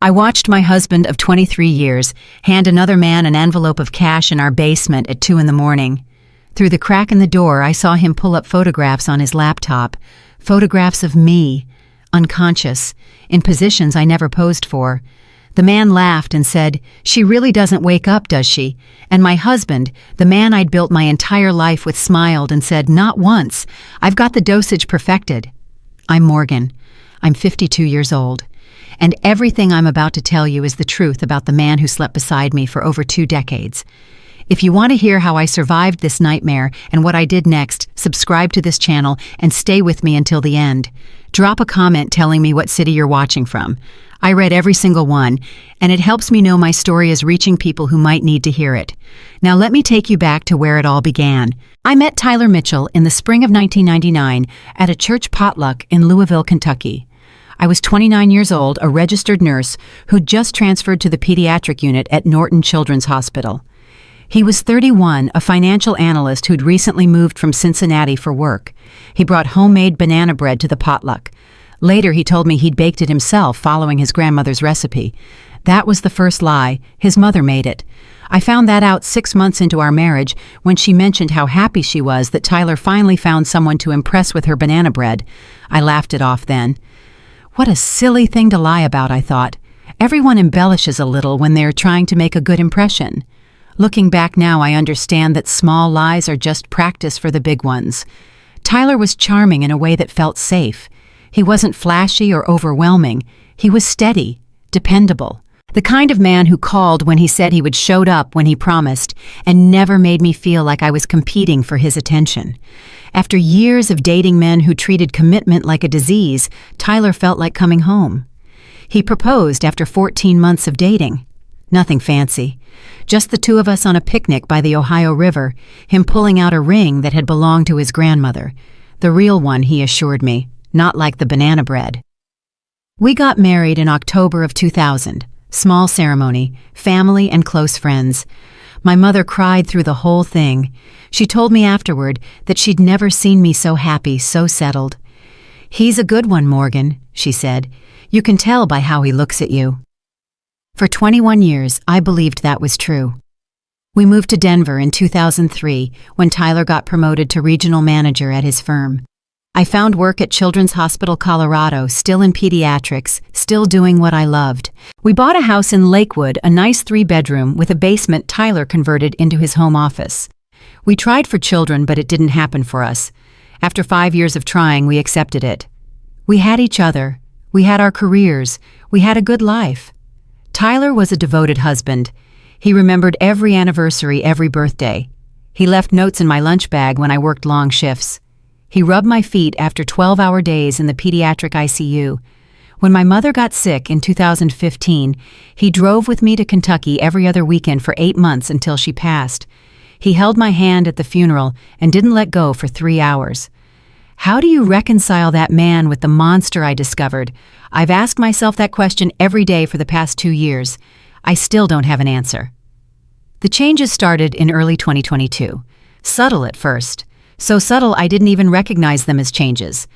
I watched my husband of 23 years hand another man an envelope of cash in our basement at 2 in the morning. Through the crack in the door, I saw him pull up photographs on his laptop, photographs of me, unconscious, in positions I never posed for. The man laughed and said, "She really doesn't wake up, does she?" And my husband, the man I'd built my entire life with, smiled and said, "Not once. I've got the dosage perfected." I'm Morgan. I'm 52 years old. And everything I'm about to tell you is the truth about the man who slept beside me for over 2 decades. If you want to hear how I survived this nightmare and what I did next, subscribe to this channel and stay with me until the end. Drop a comment telling me what city you're watching from. I read every single one, and it helps me know my story is reaching people who might need to hear it. Now let me take you back to where it all began. I met Tyler Mitchell in the spring of 1999 at a church potluck in Louisville, Kentucky. I was 29 years old, a registered nurse who'd just transferred to the pediatric unit at Norton Children's Hospital. He was 31, a financial analyst who'd recently moved from Cincinnati for work. He brought homemade banana bread to the potluck. Later, he told me he'd baked it himself following his grandmother's recipe. That was the first lie. His mother made it. I found that out 6 months into our marriage when she mentioned how happy she was that Tyler finally found someone to impress with her banana bread. I laughed it off then. What a silly thing to lie about, I thought. Everyone embellishes a little when they're trying to make a good impression. Looking back now, I understand that small lies are just practice for the big ones. Tyler was charming in a way that felt safe. He wasn't flashy or overwhelming. He was steady, dependable. The kind of man who called when he said he would, showed up when he promised, and never made me feel like I was competing for his attention. After years of dating men who treated commitment like a disease, Tyler felt like coming home. He proposed after 14 months of dating. Nothing fancy. Just the two of us on a picnic by the Ohio River, him pulling out a ring that had belonged to his grandmother. The real one, he assured me, not like the banana bread. We got married in October of 2000. Small ceremony, family and close friends. My mother cried through the whole thing. She told me afterward that she'd never seen me so happy, so settled. "He's a good one, Morgan," she said. "You can tell by how he looks at you." For 21 years, I believed that was true. We moved to Denver in 2003 when Tyler got promoted to regional manager at his firm. I found work at Children's Hospital Colorado, still in pediatrics, still doing what I loved. We bought a house in Lakewood, a nice 3-bedroom with a basement Tyler converted into his home office. We tried for children, but it didn't happen for us. After 5 years of trying, we accepted it. We had each other. We had our careers. We had a good life. Tyler was a devoted husband. He remembered every anniversary, every birthday. He left notes in my lunch bag when I worked long shifts. He rubbed my feet after 12-hour days in the pediatric ICU. When my mother got sick in 2015, he drove with me to Kentucky every other weekend for 8 months until she passed. He held my hand at the funeral and didn't let go for 3 hours. How do you reconcile that man with the monster I discovered? I've asked myself that question every day for the past 2 years. I still don't have an answer. The changes started in early 2022. Subtle at first. So subtle I didn't even recognize them as changes.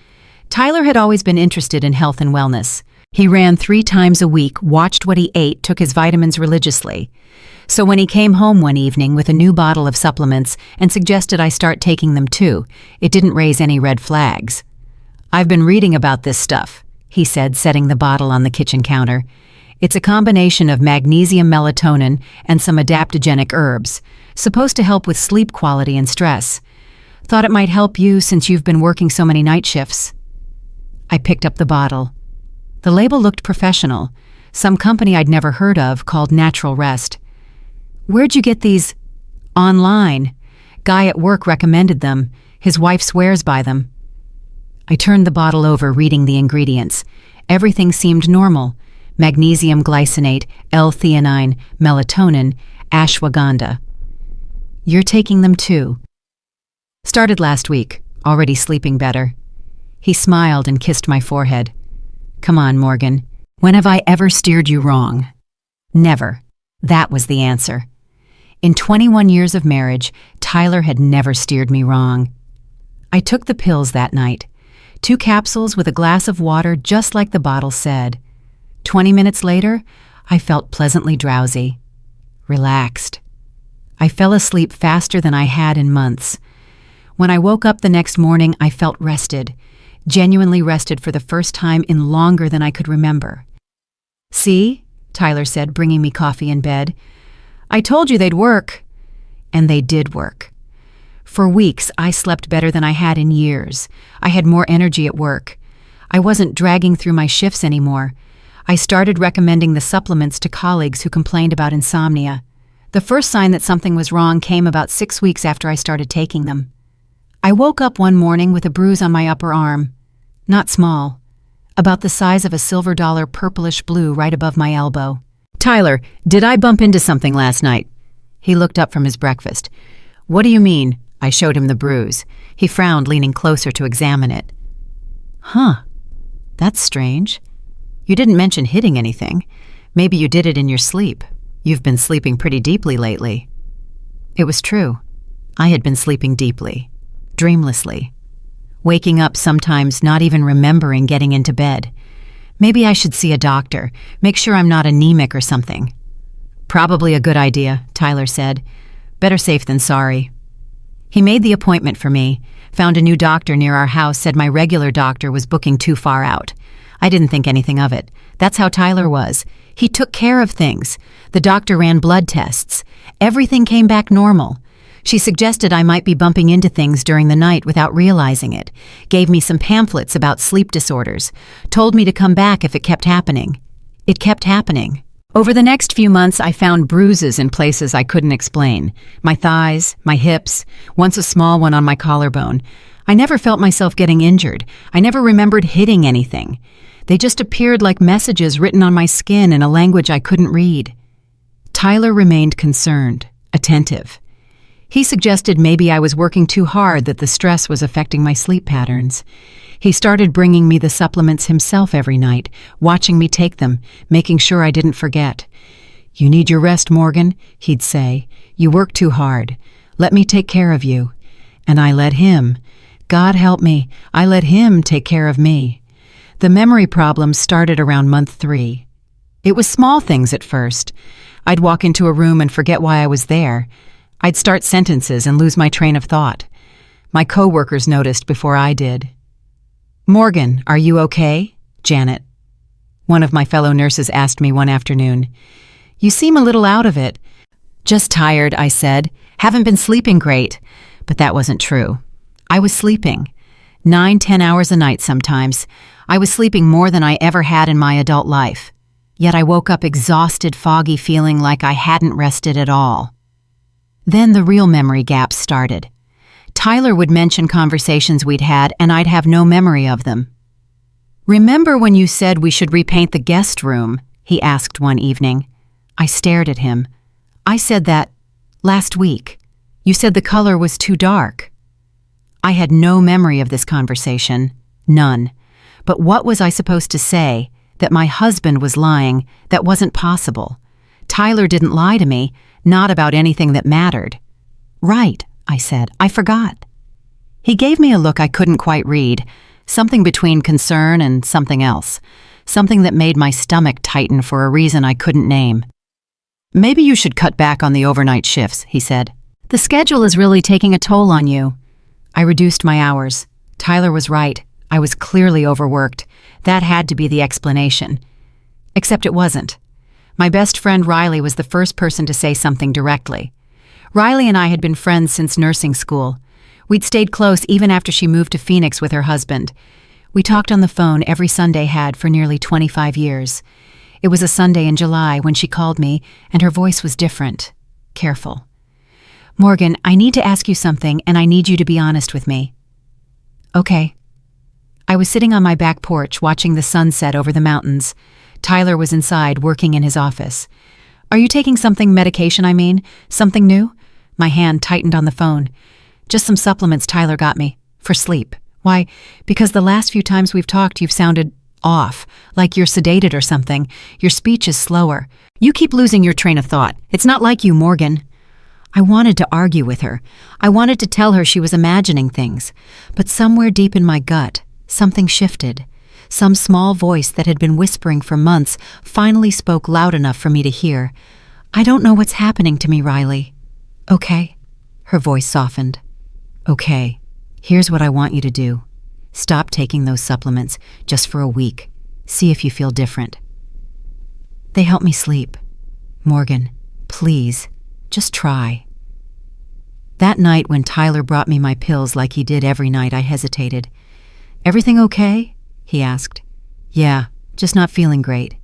Tyler had always been interested in health and wellness. He ran 3 times a week, watched what he ate, took his vitamins religiously. So when he came home one evening with a new bottle of supplements and suggested I start taking them too, it didn't raise any red flags. "I've been reading about this stuff," he said, setting the bottle on the kitchen counter. "It's a combination of magnesium, melatonin, and some adaptogenic herbs, supposed to help with sleep quality and stress. Thought it might help you since you've been working so many night shifts." I picked up the bottle. The label looked professional, some company I'd never heard of called Natural Rest. "Where'd you get these?" "Online. Guy at work recommended them. His wife swears by them." I turned the bottle over, reading the ingredients. Everything seemed normal. Magnesium glycinate, L-theanine, melatonin, ashwagandha. "You're taking them too." "Started last week, already sleeping better." He smiled and kissed my forehead. "Come on, Morgan. When have I ever steered you wrong?" "Never." That was the answer. In 21 years of marriage, Tyler had never steered me wrong. I took the pills that night. 2 capsules with a glass of water, just like the bottle said. 20 minutes later, I felt pleasantly drowsy, relaxed. I fell asleep faster than I had in months. When I woke up the next morning, I felt rested, genuinely rested for the first time in longer than I could remember. "See," Tyler said, bringing me coffee in bed. "I told you they'd work." And they did work. For weeks, I slept better than I had in years. I had more energy at work. I wasn't dragging through my shifts anymore. I started recommending the supplements to colleagues who complained about insomnia. The first sign that something was wrong came about 6 weeks after I started taking them. I woke up one morning with a bruise on my upper arm. Not small. About the size of a silver dollar, purplish blue right above my elbow. "Tyler, did I bump into something last night?" He looked up from his breakfast. "What do you mean?" I showed him the bruise. He frowned, leaning closer to examine it. "Huh. That's strange. You didn't mention hitting anything. Maybe you did it in your sleep. You've been sleeping pretty deeply lately." It was true. I had been sleeping deeply, dreamlessly, waking up sometimes not even remembering getting into bed. Maybe I should see a doctor, make sure I'm not anemic or something. "Probably a good idea," Tyler said. "Better safe than sorry." He made the appointment for me, found a new doctor near our house, said my regular doctor was booking too far out. I didn't think anything of it. That's how Tyler was. He took care of things. The doctor ran blood tests. Everything came back normal. She suggested I might be bumping into things during the night without realizing it, gave me some pamphlets about sleep disorders, told me to come back if it kept happening. It kept happening. Over the next few months, I found bruises in places I couldn't explain. My thighs, my hips, once a small one on my collarbone. I never felt myself getting injured. I never remembered hitting anything. They just appeared like messages written on my skin in a language I couldn't read. Tyler remained concerned, attentive. He suggested maybe I was working too hard, that the stress was affecting my sleep patterns. He started bringing me the supplements himself every night, watching me take them, making sure I didn't forget. "You need your rest, Morgan," he'd say. "You work too hard. Let me take care of you." And I let him. God help me, I let him take care of me. The memory problems started around month 3. It was small things at first. I'd walk into a room and forget why I was there. I'd start sentences and lose my train of thought. My coworkers noticed before I did. "Morgan, are you okay?" Janet, one of my fellow nurses, asked me one afternoon. "You seem a little out of it." "Just tired," I said. "Haven't been sleeping great." But that wasn't true. I was sleeping. 9-10 hours a night sometimes. I was sleeping more than I ever had in my adult life. Yet I woke up exhausted, foggy, feeling like I hadn't rested at all. Then the real memory gaps started. Tyler would mention conversations we'd had, and I'd have no memory of them. "Remember when you said we should repaint the guest room?" he asked one evening. I stared at him. "I said that last week. You said the color was too dark." I had no memory of this conversation. None. But what was I supposed to say? That my husband was lying? That wasn't possible. Tyler didn't lie to me, not about anything that mattered. "Right," I said. "I forgot." He gave me a look I couldn't quite read, something between concern and something else, something that made my stomach tighten for a reason I couldn't name. "Maybe you should cut back on the overnight shifts," he said. "The schedule is really taking a toll on you." I reduced my hours. Tyler was right. I was clearly overworked. That had to be the explanation. Except it wasn't. My best friend Riley was the first person to say something directly. Riley and I had been friends since nursing school. We'd stayed close even after she moved to Phoenix with her husband. We talked on the phone every Sunday had for nearly 25 years. It was a Sunday in July when she called me, and her voice was different, careful. "Morgan, I need to ask you something, and I need you to be honest with me." "Okay." I was sitting on my back porch watching the sunset over the mountains. Tyler was inside working in his office. "Are you taking medication I mean? Something new?" My hand tightened on the phone. "Just some supplements Tyler got me. For sleep." "Why?" "Because the last few times we've talked you've sounded off, like you're sedated or something. Your speech is slower. You keep losing your train of thought. It's not like you, Morgan." I wanted to argue with her. I wanted to tell her she was imagining things. But somewhere deep in my gut, something shifted. Some small voice that had been whispering for months finally spoke loud enough for me to hear. "I don't know what's happening to me, Riley." "Okay." Her voice softened. "Okay, here's what I want you to do. Stop taking those supplements just for a week. See if you feel different." "They help me sleep. Morgan, please, just try." That night when Tyler brought me my pills like he did every night, I hesitated. "Everything okay?" he asked. "Yeah, just not feeling great.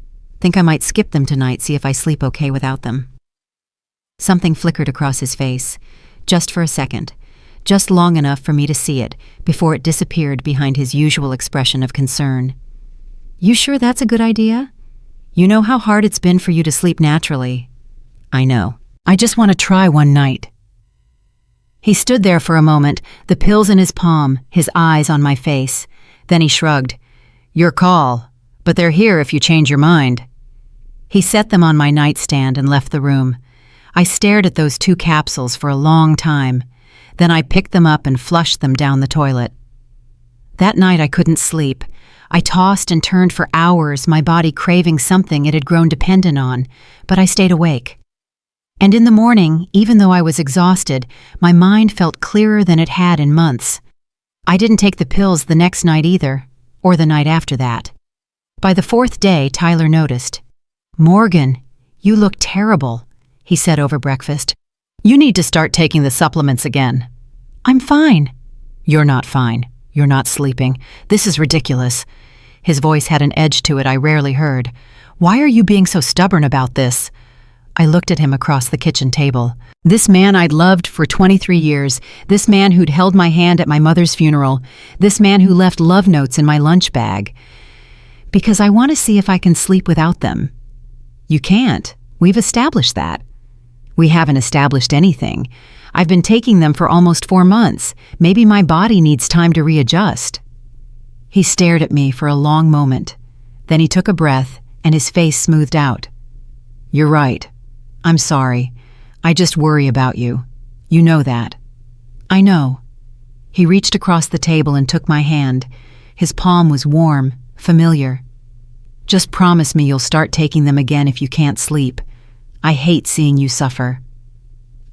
Think I might skip them tonight, see if I sleep okay without them." Something flickered across his face, just for a second, just long enough for me to see it before it disappeared behind his usual expression of concern. "You sure that's a good idea? You know how hard it's been for you to sleep naturally." "I know. I just want to try one night." He stood there for a moment, the pills in his palm, his eyes on my face. Then he shrugged. "Your call, but they're here if you change your mind." He set them on my nightstand and left the room. I stared at those 2 capsules for a long time. Then I picked them up and flushed them down the toilet. That night I couldn't sleep. I tossed and turned for hours, my body craving something it had grown dependent on, but I stayed awake. And in the morning, even though I was exhausted, my mind felt clearer than it had in months. I didn't take the pills the next night either, or the night after that. By the 4th day, Tyler noticed. "Morgan, you look terrible," he said over breakfast. "You need to start taking the supplements again." "I'm fine." "You're not fine. You're not sleeping. This is ridiculous." His voice had an edge to it I rarely heard. "Why are you being so stubborn about this?" I looked at him across the kitchen table. This man I'd loved for 23 years, this man who'd held my hand at my mother's funeral, this man who left love notes in my lunch bag. "Because I want to see if I can sleep without them." "You can't. We've established that." "We haven't established anything. I've been taking them for almost 4 months. Maybe my body needs time to readjust." He stared at me for a long moment. Then he took a breath and his face smoothed out. "You're right. I'm sorry. I just worry about you. You know that." "I know." He reached across the table and took my hand. His palm was warm, familiar. "Just promise me you'll start taking them again if you can't sleep. I hate seeing you suffer."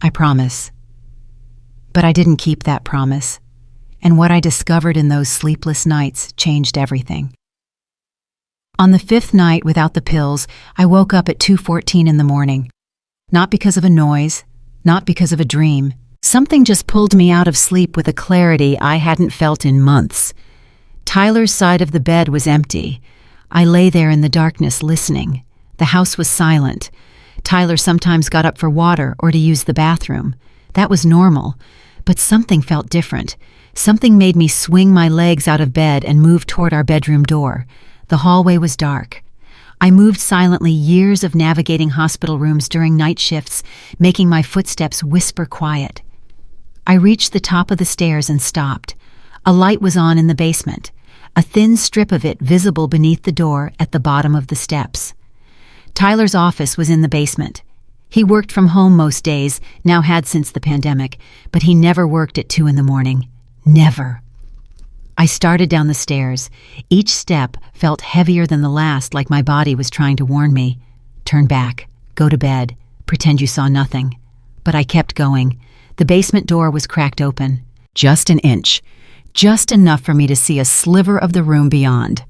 "I promise." But I didn't keep that promise, and what I discovered in those sleepless nights changed everything. On the 5th night without the pills, I woke up at 2:14 in the morning. Not because of a noise, not because of a dream. Something just pulled me out of sleep with a clarity I hadn't felt in months. Tyler's side of the bed was empty. I lay there in the darkness listening. The house was silent. Tyler sometimes got up for water or to use the bathroom. That was normal, but something felt different. Something made me swing my legs out of bed and move toward our bedroom door. The hallway was dark. I moved silently, years of navigating hospital rooms during night shifts, making my footsteps whisper quiet. I reached the top of the stairs and stopped. A light was on in the basement, a thin strip of it visible beneath the door at the bottom of the steps. Tyler's office was in the basement. He worked from home most days, now had since the pandemic, but he never worked at 2 in the morning. Never. I started down the stairs. Each step felt heavier than the last, like my body was trying to warn me. Turn back. Go to bed. Pretend you saw nothing. But I kept going. The basement door was cracked open. Just an inch. Just enough for me to see a sliver of the room beyond.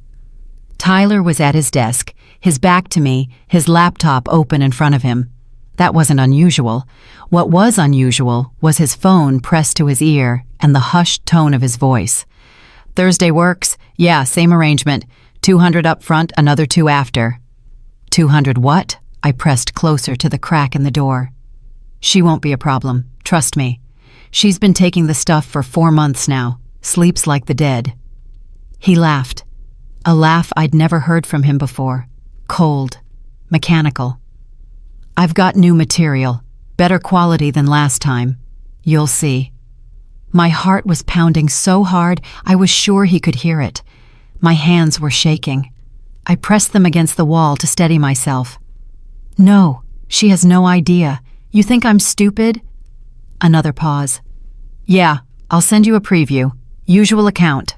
Tyler was at his desk, his back to me, his laptop open in front of him. That wasn't unusual. What was unusual was his phone pressed to his ear and the hushed tone of his voice. "Thursday works? Yeah, same arrangement. 200 up front, another 2 after." 200 what? I pressed closer to the crack in the door. "She won't be a problem. Trust me. She's been taking the stuff for 4 months now. Sleeps like the dead." He laughed. A laugh I'd never heard from him before. Cold. Mechanical. "I've got new material. Better quality than last time. You'll see." My heart was pounding so hard I was sure he could hear it. My hands were shaking. I pressed them against the wall to steady myself. "No, she has no idea. You think I'm stupid?" Another pause. "Yeah, I'll send you a preview. Usual account."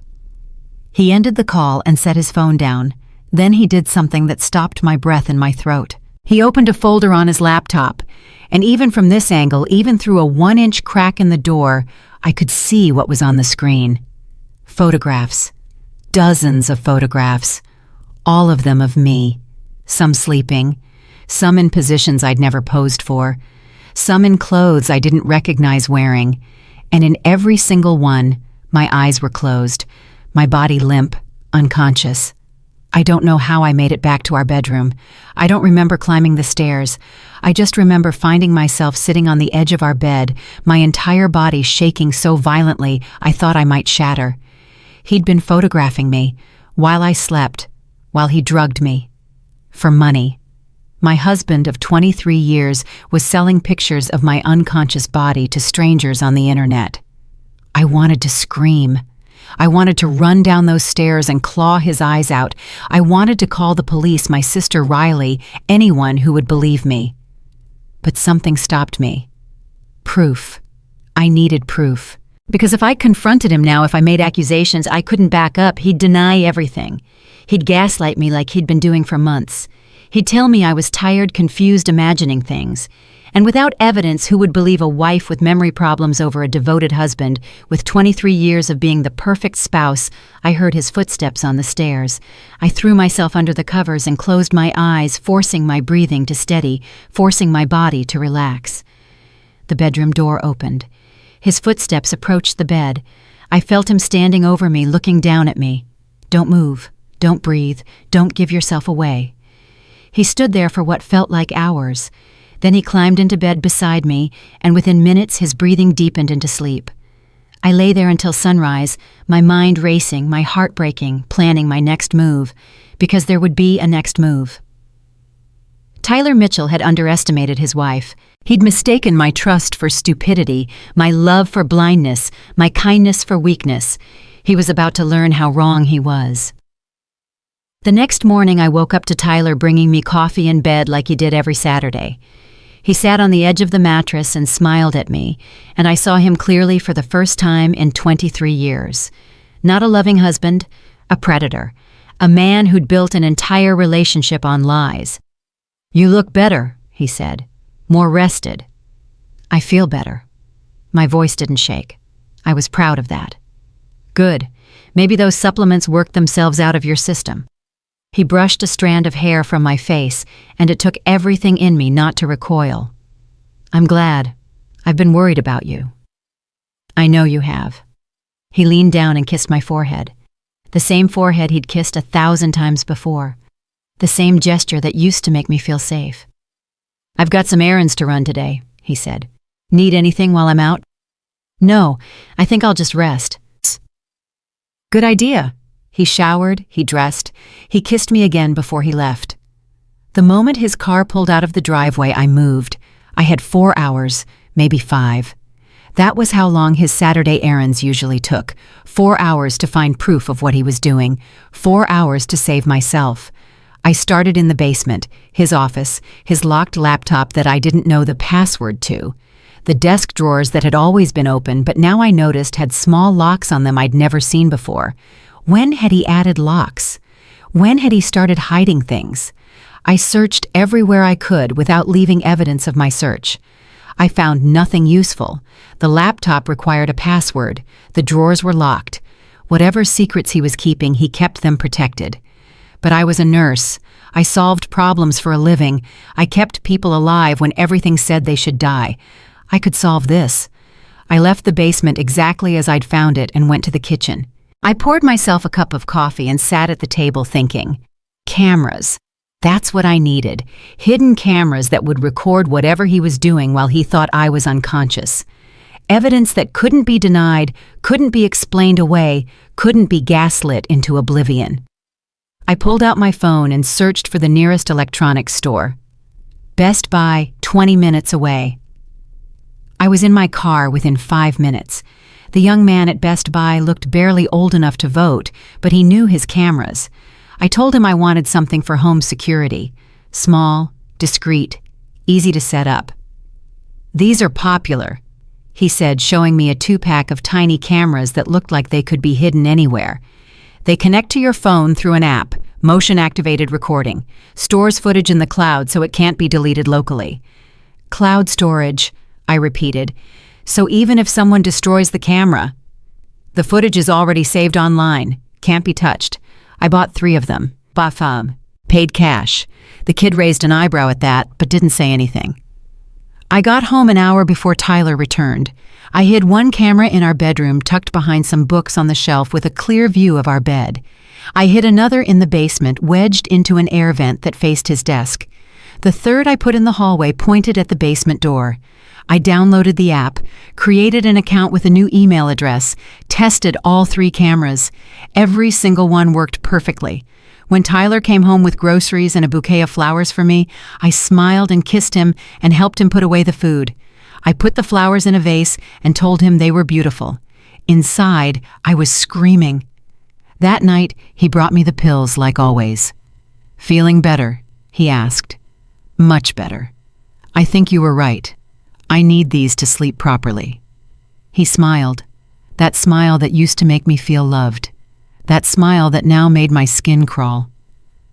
He ended the call and set his phone down. Then he did something that stopped my breath in my throat. He opened a folder on his laptop, and even from this angle, even through a 1-inch crack in the door, I could see what was on the screen. Photographs. Dozens of photographs. All of them of me. Some sleeping. Some in positions I'd never posed for. Some in clothes I didn't recognize wearing. And in every single one, my eyes were closed, my body limp, unconscious. I don't know how I made it back to our bedroom. I don't remember climbing the stairs. I just remember finding myself sitting on the edge of our bed, my entire body shaking so violently I thought I might shatter. He'd been photographing me, while I slept, while he drugged me. For money. My husband of 23 years was selling pictures of my unconscious body to strangers on the internet. I wanted to scream. I wanted to run down those stairs and claw his eyes out. I wanted to call the police, my sister Riley, anyone who would believe me. But something stopped me. Proof. I needed proof. Because if I confronted him now, if I made accusations I couldn't back up, he'd deny everything. He'd gaslight me like he'd been doing for months. He'd tell me I was tired, confused, imagining things. And without evidence, who would believe a wife with memory problems over a devoted husband with 23 years of being the perfect spouse? I heard his footsteps on the stairs. I threw myself under the covers and closed my eyes, forcing my breathing to steady, forcing my body to relax. The bedroom door opened. His footsteps approached the bed. I felt him standing over me, looking down at me. Don't move. Don't breathe. Don't give yourself away. He stood there for what felt like hours. Then he climbed into bed beside me, and within minutes his breathing deepened into sleep. I lay there until sunrise, my mind racing, my heart breaking, planning my next move, because there would be a next move. Tyler Mitchell had underestimated his wife. He'd mistaken my trust for stupidity, my love for blindness, my kindness for weakness. He was about to learn how wrong he was. The next morning I woke up to Tyler bringing me coffee in bed like he did every Saturday. He sat on the edge of the mattress and smiled at me, and I saw him clearly for the first time in 23 years. Not a loving husband, a predator, a man who'd built an entire relationship on lies. "You look better," he said, "more rested." "I feel better." My voice didn't shake. I was proud of that. "Good. Maybe those supplements worked themselves out of your system." He brushed a strand of hair from my face, and it took everything in me not to recoil. "I'm glad. I've been worried about you." "I know you have." He leaned down and kissed my forehead. The same forehead he'd kissed 1,000 times before. The same gesture that used to make me feel safe. "I've got some errands to run today," he said. "Need anything while I'm out?" "No, I think I'll just rest." "Good idea." He showered, he dressed, he kissed me again before he left. The moment his car pulled out of the driveway, I moved. I had 4 hours, maybe 5. That was how long his Saturday errands usually took. 4 hours to find proof of what he was doing. 4 hours to save myself. I started in the basement, his office, his locked laptop that I didn't know the password to. The desk drawers that had always been open, but now I noticed had small locks on them I'd never seen before. When had he added locks? When had he started hiding things? I searched everywhere I could without leaving evidence of my search. I found nothing useful. The laptop required a password. The drawers were locked. Whatever secrets he was keeping, he kept them protected. But I was a nurse. I solved problems for a living. I kept people alive when everything said they should die. I could solve this. I left the basement exactly as I'd found it and went to the kitchen. I poured myself a cup of coffee and sat at the table thinking, cameras. That's what I needed. Hidden cameras that would record whatever he was doing while he thought I was unconscious. Evidence that couldn't be denied, couldn't be explained away, couldn't be gaslit into oblivion. I pulled out my phone and searched for the nearest electronics store. Best Buy, 20 minutes away. I was in my car within 5 minutes. The young man at Best Buy looked barely old enough to vote, but he knew his cameras. I told him I wanted something for home security. Small, discreet, easy to set up. "These are popular," he said, showing me a 2-pack of tiny cameras that looked like they could be hidden anywhere. They connect to your phone through an app, motion-activated recording, stores footage in the cloud so it can't be deleted locally. Cloud storage, I repeated. So even if someone destroys the camera, the footage is already saved online, can't be touched. I bought 3 of them. Bafam. Paid cash. The kid raised an eyebrow at that, but didn't say anything. I got home an hour before Tyler returned. I hid one camera in our bedroom tucked behind some books on the shelf with a clear view of our bed. I hid another in the basement, wedged into an air vent that faced his desk. The third I put in the hallway, pointed at the basement door. I downloaded the app, created an account with a new email address, tested all 3 cameras. Every single one worked perfectly. When Tyler came home with groceries and a bouquet of flowers for me, I smiled and kissed him and helped him put away the food. I put the flowers in a vase and told him they were beautiful. Inside, I was screaming. That night, he brought me the pills like always. "Feeling better?" he asked. "Much better. I think you were right. I need these to sleep properly." He smiled. That smile that used to make me feel loved. That smile that now made my skin crawl.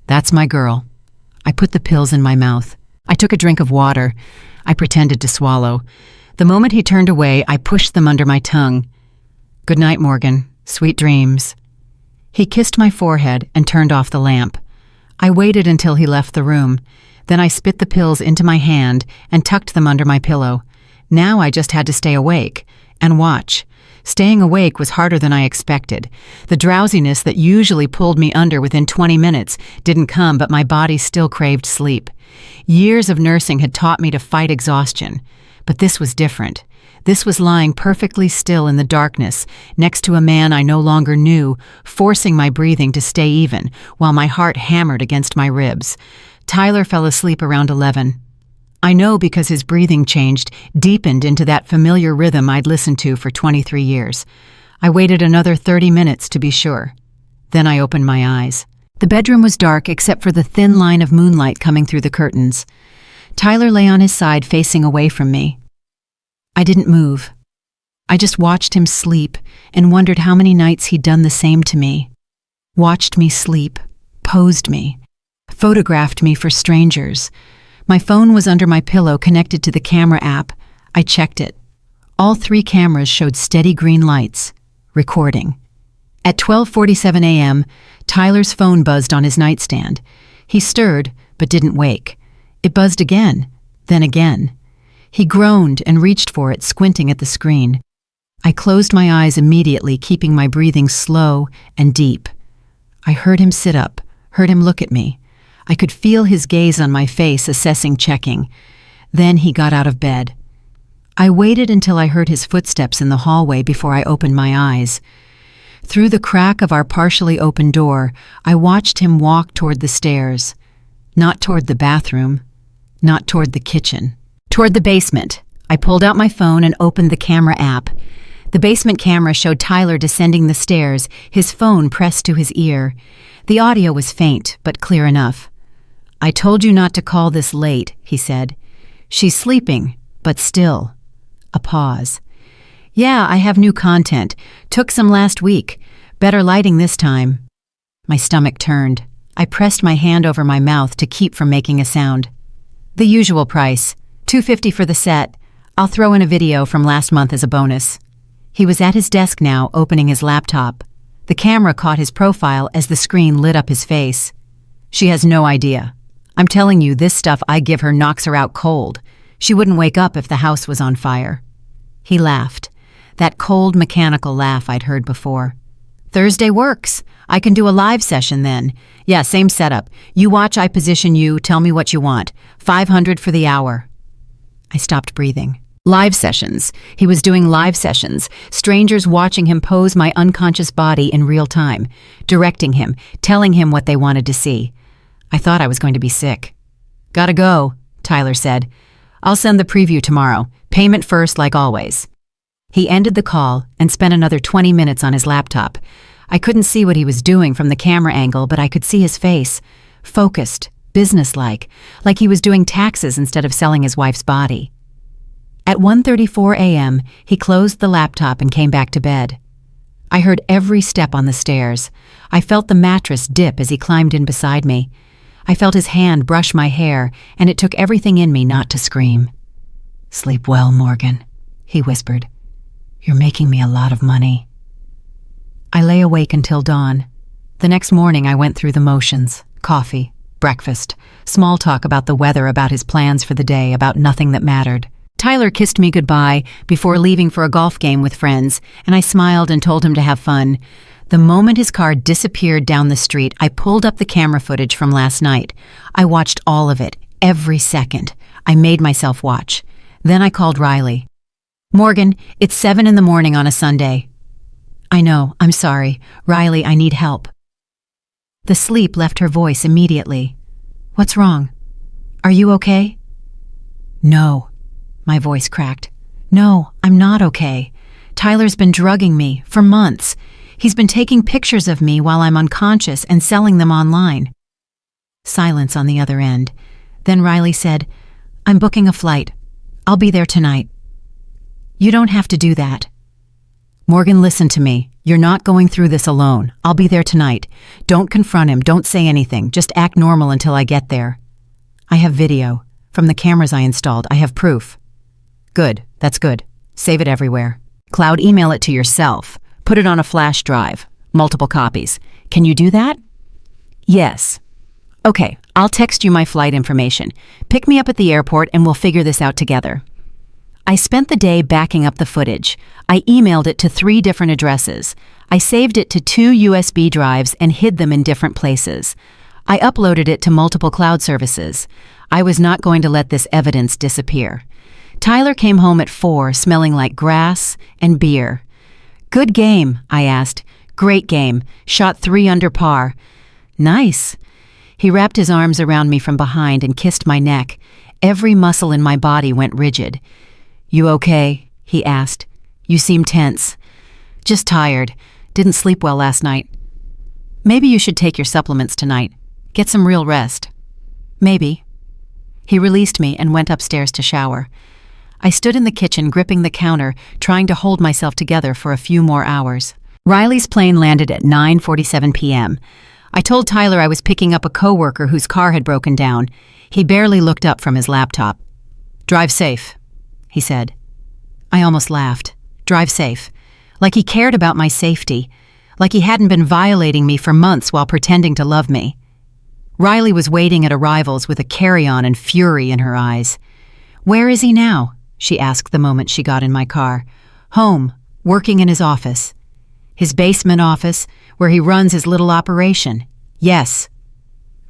"That's my girl." I put the pills in my mouth. I took a drink of water. I pretended to swallow. The moment he turned away, I pushed them under my tongue. "Good night, Morgan. Sweet dreams." He kissed my forehead and turned off the lamp. I waited until he left the room. Then I spit the pills into my hand and tucked them under my pillow. Now I just had to stay awake and watch. Staying awake was harder than I expected. The drowsiness that usually pulled me under within 20 minutes didn't come, but my body still craved sleep. Years of nursing had taught me to fight exhaustion, but this was different. This was lying perfectly still in the darkness, next to a man I no longer knew, forcing my breathing to stay even, while my heart hammered against my ribs. Tyler fell asleep around 11. I know because his breathing changed, deepened into that familiar rhythm I'd listened to for 23 years. I waited another 30 minutes to be sure. Then I opened my eyes. The bedroom was dark except for the thin line of moonlight coming through the curtains. Tyler lay on his side facing away from me. I didn't move. I just watched him sleep and wondered how many nights he'd done the same to me. Watched me sleep, posed me, photographed me for strangers. My phone was under my pillow connected to the camera app. I checked it. All 3 cameras showed steady green lights. Recording. At 12:47 a.m., Tyler's phone buzzed on his nightstand. He stirred, but didn't wake. It buzzed again, then again. He groaned and reached for it, squinting at the screen. I closed my eyes immediately, keeping my breathing slow and deep. I heard him sit up, heard him look at me. I could feel his gaze on my face, assessing, checking. Then he got out of bed. I waited until I heard his footsteps in the hallway before I opened my eyes. Through the crack of our partially open door, I watched him walk toward the stairs. Not toward the bathroom, not toward the kitchen. Toward the basement. I pulled out my phone and opened the camera app. The basement camera showed Tyler descending the stairs, his phone pressed to his ear. The audio was faint, but clear enough. "I told you not to call this late," he said. "She's sleeping, but still." A pause. "Yeah, I have new content. Took some last week. Better lighting this time." My stomach turned. I pressed my hand over my mouth to keep from making a sound. "The usual price. $250 for the set. I'll throw in a video from last month as a bonus." He was at his desk now, opening his laptop. The camera caught his profile as the screen lit up his face. "She has no idea. I'm telling you, this stuff I give her knocks her out cold. She wouldn't wake up if the house was on fire." He laughed. That cold, mechanical laugh I'd heard before. "Thursday works. I can do a live session then. Yeah, same setup. You watch, I position you, tell me what you want. $500 for the hour." I stopped breathing. Live sessions. He was doing live sessions. Strangers watching him pose my unconscious body in real time, directing him, telling him what they wanted to see. I thought I was going to be sick. "Gotta go," Tyler said. "I'll send the preview tomorrow. Payment first, like always." He ended the call and spent another 20 minutes on his laptop. I couldn't see what he was doing from the camera angle, but I could see his face. Focused, businesslike, like he was doing taxes instead of selling his wife's body. At 1:34 a.m., he closed the laptop and came back to bed. I heard every step on the stairs. I felt the mattress dip as he climbed in beside me. I felt his hand brush my hair, and it took everything in me not to scream. "Sleep well, Morgan," he whispered. "You're making me a lot of money." I lay awake until dawn. The next morning I went through the motions. Coffee, breakfast, small talk about the weather, about his plans for the day, about nothing that mattered. Tyler kissed me goodbye before leaving for a golf game with friends, and I smiled and told him to have fun. The moment his car disappeared down the street, I pulled up the camera footage from last night. I watched all of it, every second. I made myself watch. Then I called Riley. "Morgan, it's 7 in the morning on a Sunday." "I know, I'm sorry. Riley, I need help." The sleep left her voice immediately. "What's wrong? Are you okay?" "No." My voice cracked. "No, I'm not okay. Tyler's been drugging me for months. He's been taking pictures of me while I'm unconscious and selling them online." Silence on the other end. Then Riley said, "I'm booking a flight. I'll be there tonight." "You don't have to do that." "Morgan, listen to me. You're not going through this alone. I'll be there tonight. Don't confront him. Don't say anything. Just act normal until I get there. I have video. From the cameras I installed, I have proof." "Good. That's good. Save it everywhere. Cloud email it to yourself. Put it on a flash drive. Multiple copies. Can you do that?" "Yes." "Okay, I'll text you my flight information. Pick me up at the airport and we'll figure this out together." I spent the day backing up the footage. I emailed it to 3 different addresses. I saved it to 2 USB drives and hid them in different places. I uploaded it to multiple cloud services. I was not going to let this evidence disappear. Tyler came home at 4, smelling like grass and beer. "Good game," I asked. "Great game. Shot 3 under par." "Nice." He wrapped his arms around me from behind and kissed my neck. Every muscle in my body went rigid. "You okay?" he asked. "You seem tense." "Just tired. Didn't sleep well last night." "Maybe you should take your supplements tonight. Get some real rest." "Maybe." He released me and went upstairs to shower. I stood in the kitchen gripping the counter, trying to hold myself together for a few more hours. Riley's plane landed at 9:47 p.m. I told Tyler I was picking up a coworker whose car had broken down. He barely looked up from his laptop. "Drive safe," he said. I almost laughed. Drive safe. Like he cared about my safety. Like he hadn't been violating me for months while pretending to love me. Riley was waiting at arrivals with a carry-on and fury in her eyes. "Where is he now?" she asked the moment she got in my car. "Home, working in his office." "His basement office, where he runs his little operation?" "Yes."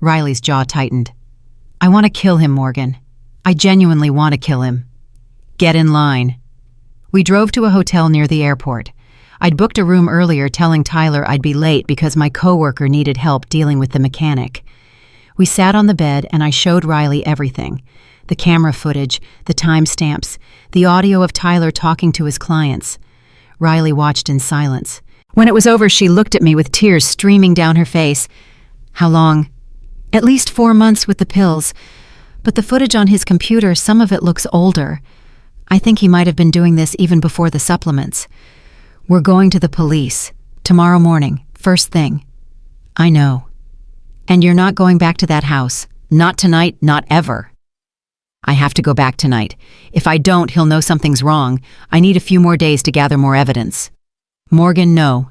Riley's jaw tightened. "I want to kill him, Morgan. I genuinely want to kill him." "Get in line." We drove to a hotel near the airport. I'd booked a room earlier, telling Tyler I'd be late because my coworker needed help dealing with the mechanic. We sat on the bed and I showed Riley everything. The camera footage, the timestamps, the audio of Tyler talking to his clients. Riley watched in silence. When it was over, she looked at me with tears streaming down her face. "How long?" "At least 4 months with the pills. But the footage on his computer, some of it looks older. I think he might have been doing this even before the supplements." "We're going to the police. Tomorrow morning, first thing." "I know." "And you're not going back to that house. Not tonight, not ever." "I have to go back tonight. If I don't, he'll know something's wrong. I need a few more days to gather more evidence." "Morgan, no."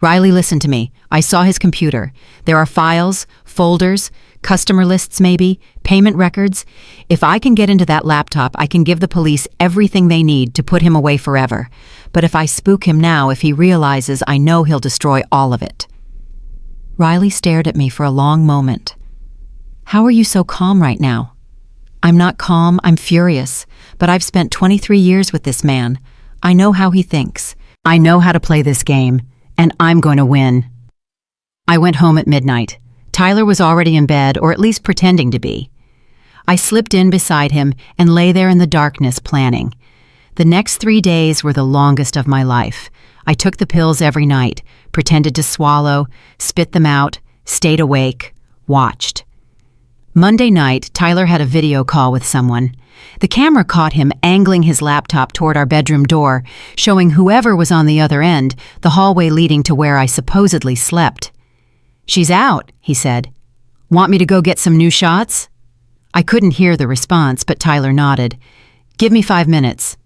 "Riley, listen to me. I saw his computer. There are files, folders, customer lists maybe, payment records. If I can get into that laptop, I can give the police everything they need to put him away forever. But if I spook him now, if he realizes, I know he'll destroy all of it." Riley stared at me for a long moment. "How are you so calm right now?" "I'm not calm, I'm furious. But I've spent 23 years with this man. I know how he thinks. I know how to play this game. And I'm going to win." I went home at midnight. Tyler was already in bed, or at least pretending to be. I slipped in beside him and lay there in the darkness planning. The next 3 days were the longest of my life. I took the pills every night, pretended to swallow, spit them out, stayed awake, watched. Monday night, Tyler had a video call with someone. The camera caught him angling his laptop toward our bedroom door, showing whoever was on the other end, the hallway leading to where I supposedly slept. "She's out," he said. "Want me to go get some new shots?" I couldn't hear the response, but Tyler nodded. "Give me 5 minutes."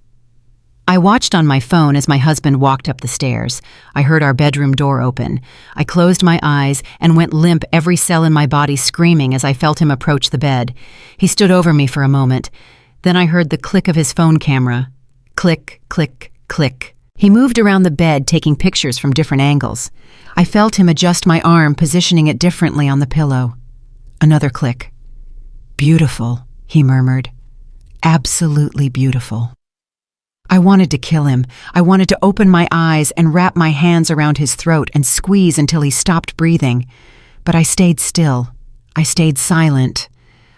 I watched on my phone as my husband walked up the stairs. I heard our bedroom door open. I closed my eyes and went limp, every cell in my body screaming as I felt him approach the bed. He stood over me for a moment. Then I heard the click of his phone camera. Click, click, click. He moved around the bed, taking pictures from different angles. I felt him adjust my arm, positioning it differently on the pillow. Another click. "Beautiful," he murmured. "Absolutely beautiful." I wanted to kill him. I wanted to open my eyes and wrap my hands around his throat and squeeze until he stopped breathing. But I stayed still. I stayed silent.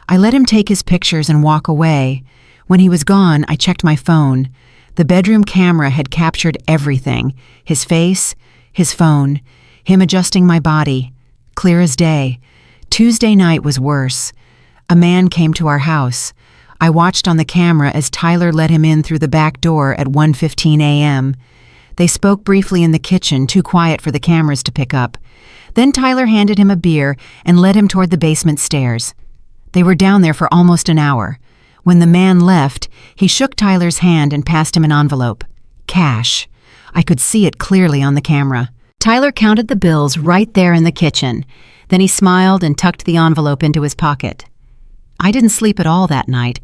I let him take his pictures and walk away. When he was gone, I checked my phone. The bedroom camera had captured everything. His face, his phone, him adjusting my body. Clear as day. Tuesday night was worse. A man came to our house. I watched on the camera as Tyler let him in through the back door at 1:15 a.m. They spoke briefly in the kitchen, too quiet for the cameras to pick up. Then Tyler handed him a beer and led him toward the basement stairs. They were down there for almost an hour. When the man left, he shook Tyler's hand and passed him an envelope. Cash. I could see it clearly on the camera. Tyler counted the bills right there in the kitchen. Then he smiled and tucked the envelope into his pocket. I didn't sleep at all that night.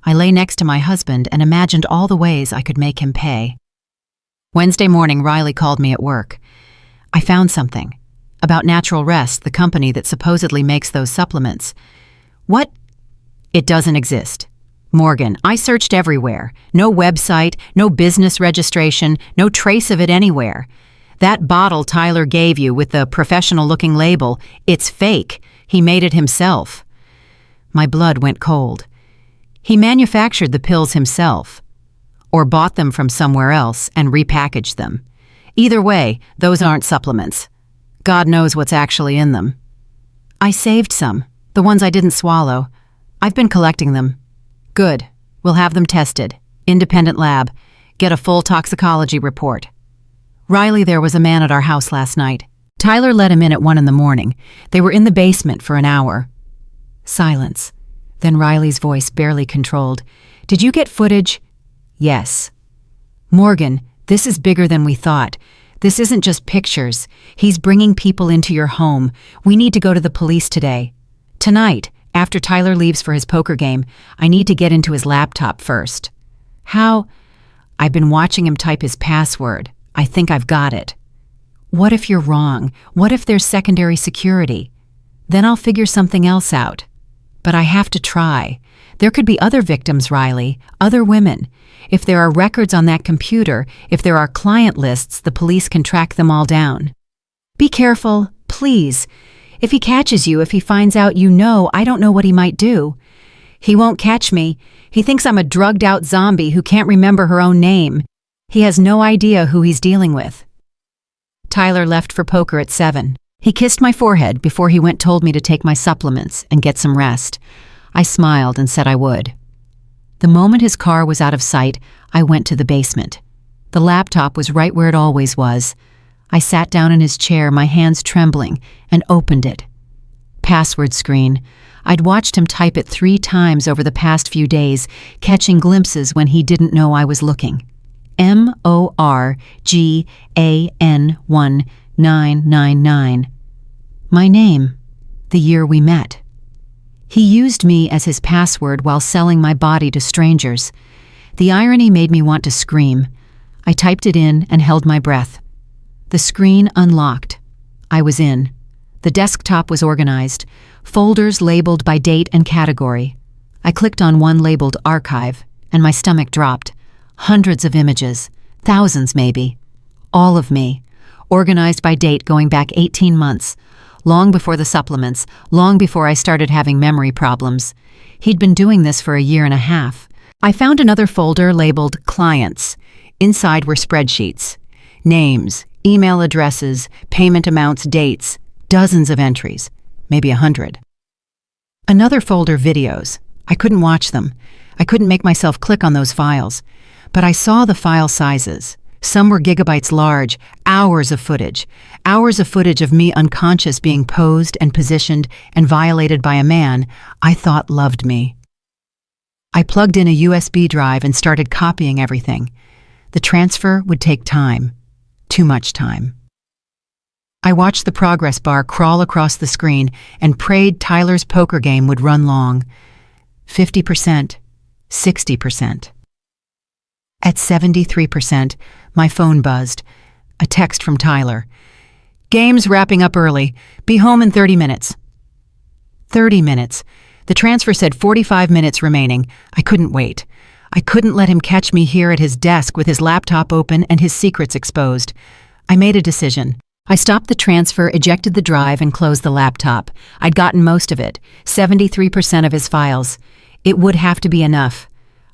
I lay next to my husband and imagined all the ways I could make him pay. Wednesday morning, Riley called me at work. I found something. About Natural Rest, the company that supposedly makes those supplements. What? It doesn't exist. Morgan, I searched everywhere. No website, no business registration, no trace of it anywhere. That bottle Tyler gave you with the professional-looking label, it's fake. He made it himself. My blood went cold. He manufactured the pills himself, or bought them from somewhere else and repackaged them. Either way, those aren't supplements. God knows what's actually in them. I saved some, the ones I didn't swallow. I've been collecting them. Good. We'll have them tested. Independent lab. Get a full toxicology report. Riley, there was a man at our house last night. Tyler let him in at 1 a.m. They were in the basement for an hour. Silence. Then Riley's voice, barely controlled. "Did you get footage?" "Yes." "Morgan, this is bigger than we thought. This isn't just pictures. He's bringing people into your home. We need to go to the police today. Tonight, after Tyler leaves for his poker game, I need to get into his laptop first." "How?" "I've been watching him type his password. I think I've got it." "What if you're wrong? What if there's secondary security? Then I'll figure something else out. But I have to try. There could be other victims, Riley, other women. If there are records on that computer, if there are client lists, the police can track them all down. Be careful, please. If he catches you, if he finds out you know, I don't know what he might do. He won't catch me. He thinks I'm a drugged-out zombie who can't remember her own name. He has no idea who he's dealing with." Tyler left for poker at 7. He kissed my forehead before he told me to take my supplements and get some rest. I smiled and said I would. The moment his car was out of sight, I went to the basement. The laptop was right where it always was. I sat down in his chair, my hands trembling, and opened it. Password screen. I'd watched him type it 3 times over the past few days, catching glimpses when he didn't know I was looking. MORGAN1999. My name, the year we met. He used me as his password while selling my body to strangers. The irony made me want to scream. I typed it in and held my breath. The screen unlocked. I was in. The desktop was organized, folders labeled by date and category. I clicked on one labeled Archive, and my stomach dropped. Hundreds of images, thousands maybe. All of me, organized by date going back 18 months, long before the supplements, long before I started having memory problems. He'd been doing this for a year and a half. I found another folder labeled Clients. Inside were spreadsheets. Names, email addresses, payment amounts, dates, dozens of entries, maybe 100. Another folder, videos. I couldn't watch them. I couldn't make myself click on those files. But I saw the file sizes. Some were gigabytes large, hours of footage of me unconscious being posed and positioned and violated by a man I thought loved me. I plugged in a USB drive and started copying everything. The transfer would take time. Too much time. I watched the progress bar crawl across the screen and prayed Tyler's poker game would run long. 50%, 60%. At 73%, my phone buzzed. A text from Tyler. Game's wrapping up early. Be home in 30 minutes. 30 minutes. The transfer said 45 minutes remaining. I couldn't wait. I couldn't let him catch me here at his desk with his laptop open and his secrets exposed. I made a decision. I stopped the transfer, ejected the drive, and closed the laptop. I'd gotten most of it, 73% of his files. It would have to be enough.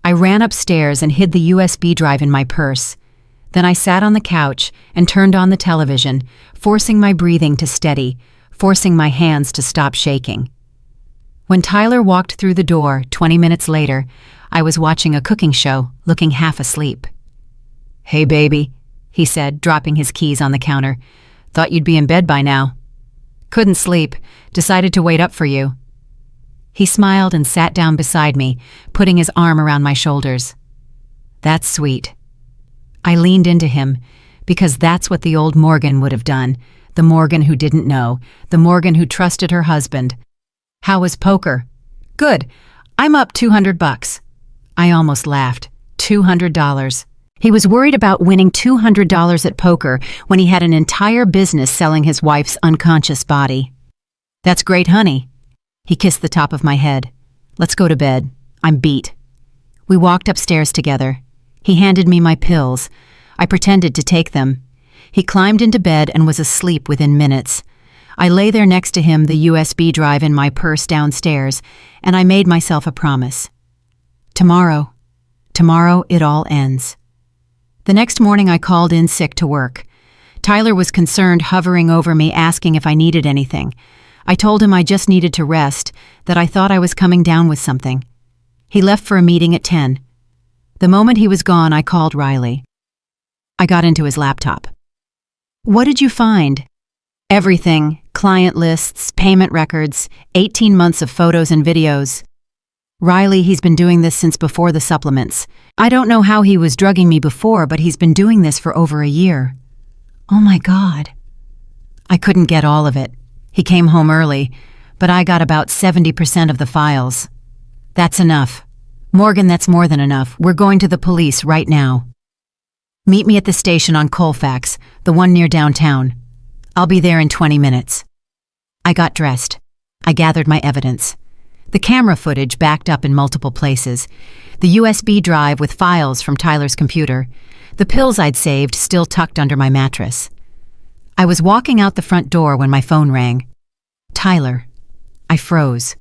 I ran upstairs and hid the USB drive in my purse. Then I sat on the couch and turned on the television, forcing my breathing to steady, forcing my hands to stop shaking. When Tyler walked through the door 20 minutes later, I was watching a cooking show, looking half asleep. "Hey, baby," he said, dropping his keys on the counter. "Thought you'd be in bed by now." "Couldn't sleep. Decided to wait up for you." He smiled and sat down beside me, putting his arm around my shoulders. "That's sweet." I leaned into him, because that's what the old Morgan would have done, the Morgan who didn't know, the Morgan who trusted her husband. "How was poker?" "Good. I'm up $200. I almost laughed. $200. He was worried about winning $200 at poker when he had an entire business selling his wife's unconscious body. "That's great, honey." He kissed the top of my head. "Let's go to bed. I'm beat." We walked upstairs together. He handed me my pills. I pretended to take them. He climbed into bed and was asleep within minutes. I lay there next to him, the USB drive in my purse downstairs, and I made myself a promise. Tomorrow it all ends. The next morning I called in sick to work. Tyler was concerned, hovering over me, asking if I needed anything. I told him I just needed to rest, that I thought I was coming down with something. He left for a meeting at 10. The moment he was gone, I called Riley. I got into his laptop. "What did you find?" "Everything. Client lists, payment records, 18 months of photos and videos." "Riley, he's been doing this since before the supplements. I don't know how he was drugging me before, but he's been doing this for over a year." "Oh my God." I couldn't get all of it. He came home early, but I got about 70% of the files. "That's enough." "Morgan, that's more than enough. We're going to the police right now." "Meet me at the station on Colfax, the one near downtown. I'll be there in 20 minutes. I got dressed. I gathered my evidence. The camera footage backed up in multiple places. The USB drive with files from Tyler's computer. The pills I'd saved still tucked under my mattress. I was walking out the front door when my phone rang. Tyler. I froze.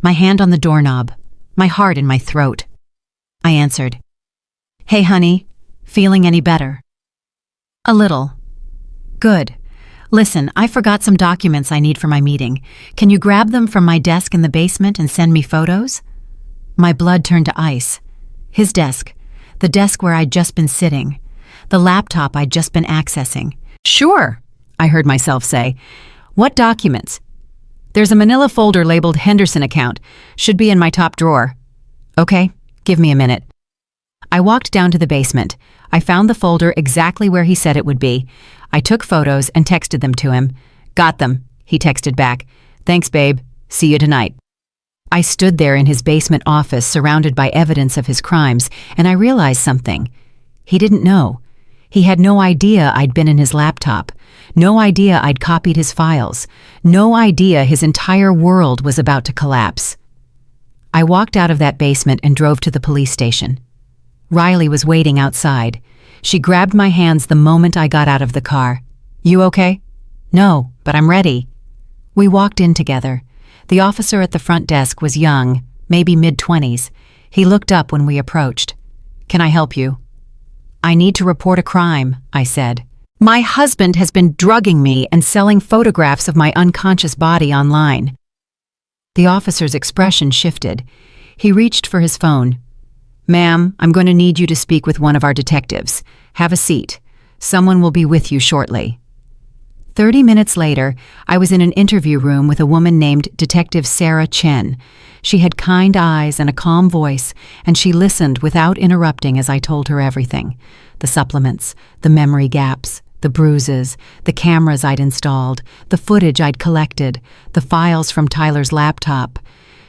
My hand on the doorknob. My heart in my throat. I answered. "Hey, honey. Feeling any better?" "A little." "Good. Listen, I forgot some documents I need for my meeting. Can you grab them from my desk in the basement and send me photos?" My blood turned to ice. His desk. The desk where I'd just been sitting. The laptop I'd just been accessing. "Sure," I heard myself say. "What documents?" "There's a manila folder labeled Henderson account. Should be in my top drawer." "Okay, give me a minute." I walked down to the basement. I found the folder exactly where he said it would be. I took photos and texted them to him. "Got them," he texted back. "Thanks, babe. See you tonight." I stood there in his basement office surrounded by evidence of his crimes, and I realized something. He didn't know. He had no idea I'd been in his laptop. No idea I'd copied his files. No idea his entire world was about to collapse. I walked out of that basement and drove to the police station. Riley was waiting outside. She grabbed my hands the moment I got out of the car. "You okay?" "No, but I'm ready." We walked in together. The officer at the front desk was young, maybe mid-20s. He looked up when we approached. "Can I help you?" "I need to report a crime," I said. "My husband has been drugging me and selling photographs of my unconscious body online." The officer's expression shifted. He reached for his phone. "Ma'am, I'm going to need you to speak with one of our detectives. Have a seat. Someone will be with you shortly." 30 minutes later, I was in an interview room with a woman named Detective Sarah Chen. She had kind eyes and a calm voice, and she listened without interrupting as I told her everything. The supplements, the memory gaps, the bruises, the cameras I'd installed, the footage I'd collected, the files from Tyler's laptop.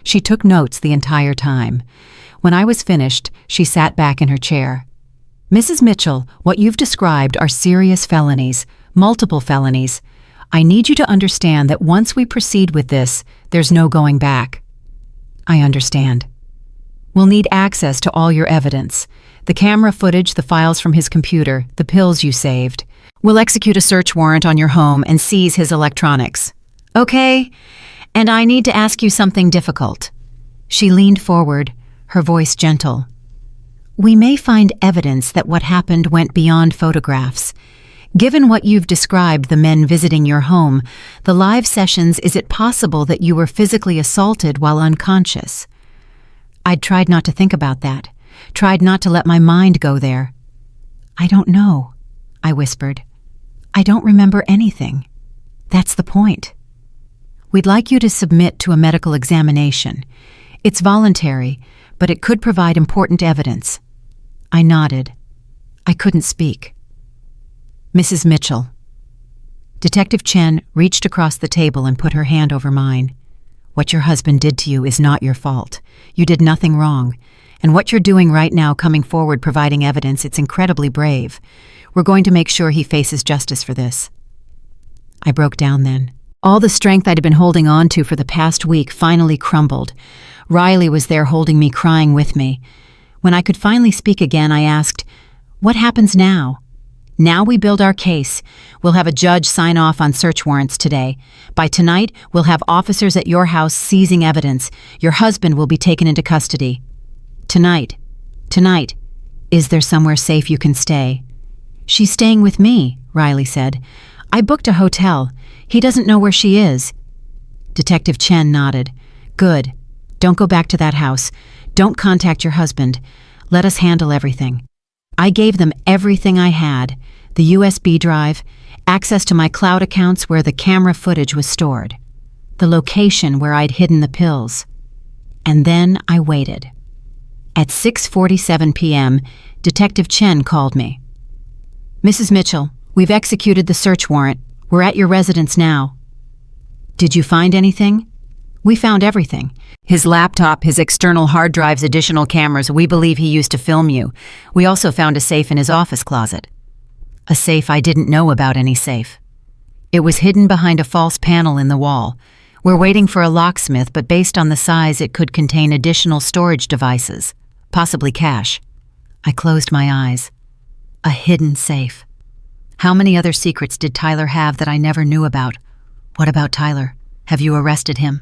She took notes the entire time. When I was finished, she sat back in her chair. "Mrs. Mitchell, what you've described are serious felonies, multiple felonies. I need you to understand that once we proceed with this, there's no going back." "I understand." "We'll need access to all your evidence. The camera footage, the files from his computer, the pills you saved. We'll execute a search warrant on your home and seize his electronics." "Okay, and I need to ask you something difficult." She leaned forward, her voice gentle. "We may find evidence that what happened went beyond photographs. Given what you've described the men visiting your home, the live sessions, is it possible that you were physically assaulted while unconscious?" I'd tried not to think about that, tried not to let my mind go there. "I don't know," I whispered. "I don't remember anything. That's the point. We'd like you to submit to a medical examination. It's voluntary, but it could provide important evidence." I nodded. I couldn't speak. "Mrs. Mitchell." Detective Chen reached across the table and put her hand over mine. "What your husband did to you is not your fault. You did nothing wrong. And what you're doing right now, coming forward, providing evidence, it's incredibly brave. We're going to make sure he faces justice for this." I broke down then. All the strength I'd been holding on to for the past week finally crumbled. Riley was there holding me, crying with me. When I could finally speak again, I asked, "What happens now?" "Now we build our case. We'll have a judge sign off on search warrants today. By tonight, we'll have officers at your house seizing evidence. Your husband will be taken into custody." Tonight. Is there somewhere safe you can stay?" "She's staying with me," Riley said. "I booked a hotel. He doesn't know where she is." Detective Chen nodded. "Good. Don't go back to that house. Don't contact your husband. Let us handle everything." I gave them everything I had, the USB drive, access to my cloud accounts where the camera footage was stored, the location where I'd hidden the pills. And then I waited. At 6:47 p.m., Detective Chen called me. "Mrs. Mitchell, we've executed the search warrant. We're at your residence now." "Did you find anything?" "We found everything. His laptop, his external hard drives, additional cameras we believe he used to film you. We also found a safe in his office closet." "A safe? I didn't know about any safe." "It was hidden behind a false panel in the wall. We're waiting for a locksmith, but based on the size, it could contain additional storage devices, possibly cash." I closed my eyes. A hidden safe. How many other secrets did Tyler have that I never knew about? What about Tyler? Have you arrested him?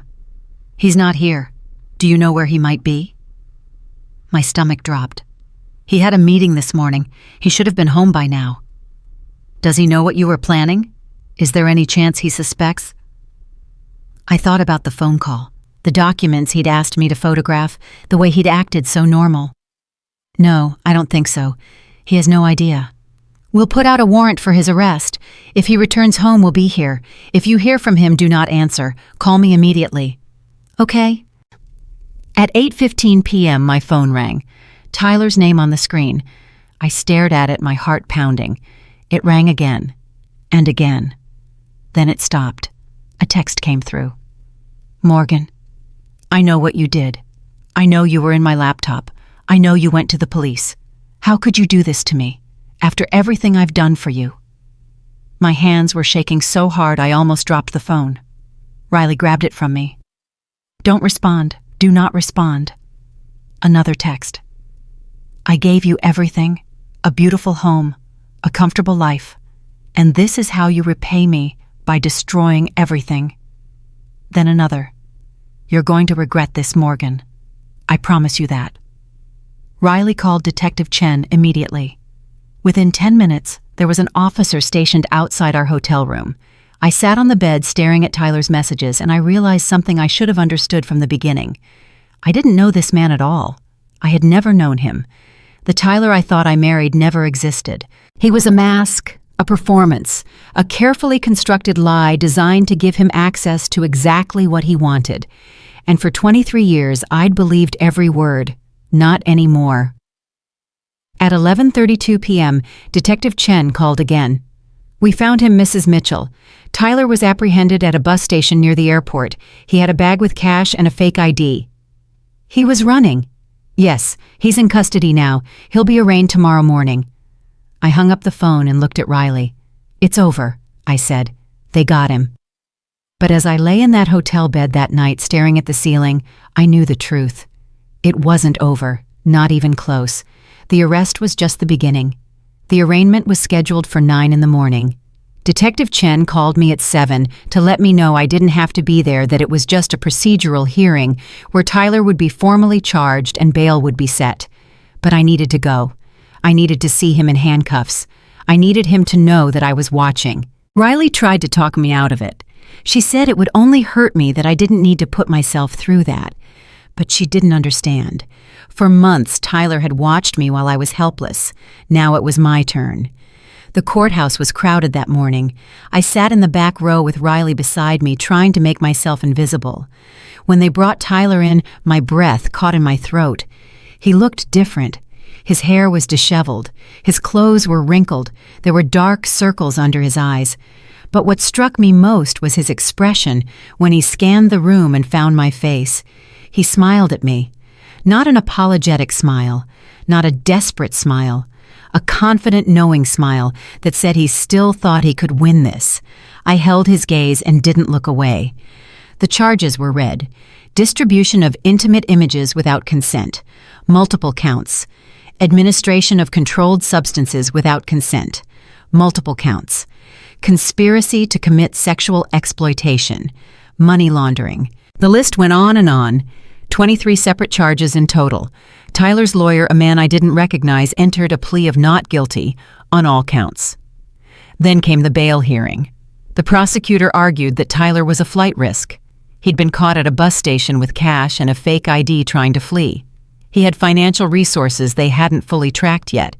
"He's not here. Do you know where he might be?" My stomach dropped. "He had a meeting this morning. He should have been home by now." "Does he know what you were planning? Is there any chance he suspects?" I thought about the phone call, the documents he'd asked me to photograph, the way he'd acted so normal. "No, I don't think so. He has no idea. We'll put out a warrant for his arrest. If he returns home, we'll be here. If you hear from him, do not answer. Call me immediately." "Okay." At 8:15 p.m., my phone rang. Tyler's name on the screen. I stared at it, my heart pounding. It rang again, and again. Then it stopped. A text came through. "Morgan, I know what you did. I know you were in my laptop. I know you went to the police. How could you do this to me, after everything I've done for you?" My hands were shaking so hard I almost dropped the phone. Riley grabbed it from me. "Don't respond. Do not respond." Another text. "I gave you everything, a beautiful home, a comfortable life, and this is how you repay me, by destroying everything." Then another. "You're going to regret this, Morgan. I promise you that." Riley called Detective Chen immediately. Within 10 minutes, there was an officer stationed outside our hotel room. I sat on the bed staring at Tyler's messages, and I realized something I should have understood from the beginning. I didn't know this man at all. I had never known him. The Tyler I thought I married never existed. He was a mask, a performance, a carefully constructed lie designed to give him access to exactly what he wanted. And for 23 years, I'd believed every word. Not anymore. At 11:32 p.m., Detective Chen called again. "We found him, Mrs. Mitchell. Tyler was apprehended at a bus station near the airport. He had a bag with cash and a fake ID." "He was running." "Yes, he's in custody now. He'll be arraigned tomorrow morning." I hung up the phone and looked at Riley. "It's over," I said. "They got him." But as I lay in that hotel bed that night staring at the ceiling, I knew the truth. It wasn't over, not even close. The arrest was just the beginning. The arraignment was scheduled for 9 in the morning. Detective Chen called me at 7 to let me know I didn't have to be there, that it was just a procedural hearing where Tyler would be formally charged and bail would be set. But I needed to go. I needed to see him in handcuffs. I needed him to know that I was watching. Riley tried to talk me out of it. She said it would only hurt me, that I didn't need to put myself through that. But she didn't understand. For months, Tyler had watched me while I was helpless. Now it was my turn. The courthouse was crowded that morning. I sat in the back row with Riley beside me, trying to make myself invisible. When they brought Tyler in, my breath caught in my throat. He looked different. His hair was disheveled. His clothes were wrinkled. There were dark circles under his eyes. But what struck me most was his expression when he scanned the room and found my face. He smiled at me. Not an apologetic smile, not a desperate smile, a confident, knowing smile that said he still thought he could win this. I held his gaze and didn't look away. The charges were read. Distribution of intimate images without consent, multiple counts. Administration of controlled substances without consent, multiple counts. Conspiracy to commit sexual exploitation, money laundering. The list went on and on. 23 separate charges in total. Tyler's lawyer, a man I didn't recognize, entered a plea of not guilty on all counts. Then came the bail hearing. The prosecutor argued that Tyler was a flight risk. He'd been caught at a bus station with cash and a fake ID trying to flee. He had financial resources they hadn't fully tracked yet.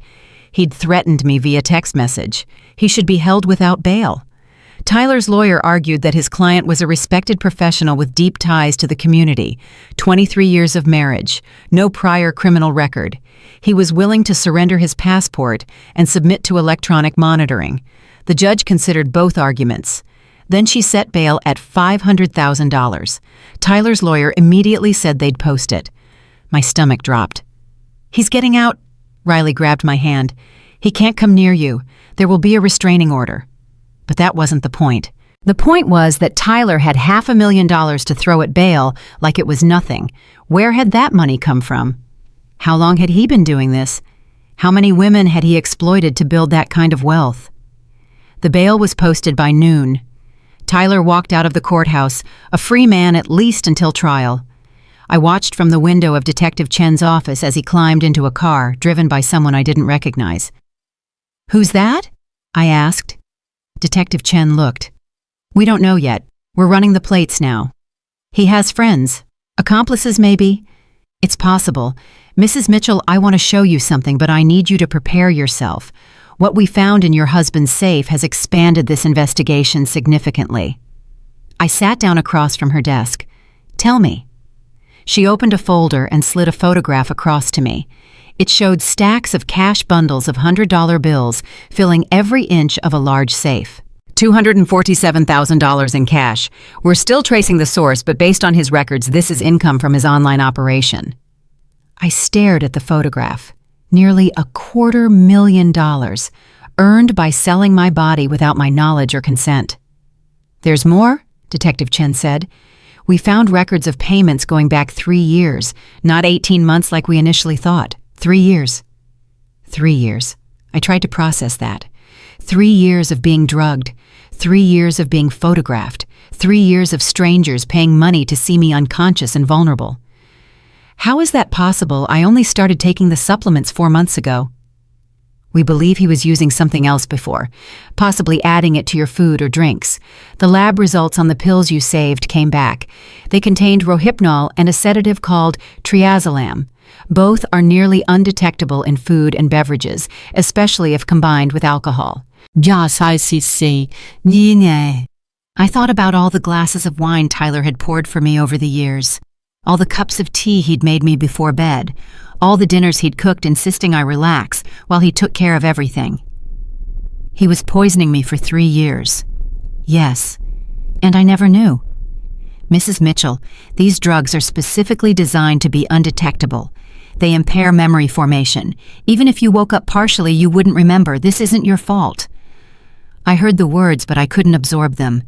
He'd threatened me via text message. He should be held without bail. Tyler's lawyer argued that his client was a respected professional with deep ties to the community, 23 years of marriage, no prior criminal record. He was willing to surrender his passport and submit to electronic monitoring. The judge considered both arguments. Then she set bail at $500,000. Tyler's lawyer immediately said they'd post it. My stomach dropped. "He's getting out." Riley grabbed my hand. "He can't come near you. There will be a restraining order." But that wasn't the point. The point was that Tyler had $500,000 to throw at bail like it was nothing. Where had that money come from? How long had he been doing this? How many women had he exploited to build that kind of wealth? The bail was posted by noon. Tyler walked out of the courthouse, a free man at least until trial. I watched from the window of Detective Chen's office as he climbed into a car, driven by someone I didn't recognize. "Who's that?" I asked. Detective Chen looked. "We don't know yet. We're running the plates now." "He has friends. Accomplices, maybe?" "It's possible. Mrs. Mitchell, I want to show you something, but I need you to prepare yourself. What we found in your husband's safe has expanded this investigation significantly." I sat down across from her desk. "Tell me." She opened a folder and slid a photograph across to me. It showed stacks of cash bundles of $100 bills filling every inch of a large safe. $247,000 in cash. We're still tracing the source, but based on his records, this is income from his online operation. I stared at the photograph. Nearly $250,000 earned by selling my body without my knowledge or consent. "There's more," Detective Chen said. "We found records of payments going back 3 years, not 18 months like we initially thought. 3 years. 3 years. I tried to process that. 3 years of being drugged. 3 years of being photographed. 3 years of strangers paying money to see me unconscious and vulnerable. How is that possible? I only started taking the supplements 4 months ago." We believe he was using something else before, possibly adding it to your food or drinks. The lab results on the pills you saved came back. They contained rohypnol and a sedative called triazolam. Both are nearly undetectable in food and beverages, especially if combined with alcohol. I thought about all the glasses of wine Tyler had poured for me over the years, all the cups of tea he'd made me before bed, all the dinners he'd cooked insisting I relax while he took care of everything. He was poisoning me for 3 years. Yes, and I never knew. Mrs. Mitchell, these drugs are specifically designed to be undetectable. They impair memory formation. Even if you woke up partially, you wouldn't remember. This isn't your fault. I heard the words, but I couldn't absorb them.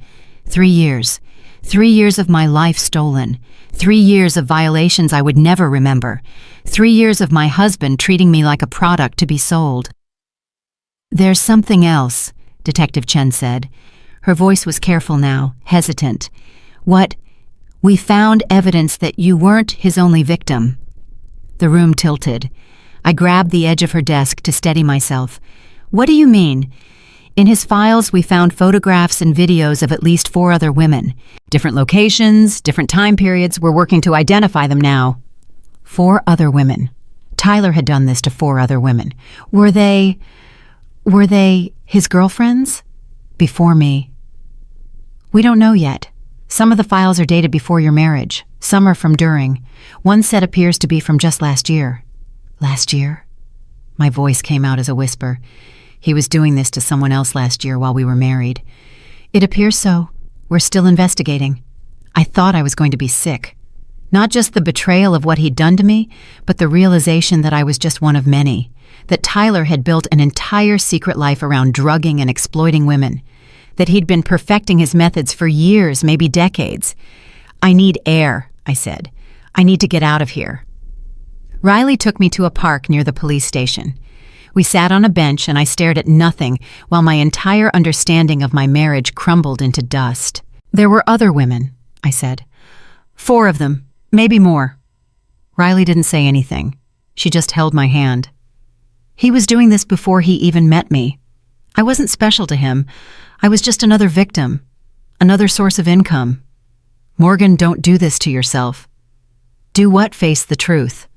3 years. 3 years of my life stolen. 3 years of violations I would never remember. 3 years of my husband treating me like a product to be sold. There's something else, Detective Chen said. Her voice was careful now, hesitant. What? We found evidence that you weren't his only victim. The room tilted. I grabbed the edge of her desk to steady myself. What do you mean? In his files, we found photographs and videos of at least 4 other women. Different locations, different time periods. We're working to identify them now. 4 other women. Tyler had done this to 4 other women. Were they his girlfriends? Before me. We don't know yet. Some of the files are dated before your marriage. Some are from during. One set appears to be from just last year. Last year? My voice came out as a whisper. He was doing this to someone else last year while we were married. It appears so. We're still investigating. I thought I was going to be sick. Not just the betrayal of what he'd done to me, but the realization that I was just one of many. That Tyler had built an entire secret life around drugging and exploiting women. That he'd been perfecting his methods for years, maybe decades. I need air, I said. I need to get out of here. Riley took me to a park near the police station. We sat on a bench and I stared at nothing while my entire understanding of my marriage crumbled into dust. There were other women, I said. 4 of them, maybe more. Riley didn't say anything. She just held my hand. He was doing this before he even met me. I wasn't special to him. I was just another victim, another source of income. Morgan, don't do this to yourself. Do what? Face the truth.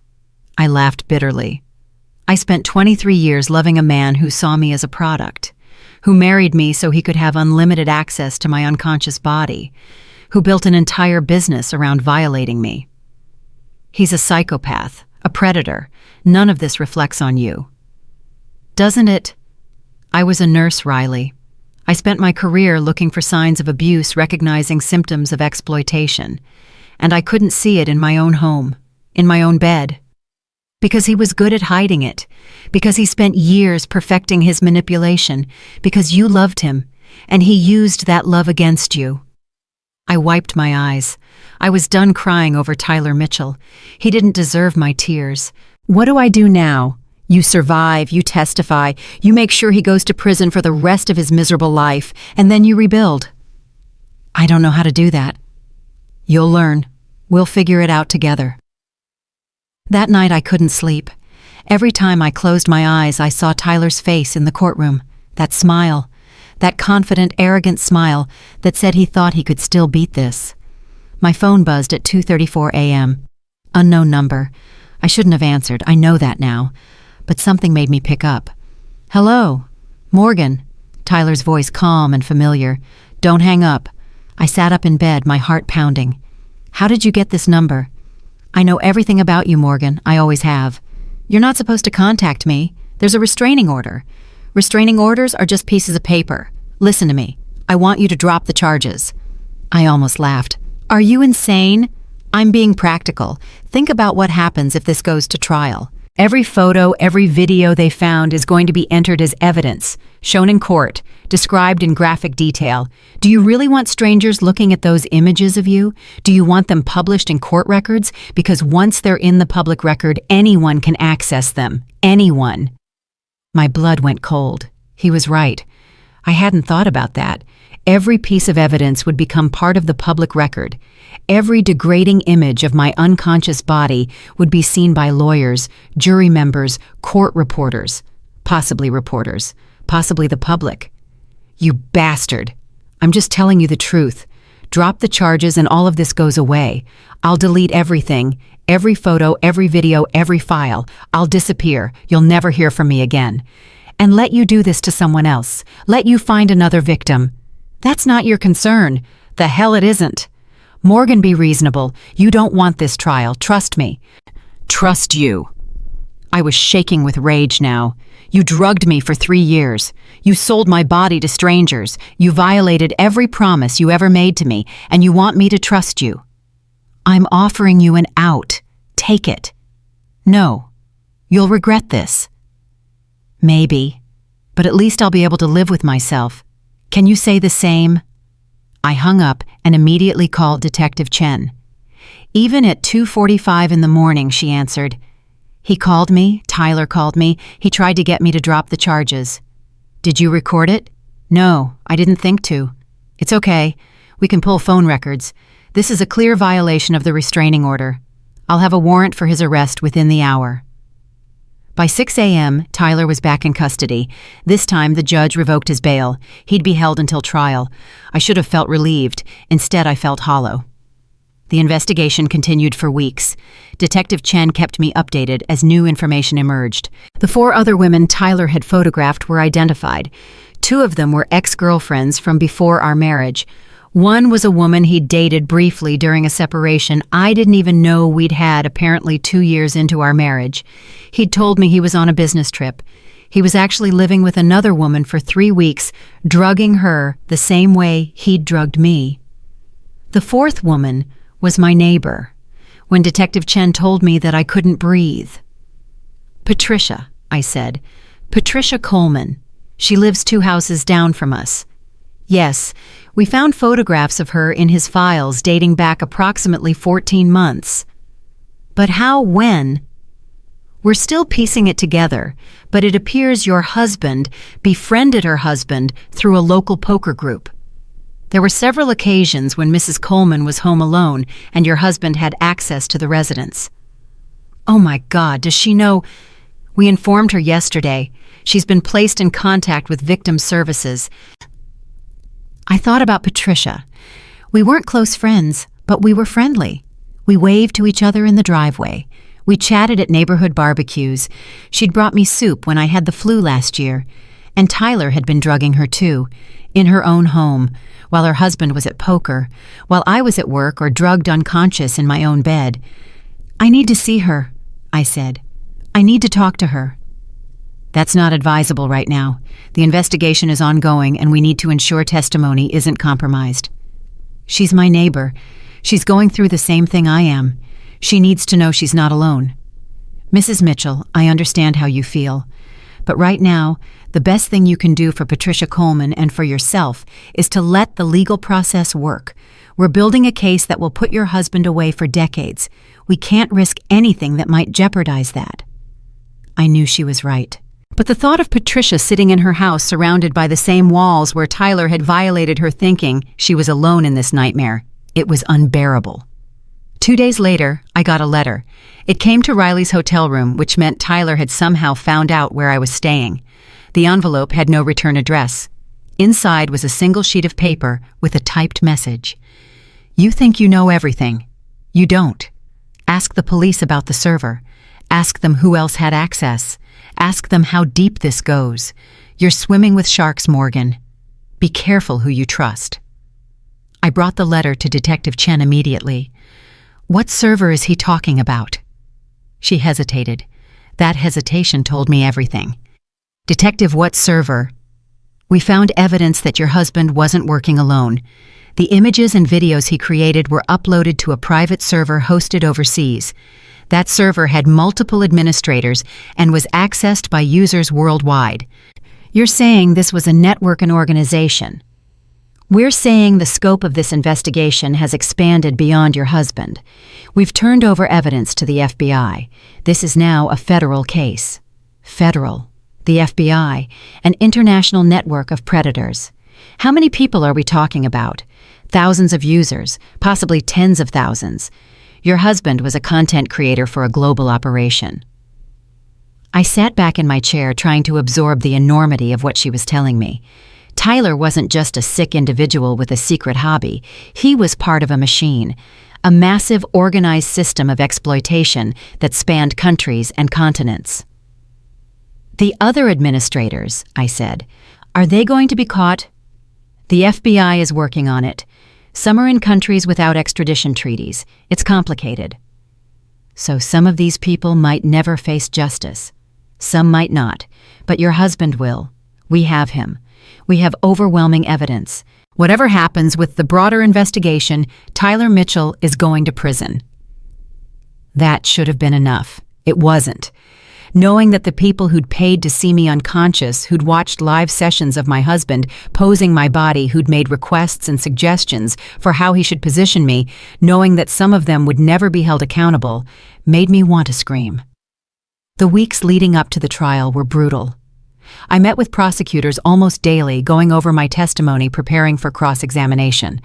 I laughed bitterly. I spent 23 years loving a man who saw me as a product, who married me so he could have unlimited access to my unconscious body, who built an entire business around violating me. He's a psychopath, a predator. None of this reflects on you. Doesn't it? I was a nurse, Riley. I spent my career looking for signs of abuse, recognizing symptoms of exploitation, and I couldn't see it in my own home, in my own bed. Because he was good at hiding it, because he spent years perfecting his manipulation, because you loved him, and he used that love against you. I wiped my eyes. I was done crying over Tyler Mitchell. He didn't deserve my tears. What do I do now? You survive, you testify, you make sure he goes to prison for the rest of his miserable life, and then you rebuild. I don't know how to do that. You'll learn. We'll figure it out together. That night I couldn't sleep. Every time I closed my eyes, I saw Tyler's face in the courtroom. That smile. That confident, arrogant smile that said he thought he could still beat this. My phone buzzed at 2:34 a.m. Unknown number. I shouldn't have answered. I know that now. But something made me pick up. Hello. Morgan. Tyler's voice calm and familiar. Don't hang up. I sat up in bed, my heart pounding. How did you get this number? I know everything about you, Morgan. I always have. You're not supposed to contact me. There's a restraining order. Restraining orders are just pieces of paper. Listen to me. I want you to drop the charges. I almost laughed. Are you insane? I'm being practical. Think about what happens if this goes to trial. Every photo, every video they found is going to be entered as evidence, shown in court, described in graphic detail. Do you really want strangers looking at those images of you? Do you want them published in court records? Because once they're in the public record, anyone can access them. Anyone. My blood went cold. He was right. I hadn't thought about that. Every piece of evidence would become part of the public record. Every degrading image of my unconscious body would be seen by lawyers, jury members, court reporters. Possibly reporters. Possibly the public. You bastard. I'm just telling you the truth. Drop the charges and all of this goes away. I'll delete everything. Every photo, every video, every file. I'll disappear. You'll never hear from me again. And let you do this to someone else. Let you find another victim. That's not your concern. The hell it isn't. Morgan, be reasonable. You don't want this trial. Trust me. Trust you. I was shaking with rage now. You drugged me for 3 years. You sold my body to strangers. You violated every promise you ever made to me, and you want me to trust you. I'm offering you an out. Take it. No. You'll regret this. Maybe. But at least I'll be able to live with myself. Can you say the same? I hung up and immediately called Detective Chen. Even at 2:45 in the morning, she answered. He called me, Tyler called me, he tried to get me to drop the charges. Did you record it? No, I didn't think to. It's okay. We can pull phone records. This is a clear violation of the restraining order. I'll have a warrant for his arrest within the hour. By 6 a.m., Tyler was back in custody. This time, the judge revoked his bail. He'd be held until trial. I should have felt relieved. Instead, I felt hollow. The investigation continued for weeks. Detective Chen kept me updated as new information emerged. The 4 other women Tyler had photographed were identified. 2 of them were ex-girlfriends from before our marriage. One was a woman he'd dated briefly during a separation I didn't even know we'd had apparently 2 years into our marriage. He'd told me he was on a business trip. He was actually living with another woman for 3 weeks, drugging her the same way he'd drugged me. The 4th woman was my neighbor, when Detective Chen told me that I couldn't breathe. Patricia, I said. Patricia Coleman. She lives 2 houses down from us. Yes, we found photographs of her in his files dating back approximately 14 months. But how, when? We're still piecing it together, but it appears your husband befriended her husband through a local poker group. There were several occasions when Mrs. Coleman was home alone and your husband had access to the residence. Oh my God, does she know? We informed her yesterday. She's been placed in contact with victim services. I thought about Patricia. We weren't close friends, but we were friendly. We waved to each other in the driveway. We chatted at neighborhood barbecues. She'd brought me soup when I had the flu last year. And Tyler had been drugging her too, in her own home, while her husband was at poker, while I was at work or drugged unconscious in my own bed. I need to see her, I said. I need to talk to her. That's not advisable right now. The investigation is ongoing and we need to ensure testimony isn't compromised. She's my neighbor. She's going through the same thing I am. She needs to know she's not alone. Mrs. Mitchell, I understand how you feel. But right now, the best thing you can do for Patricia Coleman and for yourself is to let the legal process work. We're building a case that will put your husband away for decades. We can't risk anything that might jeopardize that. I knew she was right. But the thought of Patricia sitting in her house surrounded by the same walls where Tyler had violated her thinking she was alone in this nightmare, it was unbearable. 2 days later, I got a letter. It came to Riley's hotel room, which meant Tyler had somehow found out where I was staying. The envelope had no return address. Inside was a single sheet of paper with a typed message. You think you know everything. You don't. Ask the police about the server. Ask them who else had access. Ask them how deep this goes. You're swimming with sharks, Morgan. Be careful who you trust. I brought the letter to Detective Chen immediately. What server is he talking about? She hesitated. That hesitation told me everything. Detective, what server? We found evidence that your husband wasn't working alone. The images and videos he created were uploaded to a private server hosted overseas. That server had multiple administrators and was accessed by users worldwide. You're saying this was a network and organization. We're saying the scope of this investigation has expanded beyond your husband. We've turned over evidence to the FBI. This is now a federal case. Federal. The FBI, an international network of predators. How many people are we talking about? Thousands of users, possibly tens of thousands. Your husband was a content creator for a global operation. I sat back in my chair trying to absorb the enormity of what she was telling me. Tyler wasn't just a sick individual with a secret hobby. He was part of a machine, a massive organized system of exploitation that spanned countries and continents. The other administrators, I said, are they going to be caught? The FBI is working on it. Some are in countries without extradition treaties. It's complicated. So some of these people might never face justice. Some might not, but your husband will. We have him. We have overwhelming evidence. Whatever happens with the broader investigation, Tyler Mitchell is going to prison. That should have been enough. It wasn't. Knowing that the people who'd paid to see me unconscious, who'd watched live sessions of my husband posing my body, who'd made requests and suggestions for how he should position me, knowing that some of them would never be held accountable, made me want to scream. The weeks leading up to the trial were brutal. I met with prosecutors almost daily, going over my testimony, preparing for cross-examination.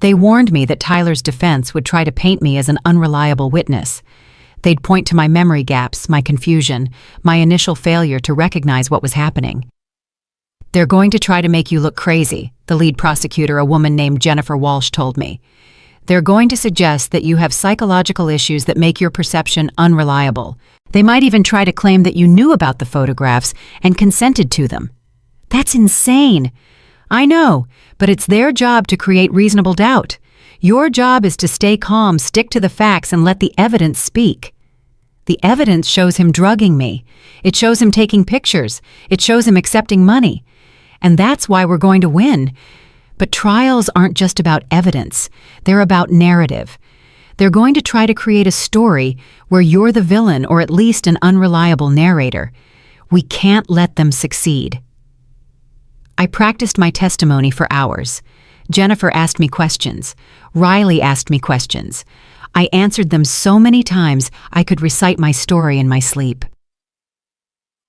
They warned me that Tyler's defense would try to paint me as an unreliable witness. They'd point to my memory gaps, my confusion, my initial failure to recognize what was happening. They're going to try to make you look crazy, the lead prosecutor, a woman named Jennifer Walsh, told me. They're going to suggest that you have psychological issues that make your perception unreliable. They might even try to claim that you knew about the photographs and consented to them. That's insane. I know, but it's their job to create reasonable doubt. Your job is to stay calm, stick to the facts, and let the evidence speak. The evidence shows him drugging me. It shows him taking pictures. It shows him accepting money. And that's why we're going to win. But trials aren't just about evidence. They're about narrative. They're going to try to create a story where you're the villain or at least an unreliable narrator. We can't let them succeed. I practiced my testimony for hours. Jennifer asked me questions. Riley asked me questions. I answered them so many times I could recite my story in my sleep.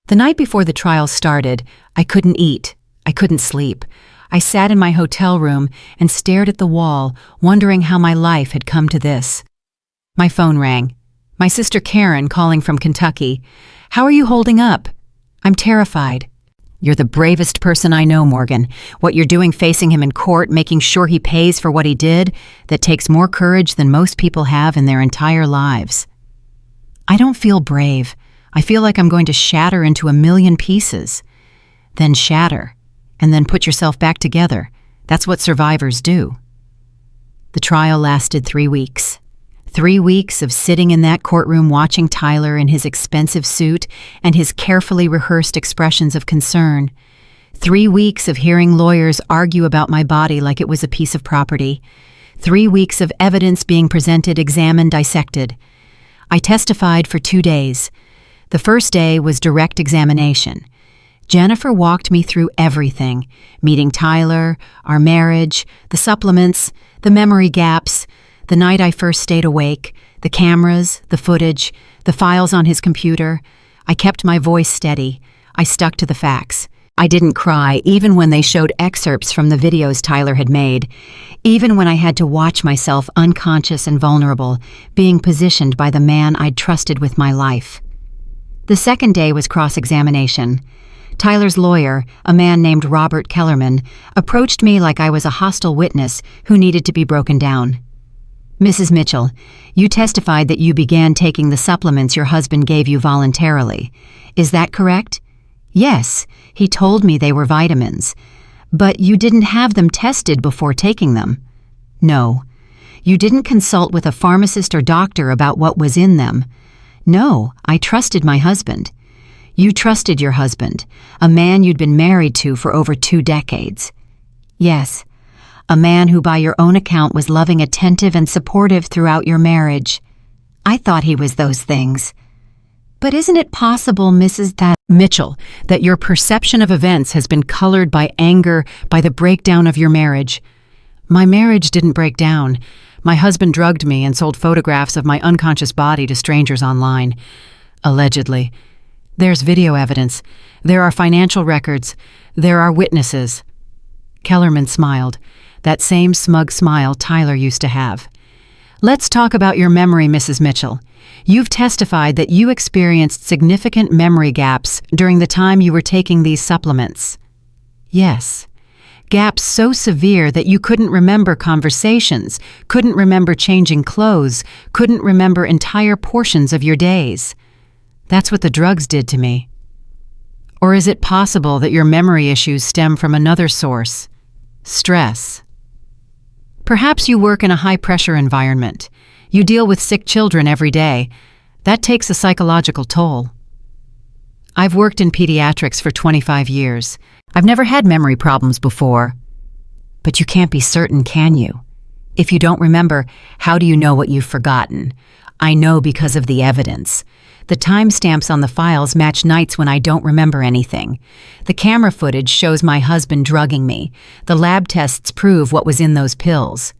The night before the trial started, I couldn't eat. I couldn't sleep. I sat in my hotel room and stared at the wall, wondering how my life had come to this. My phone rang. My sister Karen calling from Kentucky. "How are you holding up?" "I'm terrified." "You're the bravest person I know, Morgan. What you're doing facing him in court, making sure he pays for what he did, that takes more courage than most people have in their entire lives." "I don't feel brave. I feel like I'm going to shatter into a million pieces." "Then shatter, and then put yourself back together. That's what survivors do." The trial lasted 3 weeks. 3 weeks of sitting in that courtroom watching Tyler in his expensive suit and his carefully rehearsed expressions of concern. 3 weeks of hearing lawyers argue about my body like it was a piece of property. 3 weeks of evidence being presented, examined, dissected. I testified for 2 days. The first day was direct examination. Jennifer walked me through everything, meeting Tyler, our marriage, the supplements, the memory gaps, the night I first stayed awake, the cameras, the footage, the files on his computer. I kept my voice steady. I stuck to the facts. I didn't cry, even when they showed excerpts from the videos Tyler had made, even when I had to watch myself unconscious and vulnerable, being positioned by the man I'd trusted with my life. The second day was cross-examination. Tyler's lawyer, a man named Robert Kellerman, approached me like I was a hostile witness who needed to be broken down. "Mrs. Mitchell, you testified that you began taking the supplements your husband gave you voluntarily. Is that correct?" "Yes, he told me they were vitamins. But you didn't have them tested before taking them." "No." "You didn't consult with a pharmacist or doctor about what was in them." "No, I trusted my husband." "You trusted your husband, a man you'd been married to for over 2 decades." "Yes. A man who by your own account was loving, attentive, and supportive throughout your marriage." "I thought he was those things." "But isn't it possible, Mrs. Mitchell, that your perception of events has been colored by anger, by the breakdown of your marriage?" "My marriage didn't break down. My husband drugged me and sold photographs of my unconscious body to strangers online. Allegedly. There's video evidence. There are financial records. There are witnesses." Kellerman smiled. That same smug smile Tyler used to have. "Let's talk about your memory, Mrs. Mitchell. You've testified that you experienced significant memory gaps during the time you were taking these supplements. Yes. Gaps so severe that you couldn't remember conversations, couldn't remember changing clothes, couldn't remember entire portions of your days. That's what the drugs did to me. Or is it possible that your memory issues stem from another source? Stress. Perhaps you work in a high-pressure environment. You deal with sick children every day. That takes a psychological toll. I've worked in pediatrics for 25 years. I've never had memory problems before. But you can't be certain, can you? If you don't remember, how do you know what you've forgotten? I know because of the evidence. The timestamps on the files match nights when I don't remember anything. The camera footage shows my husband drugging me. The lab tests prove what was in those pills.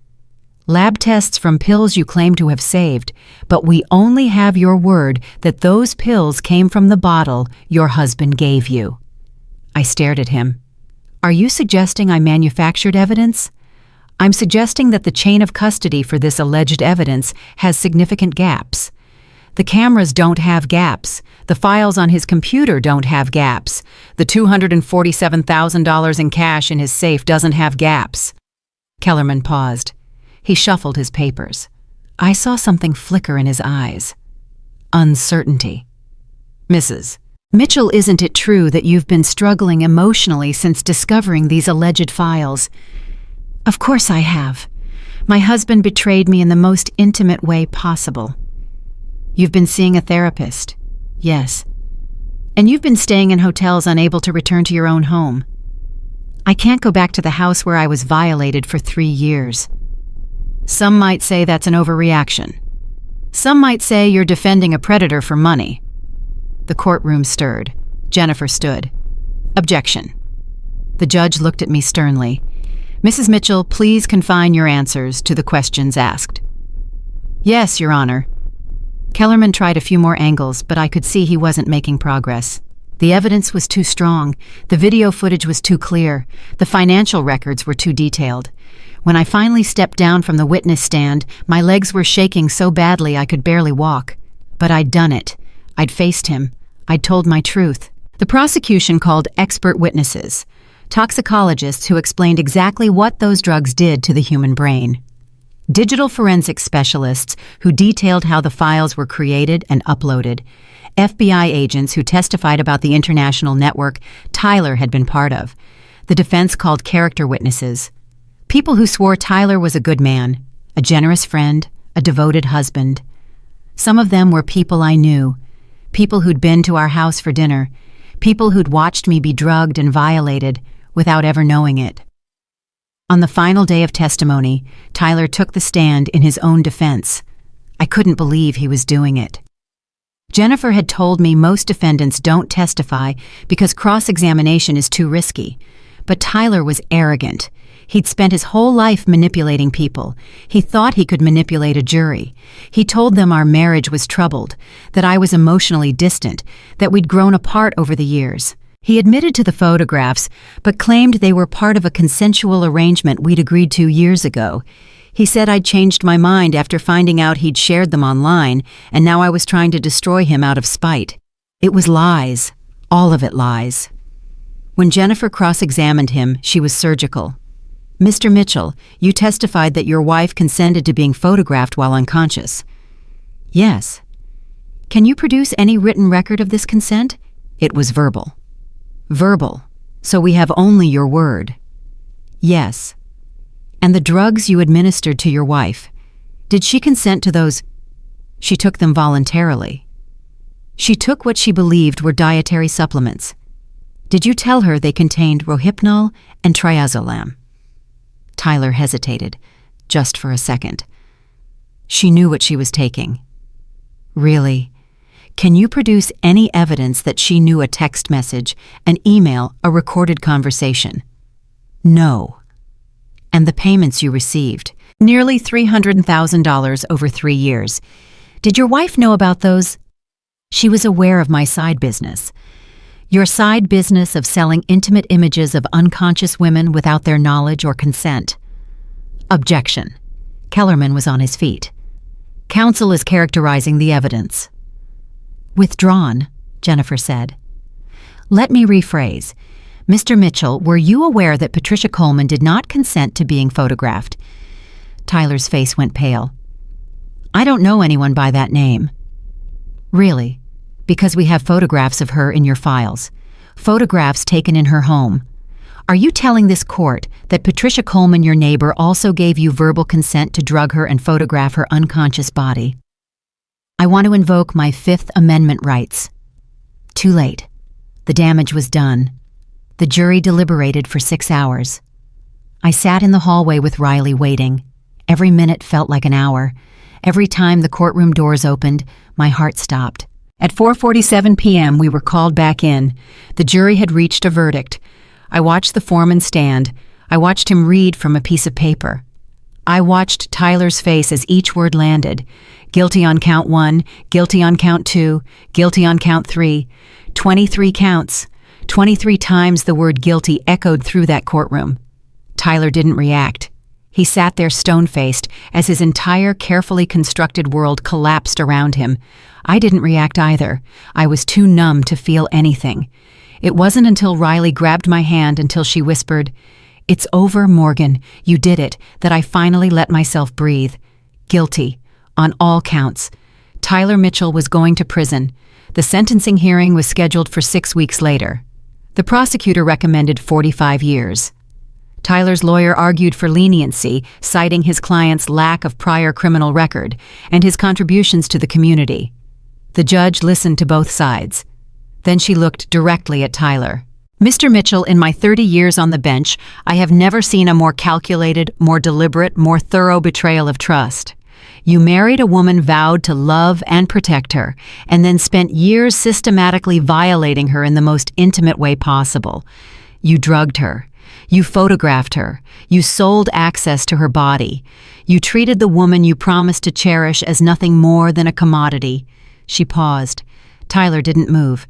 Lab tests from pills you claim to have saved, but we only have your word that those pills came from the bottle your husband gave you. I stared at him. Are you suggesting I manufactured evidence? I'm suggesting that the chain of custody for this alleged evidence has significant gaps. The cameras don't have gaps. The files on his computer don't have gaps. The $247,000 in cash in his safe doesn't have gaps. Kellerman paused. He shuffled his papers. I saw something flicker in his eyes. Uncertainty. Mrs. Mitchell, isn't it true that you've been struggling emotionally since discovering these alleged files? Of course I have. My husband betrayed me in the most intimate way possible. You've been seeing a therapist? Yes. And you've been staying in hotels unable to return to your own home. I can't go back to the house where I was violated for 3 years. Some might say that's an overreaction. Some might say you're defending a predator for money. The courtroom stirred. Jennifer stood. Objection. The judge looked at me sternly. Mrs. Mitchell, please confine your answers to the questions asked. Yes, Your Honor. Kellerman tried a few more angles, but I could see he wasn't making progress. The evidence was too strong. The video footage was too clear. The financial records were too detailed. When I finally stepped down from the witness stand, my legs were shaking so badly I could barely walk. But I'd done it. I'd faced him. I'd told my truth. The prosecution called expert witnesses, toxicologists who explained exactly what those drugs did to the human brain. Digital forensics specialists who detailed how the files were created and uploaded. FBI agents who testified about the international network Tyler had been part of. The defense called character witnesses. People who swore Tyler was a good man, a generous friend, a devoted husband. Some of them were people I knew, people who'd been to our house for dinner, people who'd watched me be drugged and violated without ever knowing it. On the final day of testimony, Tyler took the stand in his own defense. I couldn't believe he was doing it. Jennifer had told me most defendants don't testify because cross-examination is too risky. But Tyler was arrogant. He'd spent his whole life manipulating people. He thought he could manipulate a jury. He told them our marriage was troubled, that I was emotionally distant, that we'd grown apart over the years. He admitted to the photographs, but claimed they were part of a consensual arrangement we'd agreed to years ago. He said I'd changed my mind after finding out he'd shared them online, and now I was trying to destroy him out of spite. It was lies. All of it lies. When Jennifer cross-examined him, she was surgical. Mr. Mitchell, you testified that your wife consented to being photographed while unconscious. Yes. Can you produce any written record of this consent? It was verbal. Verbal. So we have only your word. Yes. And the drugs you administered to your wife, did she consent to those? She took them voluntarily. She took what she believed were dietary supplements. Did you tell her they contained Rohypnol and triazolam? Tyler hesitated, just for a second. She knew what she was taking. Really? Can you produce any evidence that she knew a text message, an email, a recorded conversation? No. And the payments you received, nearly $300,000 over 3 years. Did your wife know about those? She was aware of my side business. Your side business of selling intimate images of unconscious women without their knowledge or consent. Objection. Kellerman was on his feet. Counsel is characterizing the evidence. Withdrawn, Jennifer said. Let me rephrase. Mr. Mitchell, were you aware that Patricia Coleman did not consent to being photographed? Tyler's face went pale. I don't know anyone by that name. Really? Because we have photographs of her in your files. Photographs taken in her home. Are you telling this court that Patricia Coleman, your neighbor, also gave you verbal consent to drug her and photograph her unconscious body? I want to invoke my Fifth Amendment rights. Too late. The damage was done. The jury deliberated for 6 hours. I sat in the hallway with Riley waiting. Every minute felt like an hour. Every time the courtroom doors opened, my heart stopped. At 4:47 p.m., we were called back in. The jury had reached a verdict. I watched the foreman stand. I watched him read from a piece of paper. I watched Tyler's face as each word landed. Guilty on count 1, guilty on count 2, guilty on count 3. 23 counts. 23 times the word guilty echoed through that courtroom. Tyler didn't react. He sat there stone-faced as his entire carefully constructed world collapsed around him. I didn't react either. I was too numb to feel anything. It wasn't until Riley grabbed my hand until she whispered, "It's over, Morgan. You did it," that I finally let myself breathe. Guilty. On all counts. Tyler Mitchell was going to prison. The sentencing hearing was scheduled for 6 weeks later. The prosecutor recommended 45 years. Tyler's lawyer argued for leniency, citing his client's lack of prior criminal record and his contributions to the community. The judge listened to both sides. Then she looked directly at Tyler. Mr. Mitchell, in my 30 years on the bench, I have never seen a more calculated, more deliberate, more thorough betrayal of trust. You married a woman vowed to love and protect her, and then spent years systematically violating her in the most intimate way possible. You drugged her. You photographed her. You sold access to her body. You treated the woman you promised to cherish as nothing more than a commodity. She paused. Tyler didn't move.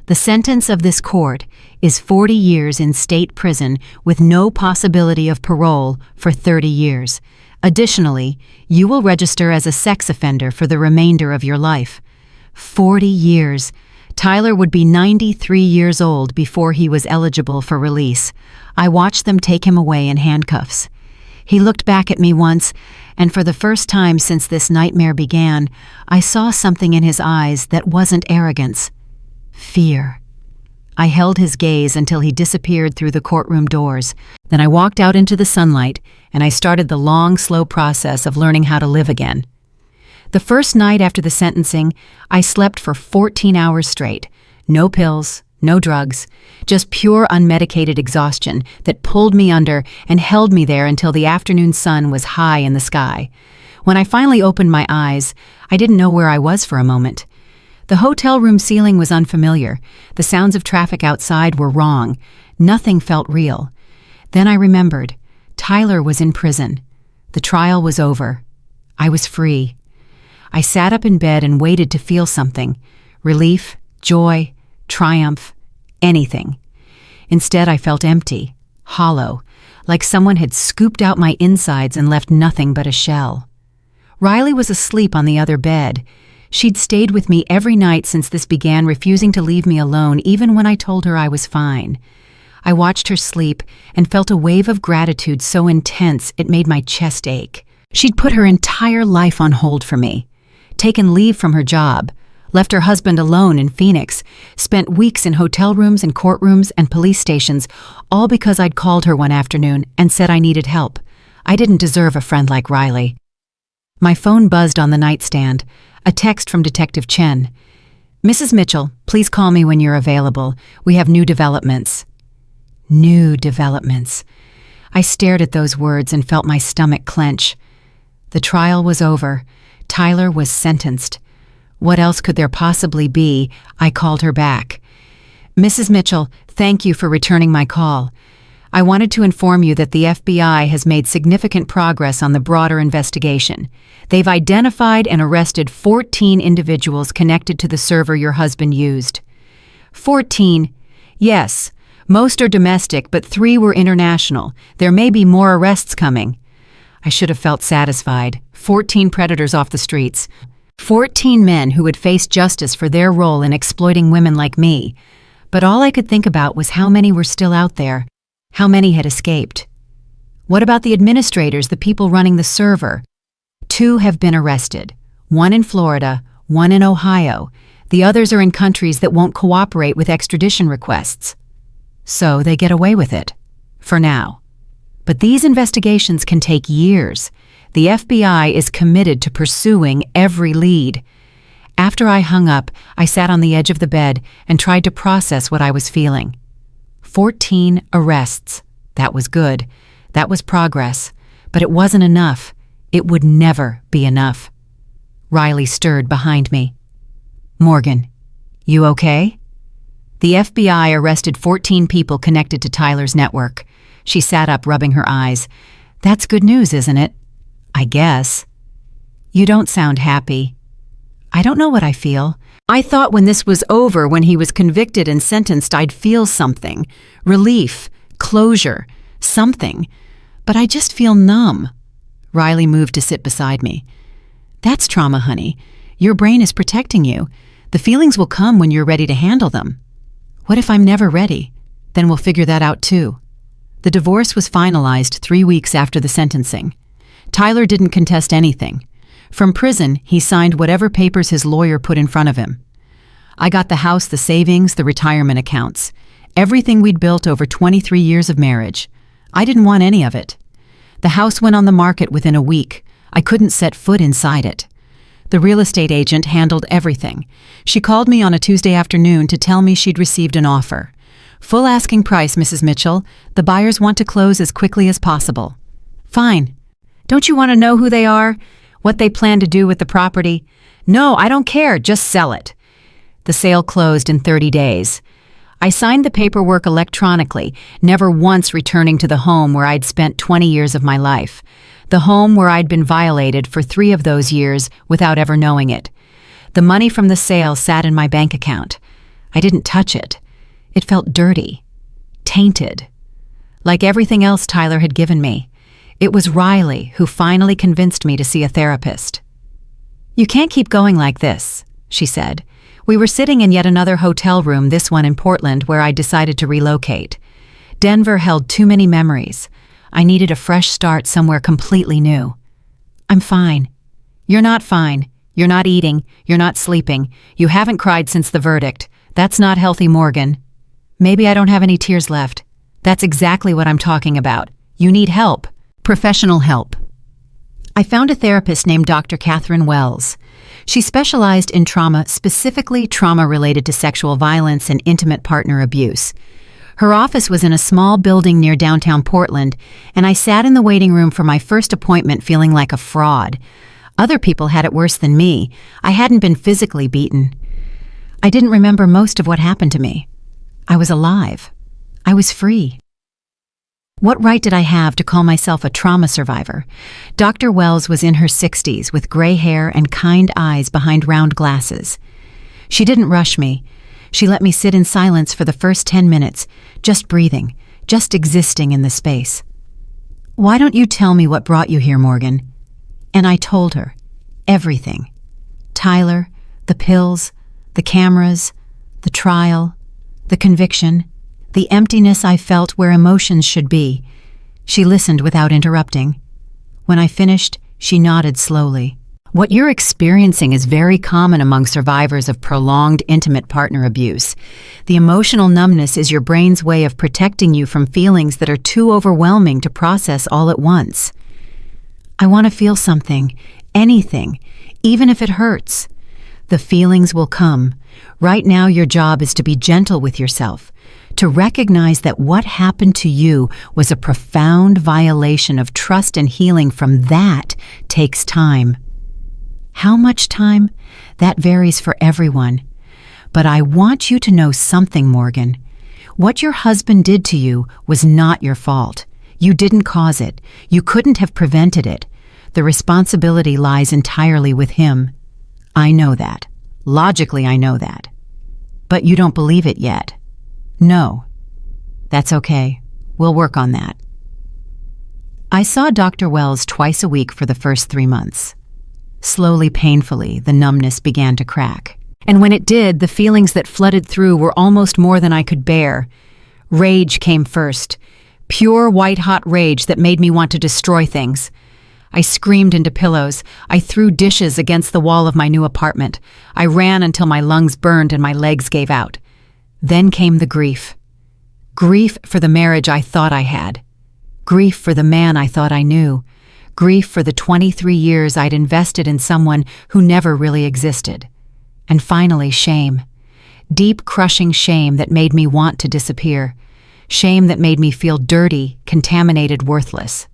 The sentence of this court is 40 years in state prison with no possibility of parole for 30 years. Additionally, you will register as a sex offender for the remainder of your life. 40 years. Tyler would be 93 years old before he was eligible for release. I watched them take him away in handcuffs. He looked back at me once, and for the first time since this nightmare began, I saw something in his eyes that wasn't arrogance. Fear. I held his gaze until he disappeared through the courtroom doors. Then I walked out into the sunlight, and I started the long, slow process of learning how to live again. The first night after the sentencing, I slept for 14 hours straight. No pills, no drugs, just pure unmedicated exhaustion that pulled me under and held me there until the afternoon sun was high in the sky. When I finally opened my eyes, I didn't know where I was for a moment. The hotel room ceiling was unfamiliar. The sounds of traffic outside were wrong. Nothing felt real. Then I remembered. Tyler was in prison. The trial was over. I was free. I sat up in bed and waited to feel something. Relief, joy, triumph, anything. Instead, I felt empty, hollow, like someone had scooped out my insides and left nothing but a shell. Riley was asleep on the other bed. She'd stayed with me every night since this began, refusing to leave me alone even when I told her I was fine. I watched her sleep and felt a wave of gratitude so intense it made my chest ache. She'd put her entire life on hold for me, taken leave from her job, left her husband alone in Phoenix, spent weeks in hotel rooms and courtrooms and police stations, all because I'd called her one afternoon and said I needed help. I didn't deserve a friend like Riley. My phone buzzed on the nightstand. A text from Detective Chen. "Mrs. Mitchell, please call me when you're available. We have new developments." New developments. I stared at those words and felt my stomach clench. The trial was over. Tyler was sentenced. What else could there possibly be? I called her back. "Mrs. Mitchell, thank you for returning my call. I wanted to inform you that the FBI has made significant progress on the broader investigation. They've identified and arrested 14 individuals connected to the server your husband used." 14? Yes. Most are domestic, but 3 were international. There may be more arrests coming. I should have felt satisfied. 14 predators off the streets. 14 men who would face justice for their role in exploiting women like me. But all I could think about was how many were still out there, how many had escaped. What about the administrators, the people running the server? 2 have been arrested, 1 in Florida, 1 in Ohio. The others are in countries that won't cooperate with extradition requests. So they get away with it, for now. But these investigations can take years. The FBI is committed to pursuing every lead. After I hung up, I sat on the edge of the bed and tried to process what I was feeling. 14 arrests. That was good. That was progress. But it wasn't enough. It would never be enough. Riley stirred behind me. "Morgan, you okay?" The FBI arrested 14 people connected to Tyler's network. She sat up, rubbing her eyes. "That's good news, isn't it?" "I guess." "You don't sound happy." "I don't know what I feel. I thought when this was over, when he was convicted and sentenced, I'd feel something. Relief, closure, something. But I just feel numb." Riley moved to sit beside me. "That's trauma, honey. Your brain is protecting you. The feelings will come when you're ready to handle them." "What if I'm never ready? Then we'll figure that out too." The divorce was finalized 3 weeks after the sentencing. Tyler didn't contest anything. From prison, he signed whatever papers his lawyer put in front of him. I got the house, the savings, the retirement accounts. Everything we'd built over 23 years of marriage. I didn't want any of it. The house went on the market within a week. I couldn't set foot inside it. The real estate agent handled everything. She called me on a Tuesday afternoon to tell me she'd received an offer. "Full asking price, Mrs. Mitchell. The buyers want to close as quickly as possible." "Fine. Don't you want to know who they are? What they plan to do with the property?" "No, I don't care. Just sell it." The sale closed in 30 days. I signed the paperwork electronically, never once returning to the home where I'd spent 20 years of my life. The home where I'd been violated for 3 of those years without ever knowing it. The money from the sale sat in my bank account. I didn't touch it. It felt dirty, tainted. Like everything else Tyler had given me. It was Riley who finally convinced me to see a therapist. "You can't keep going like this," she said. We were sitting in yet another hotel room, this one in Portland, where I decided to relocate. Denver held too many memories. I needed a fresh start somewhere completely new. "I'm fine." "You're not fine. You're not eating. You're not sleeping. You haven't cried since the verdict. That's not healthy, Morgan." "Maybe I don't have any tears left." "That's exactly what I'm talking about. You need help. Professional help." I found a therapist named Dr. Catherine Wells. She specialized in trauma, specifically trauma related to sexual violence and intimate partner abuse. Her office was in a small building near downtown Portland, and I sat in the waiting room for my first appointment feeling like a fraud. Other people had it worse than me. I hadn't been physically beaten. I didn't remember most of what happened to me. I was alive. I was free. What right did I have to call myself a trauma survivor? Dr. Wells was in her 60s with gray hair and kind eyes behind round glasses. She didn't rush me. She let me sit in silence for the first 10 minutes, just breathing, just existing in the space. "Why don't you tell me what brought you here, Morgan?" And I told her. Everything. Tyler, the pills, the cameras, the trial, the conviction, the emptiness I felt where emotions should be. She listened without interrupting. When I finished, she nodded slowly. "What you're experiencing is very common among survivors of prolonged intimate partner abuse. The emotional numbness is your brain's way of protecting you from feelings that are too overwhelming to process all at once." "I want to feel something, anything, even if it hurts." "The feelings will come. Right now your job is to be gentle with yourself, to recognize that what happened to you was a profound violation of trust, and healing from that takes time." How much time? That varies for everyone. But I want you to know something, Morgan. What your husband did to you was not your fault. You didn't cause it. You couldn't have prevented it. The responsibility lies entirely with him. I know that. Logically, I know that. But you don't believe it yet. No. That's okay. We'll work on that. I saw Dr. Wells twice a week for the first 3 months. Slowly, painfully, the numbness began to crack. And when it did, the feelings that flooded through were almost more than I could bear. Rage came first. Pure, white-hot rage that made me want to destroy things. I screamed into pillows. I threw dishes against the wall of my new apartment. I ran until my lungs burned and my legs gave out. Then came the grief. Grief for the marriage I thought I had. Grief for the man I thought I knew. Grief for the 23 years I'd invested in someone who never really existed. And finally, shame. Deep, crushing shame that made me want to disappear. Shame that made me feel dirty, contaminated, worthless.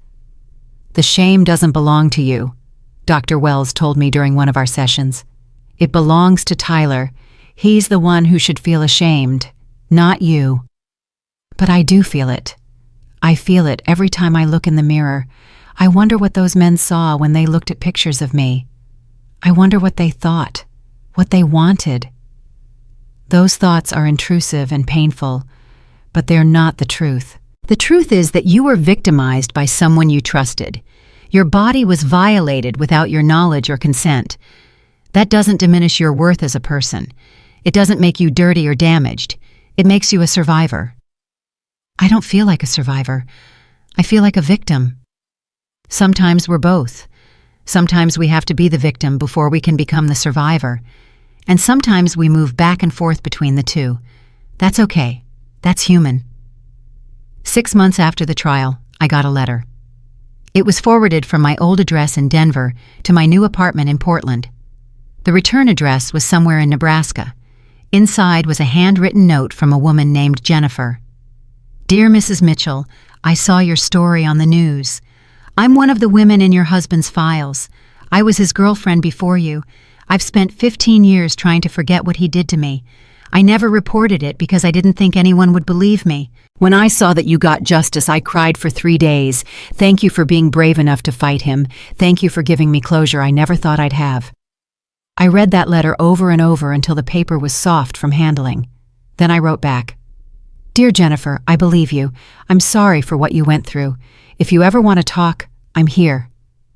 The shame doesn't belong to you, Dr. Wells told me during one of our sessions. It belongs to Tyler. He's the one who should feel ashamed, not you. But I do feel it. I feel it every time I look in the mirror. I wonder what those men saw when they looked at pictures of me. I wonder what they thought, what they wanted. Those thoughts are intrusive and painful, but they're not the truth. The truth is that you were victimized by someone you trusted. Your body was violated without your knowledge or consent. That doesn't diminish your worth as a person. It doesn't make you dirty or damaged. It makes you a survivor. I don't feel like a survivor. I feel like a victim. Sometimes we're both. Sometimes we have to be the victim before we can become the survivor. And sometimes we move back and forth between the two. That's okay. That's human. 6 months after the trial, I got a letter. It was forwarded from my old address in Denver to my new apartment in Portland. The return address was somewhere in Nebraska. Inside was a handwritten note from a woman named Jennifer. Dear Mrs. Mitchell, I saw your story on the news. I'm one of the women in your husband's files. I was his girlfriend before you. I've spent 15 years trying to forget what he did to me. I never reported it because I didn't think anyone would believe me. When I saw that you got justice, I cried for 3 days. Thank you for being brave enough to fight him. Thank you for giving me closure I never thought I'd have. I read that letter over and over until the paper was soft from handling. Then I wrote back, Dear Jennifer, I believe you. I'm sorry for what you went through. If you ever want to talk, I'm here.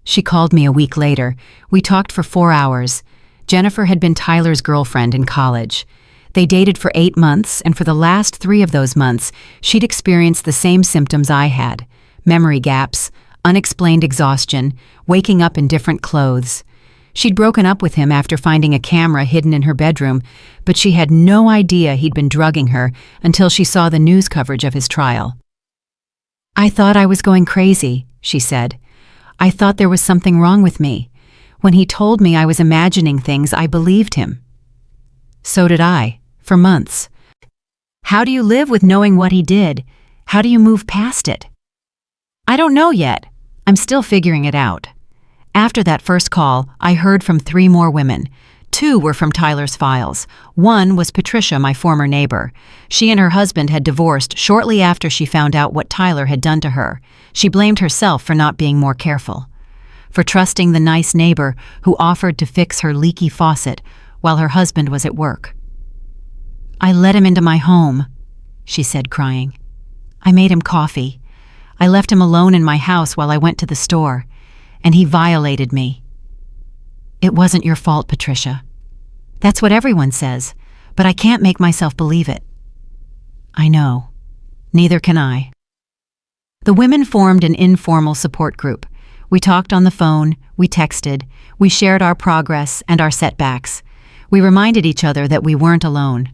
She called me a week later. We talked for 4 hours. Jennifer had been Tyler's girlfriend in college. They dated for 8 months, and for the last 3 of those months, she'd experienced the same symptoms I had: memory gaps, unexplained exhaustion, waking up in different clothes. She'd broken up with him after finding a camera hidden in her bedroom, but she had no idea he'd been drugging her until she saw the news coverage of his trial. I thought I was going crazy, she said. I thought there was something wrong with me. When he told me I was imagining things, I believed him. So did I, for months. How do you live with knowing what he did? How do you move past it? I don't know yet. I'm still figuring it out. After that first call, I heard from 3 more women. 2 were from Tyler's files. 1 was Patricia, my former neighbor. She and her husband had divorced shortly after she found out what Tyler had done to her. She blamed herself for not being more careful, for trusting the nice neighbor who offered to fix her leaky faucet while her husband was at work. I let him into my home, she said, crying. I made him coffee. I left him alone in my house while I went to the store, and he violated me. It wasn't your fault, Patricia. That's what everyone says, but I can't make myself believe it. I know. Neither can I. The women formed an informal support group. We talked on the phone, we texted, we shared our progress and our setbacks. We reminded each other that we weren't alone.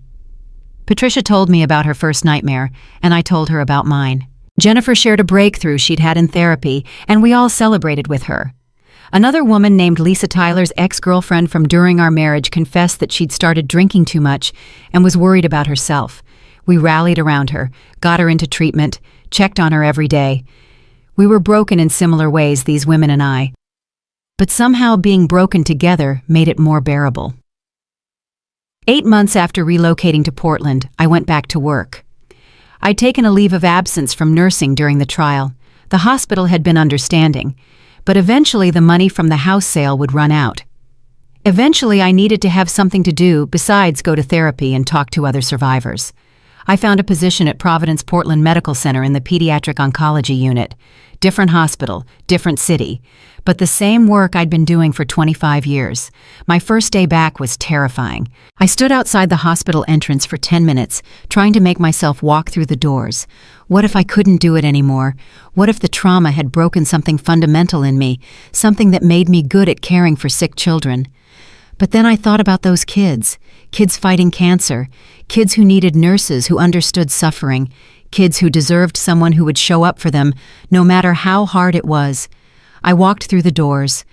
Patricia told me about her first nightmare, and I told her about mine. Jennifer shared a breakthrough she'd had in therapy, and we all celebrated with her. Another woman named Lisa, Tyler's ex-girlfriend from during our marriage, confessed that she'd started drinking too much and was worried about herself. We rallied around her, got her into treatment, checked on her every day. We were broken in similar ways, these women and I. But somehow being broken together made it more bearable. 8 months after relocating to Portland, I went back to work. I'd taken a leave of absence from nursing during the trial. The hospital had been understanding, but eventually the money from the house sale would run out. Eventually I needed to have something to do besides go to therapy and talk to other survivors. I found a position at Providence Portland Medical Center in the pediatric oncology unit. Different hospital, different city, but the same work I'd been doing for 25 years. My first day back was terrifying. I stood outside the hospital entrance for 10 minutes, trying to make myself walk through the doors. What if I couldn't do it anymore? What if the trauma had broken something fundamental in me, something that made me good at caring for sick children? But then I thought about those kids fighting cancer, kids who needed nurses who understood suffering, kids who deserved someone who would show up for them, no matter how hard it was. I walked through the doors.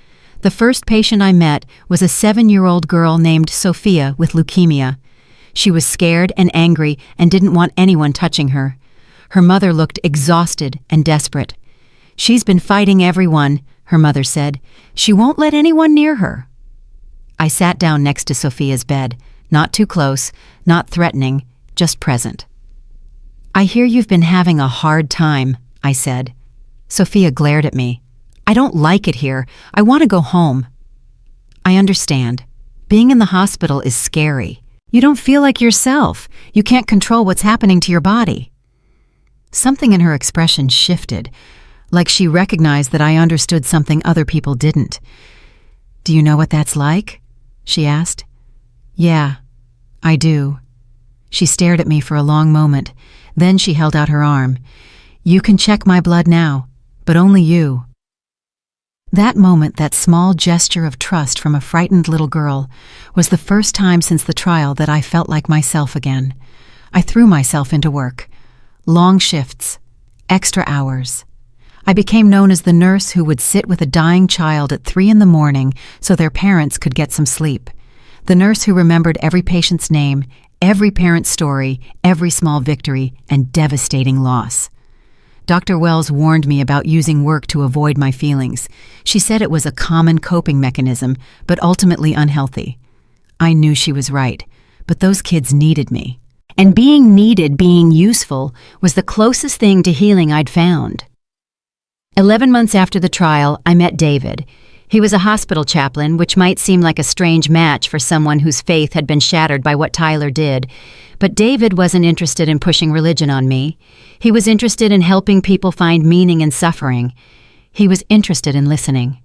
The first patient I met was a 7-year-old girl named Sophia with leukemia. She was scared and angry and didn't want anyone touching her. Her mother looked exhausted and desperate. "She's been fighting everyone," her mother said. "She won't let anyone near her." I sat down next to Sophia's bed, not too close, not threatening, just present. "I hear you've been having a hard time," I said. Sophia glared at me. "I don't like it here. I want to go home." "I understand. Being in the hospital is scary. You don't feel like yourself. You can't control what's happening to your body." Something in her expression shifted, like she recognized that I understood something other people didn't. "Do you know what that's like?" she asked. "Yeah, I do." She stared at me for a long moment. Then she held out her arm. "You can check my blood now, but only you." That moment, that small gesture of trust from a frightened little girl, was the first time since the trial that I felt like myself again. I threw myself into work. Long shifts, extra hours. I became known as the nurse who would sit with a dying child at 3 a.m. so their parents could get some sleep. The nurse who remembered every patient's name, every parent's story, every small victory, and devastating loss. Dr. Wells warned me about using work to avoid my feelings. She said it was a common coping mechanism, but ultimately unhealthy. I knew she was right, but those kids needed me. And being needed, being useful, was the closest thing to healing I'd found. 11 months after the trial, I met David. He was a hospital chaplain, which might seem like a strange match for someone whose faith had been shattered by what Tyler did. But David wasn't interested in pushing religion on me. He was interested in helping people find meaning in suffering. He was interested in listening.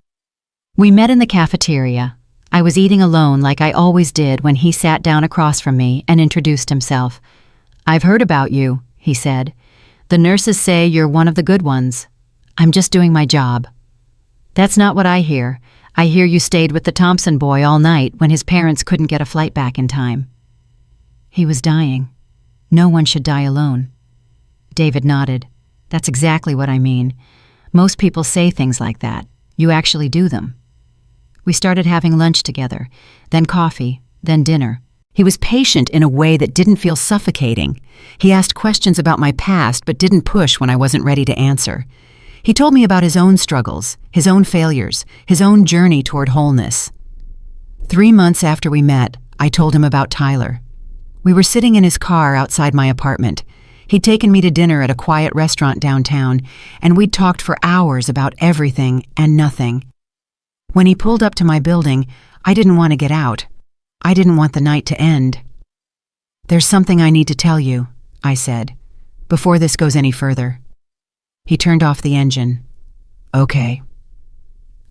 We met in the cafeteria. I was eating alone like I always did when he sat down across from me and introduced himself. "I've heard about you," he said. "The nurses say you're one of the good ones. I'm just doing my job." "That's not what I hear. I hear you stayed with the Thompson boy all night when his parents couldn't get a flight back in time." He was dying. No one should die alone. David nodded. "That's exactly what I mean. Most people say things like that. You actually do them." We started having lunch together, then coffee, then dinner. He was patient in a way that didn't feel suffocating. He asked questions about my past but didn't push when I wasn't ready to answer. He told me about his own struggles, his own failures, his own journey toward wholeness. 3 months after we met, I told him about Tyler. We were sitting in his car outside my apartment. He'd taken me to dinner at a quiet restaurant downtown, and we'd talked for hours about everything and nothing. When he pulled up to my building, I didn't want to get out. I didn't want the night to end. "There's something I need to tell you," I said, "before this goes any further." He turned off the engine. "Okay."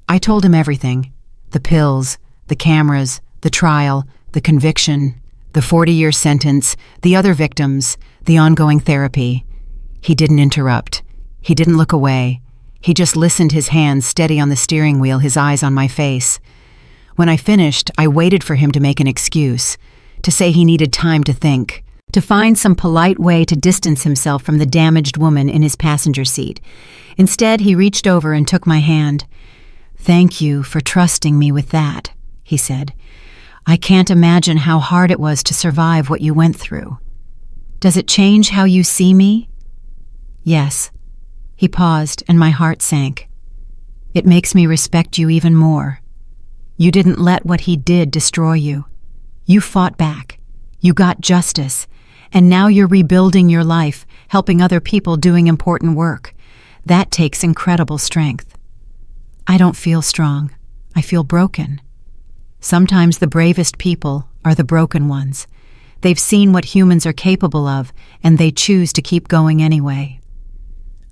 I told him everything. The pills, the cameras, the trial, the conviction, the 40-year sentence, the other victims, the ongoing therapy. He didn't interrupt. He didn't look away. He just listened, his hands steady on the steering wheel, his eyes on my face. When I finished, I waited for him to make an excuse, to say he needed time to think, to find some polite way to distance himself from the damaged woman in his passenger seat. Instead, he reached over and took my hand. "Thank you for trusting me with that," he said. "I can't imagine how hard it was to survive what you went through. Does it change how you see me?" "Yes." He paused, and my heart sank. "It makes me respect you even more. You didn't let what he did destroy you. You fought back. You got justice. And now you're rebuilding your life, helping other people, doing important work. That takes incredible strength." "I don't feel strong. I feel broken." Sometimes the bravest people are the broken ones. They've seen what humans are capable of, and they choose to keep going anyway.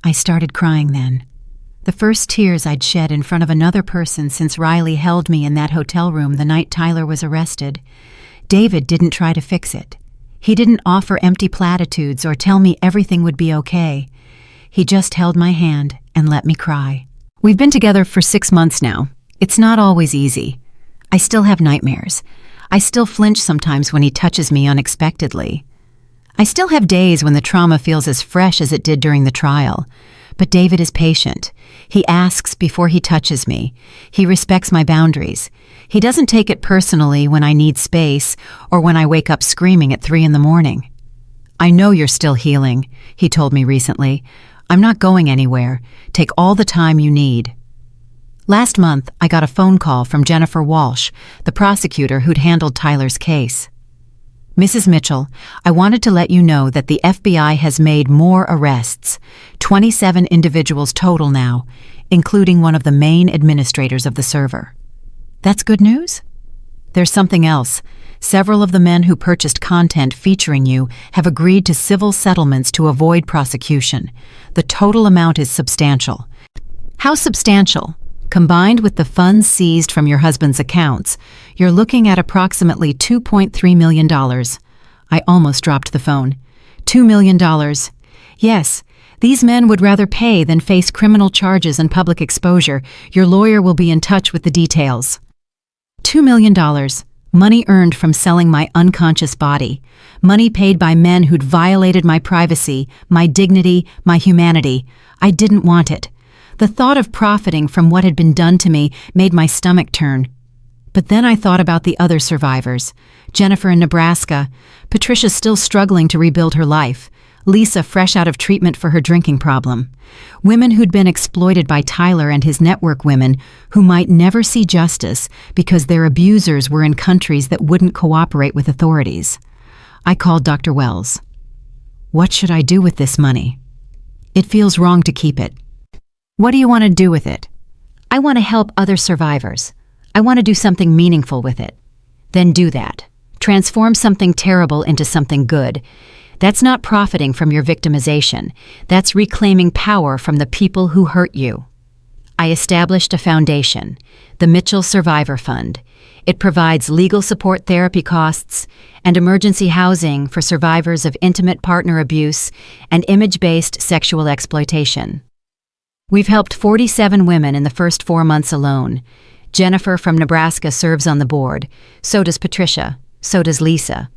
I started crying then. The first tears I'd shed in front of another person since Riley held me in that hotel room the night Tyler was arrested. David didn't try to fix it. He didn't offer empty platitudes or tell me everything would be okay. He just held my hand and let me cry. We've been together for 6 months now. It's not always easy. I still have nightmares. I still flinch sometimes when he touches me unexpectedly. I still have days when the trauma feels as fresh as it did during the trial. But David is patient. He asks before he touches me. He respects my boundaries. He doesn't take it personally when I need space or when I wake up screaming at 3 a.m. "I know you're still healing," he told me recently. "I'm not going anywhere. Take all the time you need." Last month, I got a phone call from Jennifer Walsh, the prosecutor who'd handled Tyler's case. "Mrs. Mitchell, I wanted to let you know that the FBI has made more arrests, 27 individuals total now, including one of the main administrators of the server." "That's good news?" "There's something else. Several of the men who purchased content featuring you have agreed to civil settlements to avoid prosecution. The total amount is substantial." "How substantial?" "Combined with the funds seized from your husband's accounts, you're looking at approximately $2.3 million. I almost dropped the phone. $2 million. Yes, these men would rather pay than face criminal charges and public exposure. Your lawyer will be in touch with the details. $2 million. Money earned from selling my unconscious body. Money paid by men who'd violated my privacy, my dignity, my humanity. I didn't want it. The thought of profiting from what had been done to me made my stomach turn. But then I thought about the other survivors. Jennifer in Nebraska, Patricia still struggling to rebuild her life, Lisa fresh out of treatment for her drinking problem. Women who'd been exploited by Tyler and his network women who might never see justice because their abusers were in countries that wouldn't cooperate with authorities. I called Dr. Wells. "What should I do with this money? It feels wrong to keep it." "What do you want to do with it?" "I want to help other survivors. I want to do something meaningful with it." "Then do that. Transform something terrible into something good. That's not profiting from your victimization. That's reclaiming power from the people who hurt you." I established a foundation, the Mitchell Survivor Fund. It provides legal support, therapy costs, and emergency housing for survivors of intimate partner abuse and image-based sexual exploitation. We've helped 47 women in the first 4 months alone. Jennifer from Nebraska serves on the board. So does Patricia. So does Lisa.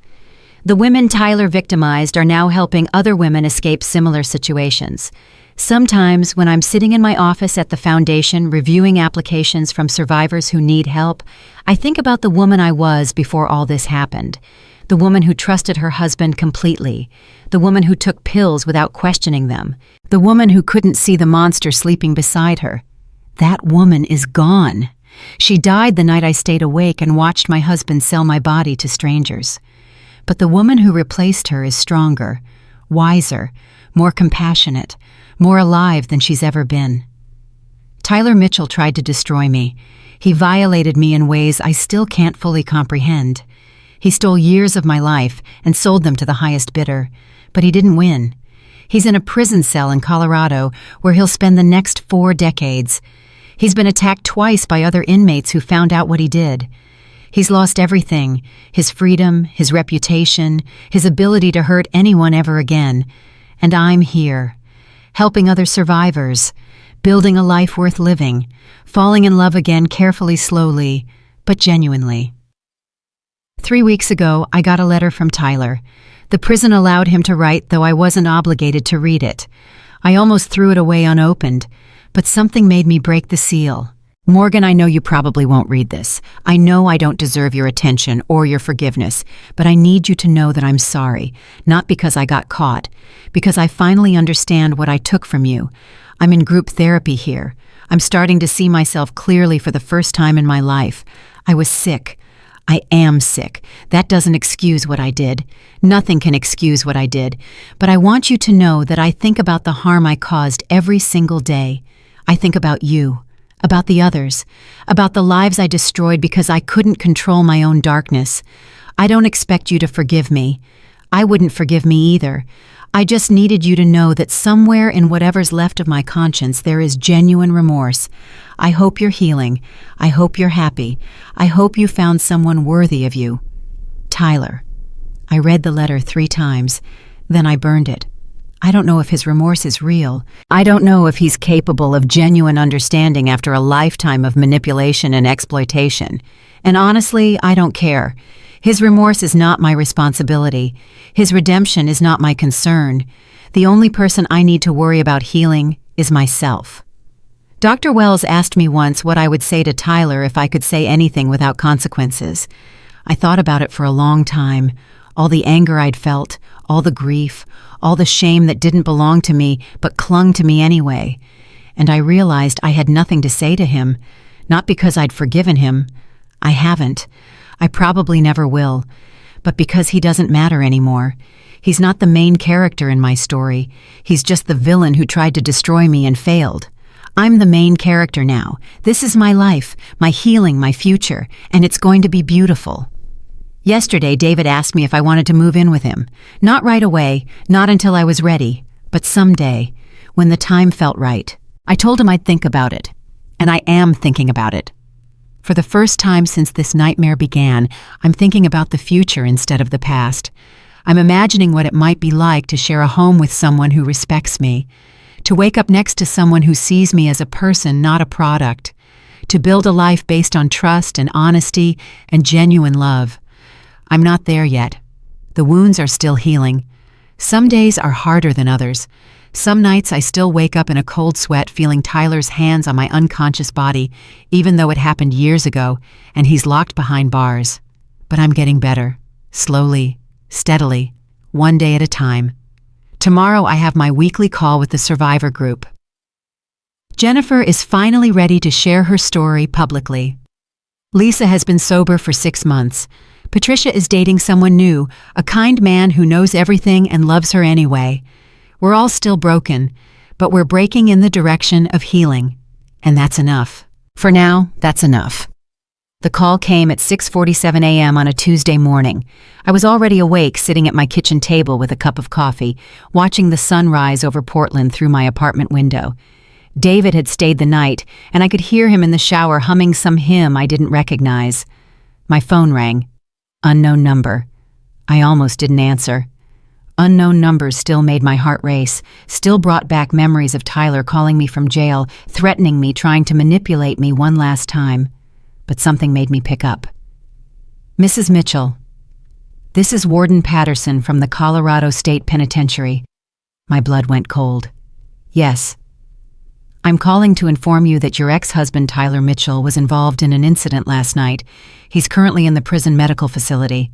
The women Tyler victimized are now helping other women escape similar situations. Sometimes, when I'm sitting in my office at the foundation reviewing applications from survivors who need help, I think about the woman I was before all this happened. The woman who trusted her husband completely. The woman who took pills without questioning them. The woman who couldn't see the monster sleeping beside her. That woman is gone. She died the night I stayed awake and watched my husband sell my body to strangers. But the woman who replaced her is stronger, wiser, more compassionate, more alive than she's ever been. Tyler Mitchell tried to destroy me. He violated me in ways I still can't fully comprehend. He stole years of my life and sold them to the highest bidder, but he didn't win. He's in a prison cell in Colorado where he'll spend the next 4 decades. He's been attacked twice by other inmates who found out what he did. He's lost everything, his freedom, his reputation, his ability to hurt anyone ever again. And I'm here, helping other survivors, building a life worth living, falling in love again carefully, slowly, but genuinely. 3 weeks ago, I got a letter from Tyler. The prison allowed him to write, though I wasn't obligated to read it. I almost threw it away unopened, but something made me break the seal. "Morgan, I know you probably won't read this. I know I don't deserve your attention or your forgiveness, but I need you to know that I'm sorry, not because I got caught, because I finally understand what I took from you. I'm in group therapy here. I'm starting to see myself clearly for the first time in my life. I was sick. I am sick. That doesn't excuse what I did. Nothing can excuse what I did. But I want you to know that I think about the harm I caused every single day. I think about you, about the others, about the lives I destroyed because I couldn't control my own darkness. I don't expect you to forgive me. I wouldn't forgive me either. I just needed you to know that somewhere in whatever's left of my conscience there is genuine remorse. I hope you're healing. I hope you're happy. I hope you found someone worthy of you. Tyler. I read the letter 3 times. Then I burned it. I don't know if his remorse is real. I don't know if he's capable of genuine understanding after a lifetime of manipulation and exploitation. And honestly, I don't care. His remorse is not my responsibility. His redemption is not my concern. The only person I need to worry about healing is myself. Dr. Wells asked me once what I would say to Tyler if I could say anything without consequences. I thought about it for a long time. All the anger I'd felt, all the grief, all the shame that didn't belong to me but clung to me anyway. And I realized I had nothing to say to him, not because I'd forgiven him. I haven't. I probably never will. But because he doesn't matter anymore. He's not the main character in my story. He's just the villain who tried to destroy me and failed. I'm the main character now. This is my life, my healing, my future, and it's going to be beautiful. Yesterday, David asked me if I wanted to move in with him. Not right away, not until I was ready, but someday, when the time felt right. I told him I'd think about it, and I am thinking about it. For the first time since this nightmare began, I'm thinking about the future instead of the past. I'm imagining what it might be like to share a home with someone who respects me, to wake up next to someone who sees me as a person, not a product, to build a life based on trust and honesty and genuine love. I'm not there yet. The wounds are still healing. Some days are harder than others. Some nights I still wake up in a cold sweat feeling Tyler's hands on my unconscious body, even though it happened years ago and he's locked behind bars. But I'm getting better. Slowly, steadily, one day at a time. Tomorrow I have my weekly call with the survivor group. Jennifer is finally ready to share her story publicly. Lisa has been sober for 6 months. Patricia is dating someone new, a kind man who knows everything and loves her anyway. We're all still broken, but we're breaking in the direction of healing. And that's enough. For now, that's enough. The call came at 6:47 a.m. on a Tuesday morning. I was already awake, sitting at my kitchen table with a cup of coffee, watching the sun rise over Portland through my apartment window. David had stayed the night, and I could hear him in the shower humming some hymn I didn't recognize. My phone rang. Unknown number. I almost didn't answer. Unknown numbers still made my heart race, still brought back memories of Tyler calling me from jail, threatening me, trying to manipulate me one last time. But something made me pick up. Mrs. Mitchell. This is Warden Patterson from the Colorado State Penitentiary. My blood went cold. Yes. I'm calling to inform you that your ex-husband, Tyler Mitchell, was involved in an incident last night. He's currently in the prison medical facility.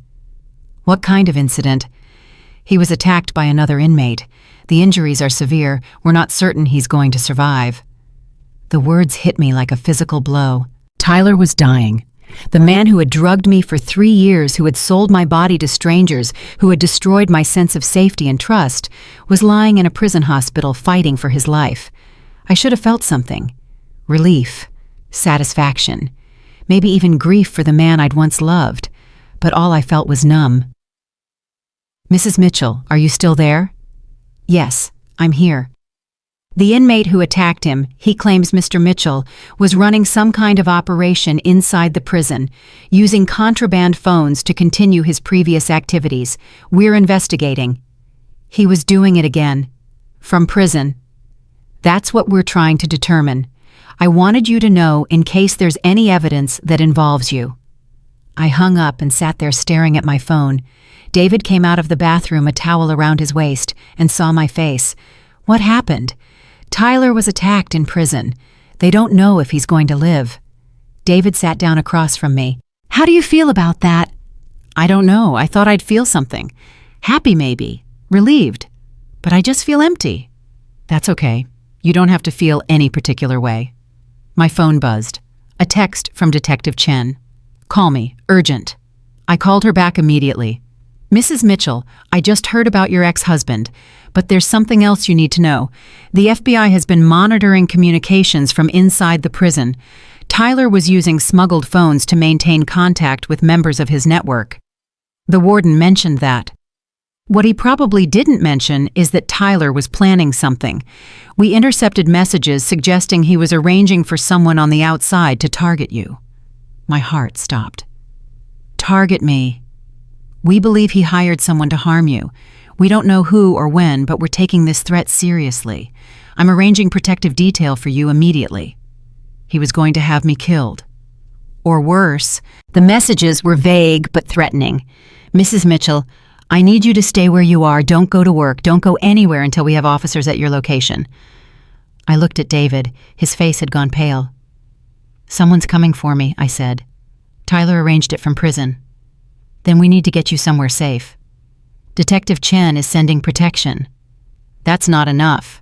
What kind of incident? He was attacked by another inmate. The injuries are severe. We're not certain he's going to survive. The words hit me like a physical blow. Tyler was dying. The man who had drugged me for 3 years, who had sold my body to strangers, who had destroyed my sense of safety and trust, was lying in a prison hospital fighting for his life. I should have felt something. Relief, satisfaction, maybe even grief for the man I'd once loved, but all I felt was numb. Mrs. Mitchell, are you still there? Yes, I'm here. The inmate who attacked him, he claims Mr. Mitchell, was running some kind of operation inside the prison, using contraband phones to continue his previous activities. We're investigating. He was doing it again. From prison. That's what we're trying to determine. I wanted you to know in case there's any evidence that involves you. I hung up and sat there staring at my phone. David came out of the bathroom, a towel around his waist, and saw my face. What happened? Tyler was attacked in prison. They don't know if he's going to live. David sat down across from me. How do you feel about that? I don't know. I thought I'd feel something. Happy maybe. Relieved. But I just feel empty. That's okay. You don't have to feel any particular way. My phone buzzed. A text from Detective Chen. Call me. Urgent. I called her back immediately. Mrs. Mitchell, I just heard about your ex-husband, but there's something else you need to know. The FBI has been monitoring communications from inside the prison. Tyler was using smuggled phones to maintain contact with members of his network. The warden mentioned that. What he probably didn't mention is that Tyler was planning something. We intercepted messages suggesting he was arranging for someone on the outside to target you. My heart stopped. Target me. We believe he hired someone to harm you. We don't know who or when, but we're taking this threat seriously. I'm arranging protective detail for you immediately. He was going to have me killed. Or worse. The messages were vague but threatening. Mrs. Mitchell, I need you to stay where you are. Don't go to work. Don't go anywhere until we have officers at your location. I looked at David. His face had gone pale. Someone's coming for me, I said. Tyler arranged it from prison. Then we need to get you somewhere safe. Detective Chen is sending protection. That's not enough.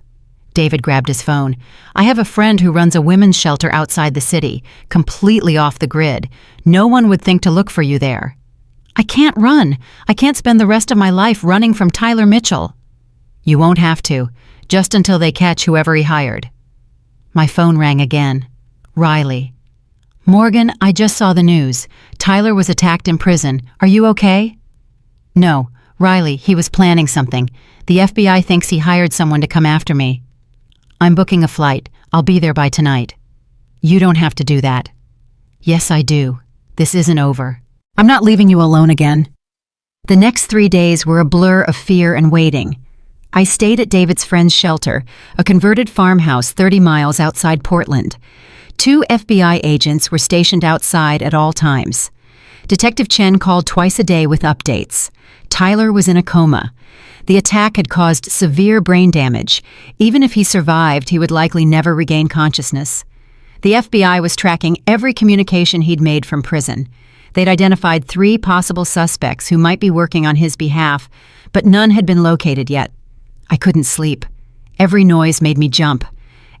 David grabbed his phone. I have a friend who runs a women's shelter outside the city, completely off the grid. No one would think to look for you there. I can't run. I can't spend the rest of my life running from Tyler Mitchell. You won't have to, just until they catch whoever he hired. My phone rang again. Riley. Morgan, I just saw the news. Tyler was attacked in prison. Are you okay? No. Riley, he was planning something. The FBI thinks he hired someone to come after me. I'm booking a flight. I'll be there by tonight. You don't have to do that. Yes, I do. This isn't over. I'm not leaving you alone again. The next 3 days were a blur of fear and waiting. I stayed at David's friend's shelter, a converted farmhouse 30 miles outside Portland. 2 FBI agents were stationed outside at all times. Detective Chen called twice a day with updates. Tyler was in a coma. The attack had caused severe brain damage. Even if he survived, he would likely never regain consciousness. The FBI was tracking every communication he'd made from prison. They'd identified 3 possible suspects who might be working on his behalf, but none had been located yet. I couldn't sleep. Every noise made me jump.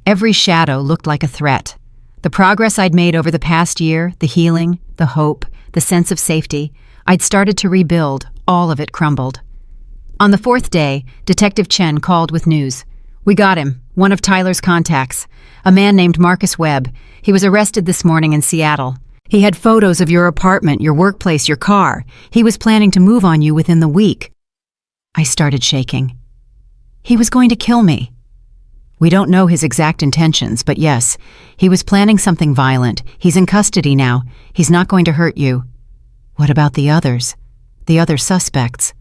Every shadow looked like a threat. The progress I'd made over the past year, the healing, the hope, the sense of safety, I'd started to rebuild. All of it crumbled. On the 4th day, Detective Chen called with news. We got him, one of Tyler's contacts, a man named Marcus Webb. He was arrested this morning in Seattle. He had photos of your apartment, your workplace, your car. He was planning to move on you within the week. I started shaking. He was going to kill me. We don't know his exact intentions, but yes, he was planning something violent. He's in custody now. He's not going to hurt you. What about the others? The other suspects?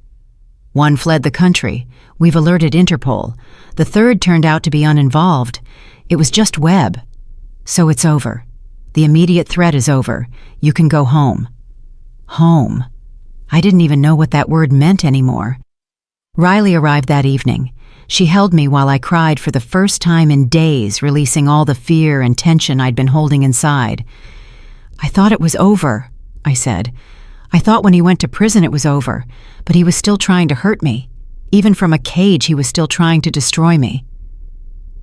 One fled the country. We've alerted Interpol. The 3rd turned out to be uninvolved. It was just Webb. So it's over. The immediate threat is over. You can go home. Home. I didn't even know what that word meant anymore. Riley arrived that evening. She held me while I cried for the first time in days, releasing all the fear and tension I'd been holding inside. I thought it was over, I said. I thought when he went to prison it was over, but he was still trying to hurt me. Even from a cage, he was still trying to destroy me.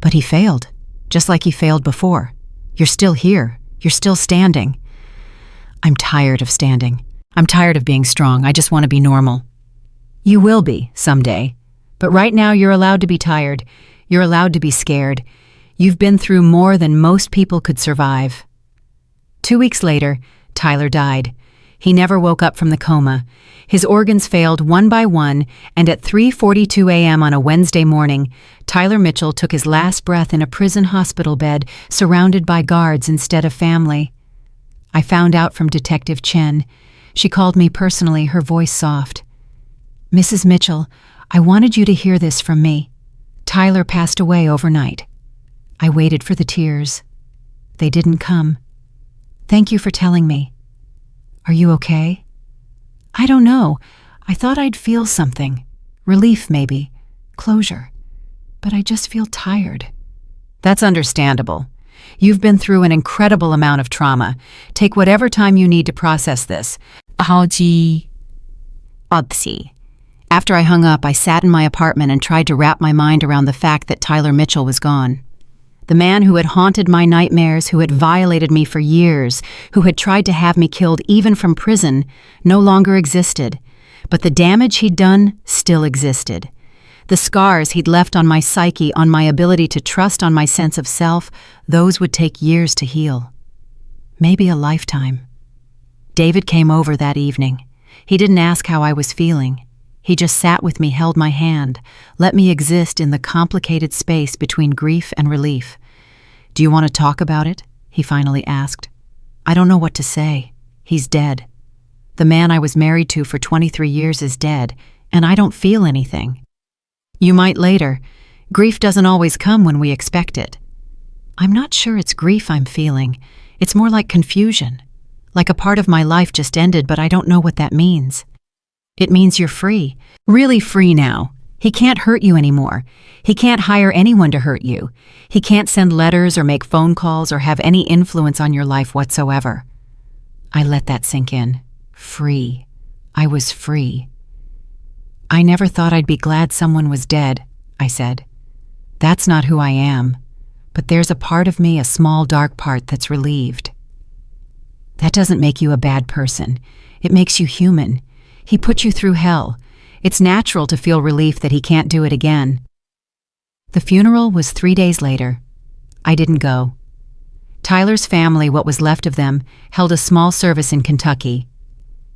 But he failed, just like he failed before. You're still here. You're still standing. I'm tired of standing. I'm tired of being strong. I just want to be normal. You will be, someday. But right now you're allowed to be tired. You're allowed to be scared. You've been through more than most people could survive. 2 weeks later, Tyler died. He never woke up from the coma. His organs failed one by one, and at 3:42 a.m. on a Wednesday morning, Tyler Mitchell took his last breath in a prison hospital bed, surrounded by guards instead of family. I found out from Detective Chen. She called me personally, her voice soft. Mrs. Mitchell, I wanted you to hear this from me. Tyler passed away overnight. I waited for the tears. They didn't come. Thank you for telling me. Are you okay? I don't know. I thought I'd feel something. Relief, maybe. Closure. But I just feel tired. That's understandable. You've been through an incredible amount of trauma. Take whatever time you need to process this. After I hung up, I sat in my apartment and tried to wrap my mind around the fact that Tyler Mitchell was gone. The man who had haunted my nightmares, who had violated me for years, who had tried to have me killed even from prison, no longer existed. But the damage he'd done still existed. The scars he'd left on my psyche, on my ability to trust, on my sense of self, those would take years to heal. Maybe a lifetime. David came over that evening. He didn't ask how I was feeling. He just sat with me, held my hand, let me exist in the complicated space between grief and relief. "Do you want to talk about it?" he finally asked. "I don't know what to say. He's dead. The man I was married to for 23 years is dead, and I don't feel anything." "You might later. Grief doesn't always come when we expect it." "I'm not sure it's grief I'm feeling. It's more like confusion. Like a part of my life just ended, but I don't know what that means." "It means you're free. Really free now. He can't hurt you anymore. He can't hire anyone to hurt you. He can't send letters or make phone calls or have any influence on your life whatsoever." I let that sink in. Free. I was free. "I never thought I'd be glad someone was dead," I said. "That's not who I am. But there's a part of me, a small dark part, that's relieved." "That doesn't make you a bad person. It makes you human. He put you through hell. It's natural to feel relief that he can't do it again." The funeral was 3 days later. I didn't go. Tyler's family, what was left of them, held a small service in Kentucky.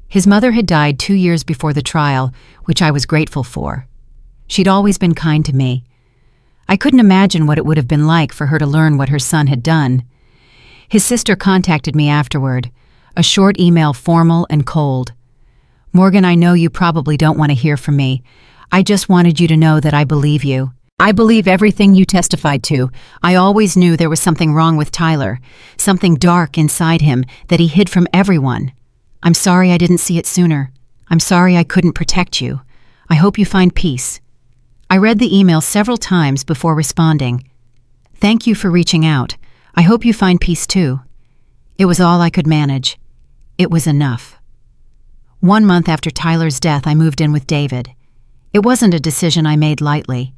His mother had died 2 years before the trial, which I was grateful for. She'd always been kind to me. I couldn't imagine what it would have been like for her to learn what her son had done. His sister contacted me afterward, a short email, formal and cold. "Morgan, I know you probably don't want to hear from me. I just wanted you to know that I believe you. I believe everything you testified to. I always knew there was something wrong with Tyler, something dark inside him that he hid from everyone. I'm sorry I didn't see it sooner. I'm sorry I couldn't protect you. I hope you find peace." I read the email several times before responding. "Thank you for reaching out. I hope you find peace too." It was all I could manage. It was enough. 1 month after Tyler's death, I moved in with David. It wasn't a decision I made lightly.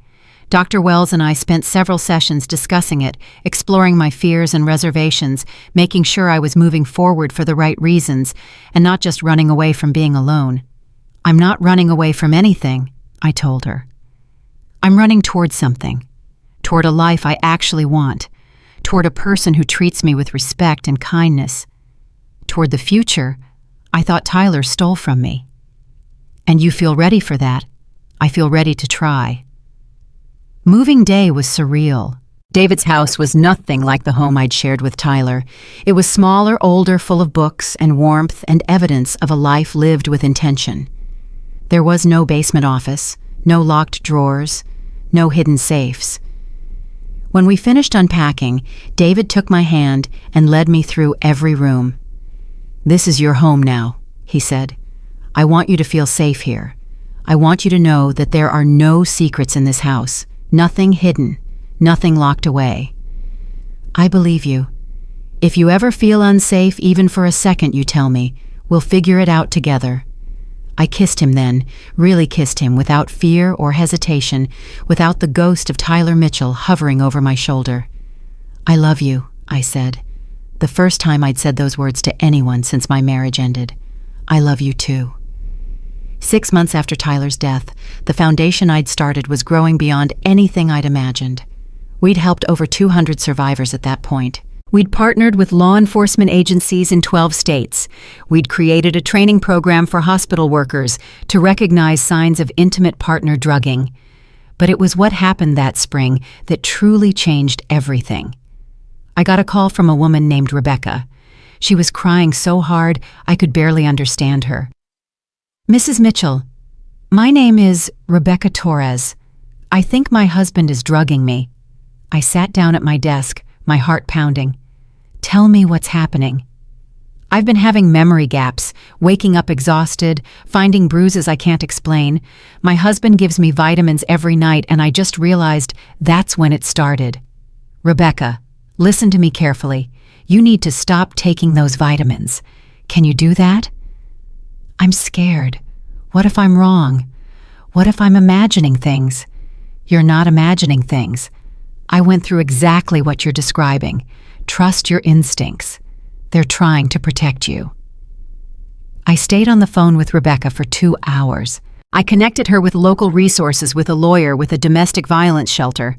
Dr. Wells and I spent several sessions discussing it, exploring my fears and reservations, making sure I was moving forward for the right reasons, and not just running away from being alone. "I'm not running away from anything," I told her. "I'm running toward something, toward a life I actually want, toward a person who treats me with respect and kindness, toward the future I thought Tyler stole from me. And you feel ready for that? I feel ready to try." Moving day was surreal. David's house was nothing like the home I'd shared with Tyler. It was smaller, older, full of books and warmth and evidence of a life lived with intention. There was no basement office, no locked drawers, no hidden safes. When we finished unpacking, David took my hand and led me through every room. "This is your home now," he said. "I want you to feel safe here. I want you to know that there are no secrets in this house, nothing hidden, nothing locked away." "I believe you. If you ever feel unsafe, even for a second, you tell me. We'll figure it out together." I kissed him then, really kissed him, without fear or hesitation, without the ghost of Tyler Mitchell hovering over my shoulder. "I love you," I said. The first time I'd said those words to anyone since my marriage ended. "I love you too." 6 months after Tyler's death, the foundation I'd started was growing beyond anything I'd imagined. We'd helped over 200 survivors at that point. We'd partnered with law enforcement agencies in 12 states. We'd created a training program for hospital workers to recognize signs of intimate partner drugging. But it was what happened that spring that truly changed everything. I got a call from a woman named Rebecca. She was crying so hard I could barely understand her. "Mrs. Mitchell, my name is Rebecca Torres. I think my husband is drugging me." I sat down at my desk, my heart pounding. "Tell me what's happening." "I've been having memory gaps, waking up exhausted, finding bruises I can't explain. My husband gives me vitamins every night, and I just realized that's when it started." "Rebecca, listen to me carefully. You need to stop taking those vitamins. Can you do that?" "I'm scared. What if I'm wrong? What if I'm imagining things?" "You're not imagining things. I went through exactly what you're describing. Trust your instincts. They're trying to protect you." I stayed on the phone with Rebecca for 2 hours. I connected her with local resources, with a lawyer, with a domestic violence shelter.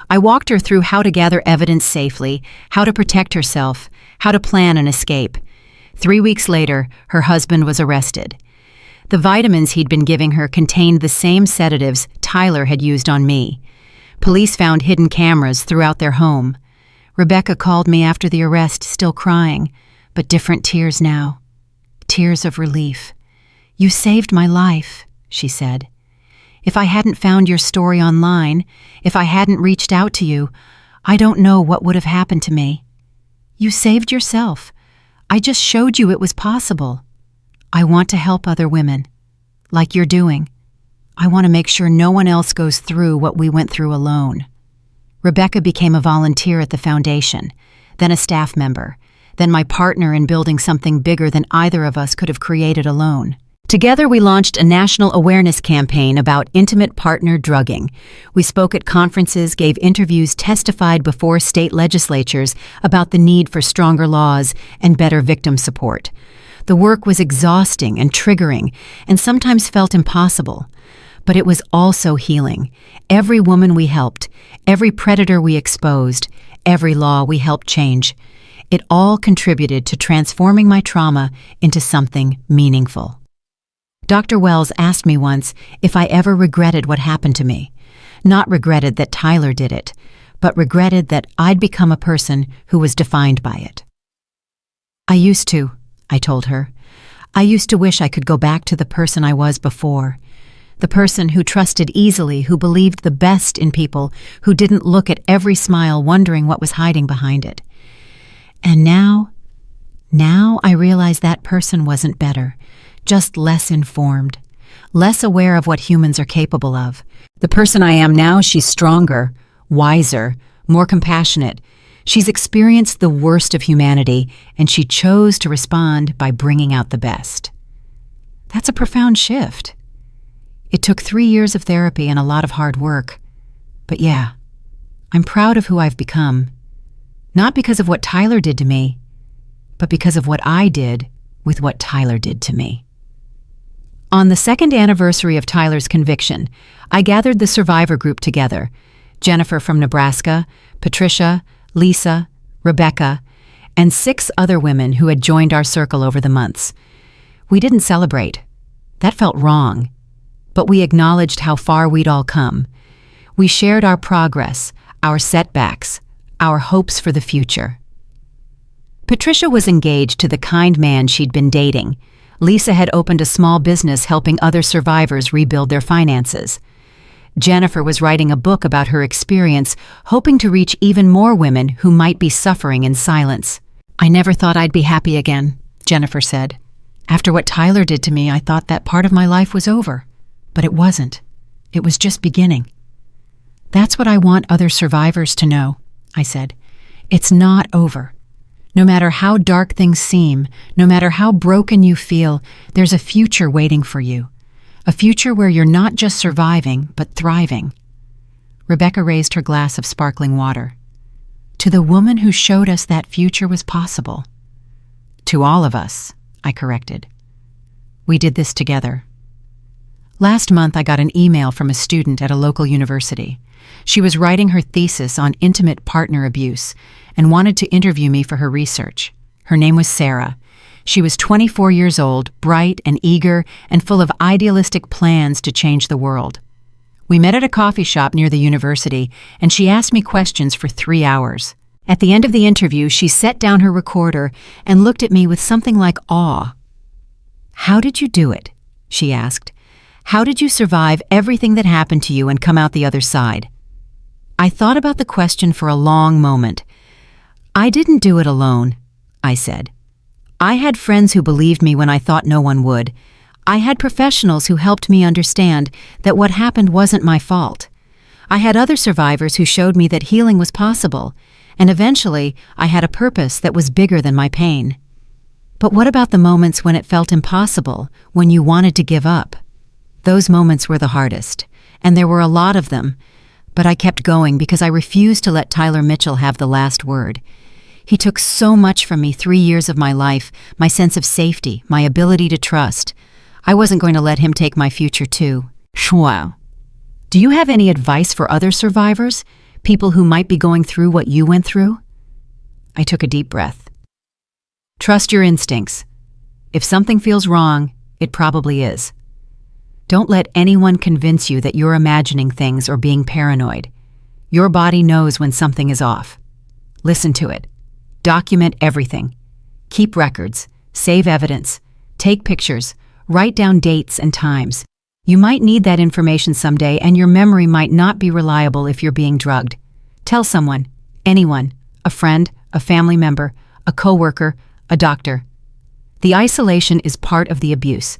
I walked her through how to gather evidence safely, how to protect herself, how to plan an escape. 3 weeks later, her husband was arrested. The vitamins he'd been giving her contained the same sedatives Tyler had used on me. Police found hidden cameras throughout their home. Rebecca called me after the arrest, still crying, but different tears now. Tears of relief. "You saved my life," she said. "If I hadn't found your story online, if I hadn't reached out to you, I don't know what would have happened to me. You saved yourself. I just showed you it was possible. I want to help other women, like you're doing. I want to make sure no one else goes through what we went through alone." Rebecca became a volunteer at the foundation, then a staff member, then my partner in building something bigger than either of us could have created alone. Together, we launched a national awareness campaign about intimate partner drugging. We spoke at conferences, gave interviews, testified before state legislatures about the need for stronger laws and better victim support. The work was exhausting and triggering, and sometimes felt impossible. But it was also healing. Every woman we helped, every predator we exposed, every law we helped change, it all contributed to transforming my trauma into something meaningful. Dr. Wells asked me once if I ever regretted what happened to me. Not regretted that Tyler did it, but regretted that I'd become a person who was defined by it. "I used to," I told her. "I used to wish I could go back to the person I was before. The person who trusted easily, who believed the best in people, who didn't look at every smile wondering what was hiding behind it. And now I realize that person wasn't better, just less informed, less aware of what humans are capable of. The person I am now, she's stronger, wiser, more compassionate. She's experienced the worst of humanity, and she chose to respond by bringing out the best." That's a profound shift. It took 3 years of therapy and a lot of hard work. But yeah, I'm proud of who I've become. Not because of what Tyler did to me, but because of what I did with what Tyler did to me. On the second anniversary of Tyler's conviction, I gathered the survivor group together: Jennifer from Nebraska, Patricia, Lisa, Rebecca, and 6 other women who had joined our circle over the months. We didn't celebrate. That felt wrong. But we acknowledged how far we'd all come. We shared our progress, our setbacks, our hopes for the future. Patricia was engaged to the kind man she'd been dating. Lisa had opened a small business helping other survivors rebuild their finances. Jennifer was writing a book about her experience, hoping to reach even more women who might be suffering in silence. "I never thought I'd be happy again," Jennifer said. "After what Tyler did to me, I thought that part of my life was over. But it wasn't. It was just beginning." "That's what I want other survivors to know," I said. "It's not over. No matter how dark things seem, no matter how broken you feel, there's a future waiting for you. A future where you're not just surviving, but thriving." Rebecca raised her glass of sparkling water. "To the woman who showed us that future was possible." "To all of us," I corrected. "We did this together." Last month, I got an email from a student at a local university. She was writing her thesis on intimate partner abuse and wanted to interview me for her research. Her name was Sarah. She was 24 years old, bright and eager, and full of idealistic plans to change the world. We met at a coffee shop near the university, and she asked me questions for 3 hours. At the end of the interview, she set down her recorder and looked at me with something like awe. "How did you do it?" she asked. "How did you survive everything that happened to you and come out the other side?" I thought about the question for a long moment. "I didn't do it alone," I said. "I had friends who believed me when I thought no one would. I had professionals who helped me understand that what happened wasn't my fault. I had other survivors who showed me that healing was possible, and eventually I had a purpose that was bigger than my pain." But what about the moments when it felt impossible, when you wanted to give up? Those moments were the hardest, and there were a lot of them, but I kept going because I refused to let Tyler Mitchell have the last word. He took so much from me 3 years of my life, my sense of safety, my ability to trust. I wasn't going to let him take my future too. Wow. Do you have any advice for other survivors, people who might be going through what you went through? I took a deep breath. Trust your instincts. If something feels wrong, it probably is. Don't let anyone convince you that you're imagining things or being paranoid. Your body knows when something is off. Listen to it. Document everything. Keep records. Save evidence. Take pictures. Write down dates and times. You might need that information someday, and your memory might not be reliable if you're being drugged. Tell someone, anyone, a friend, a family member, a coworker, a doctor. The isolation is part of the abuse.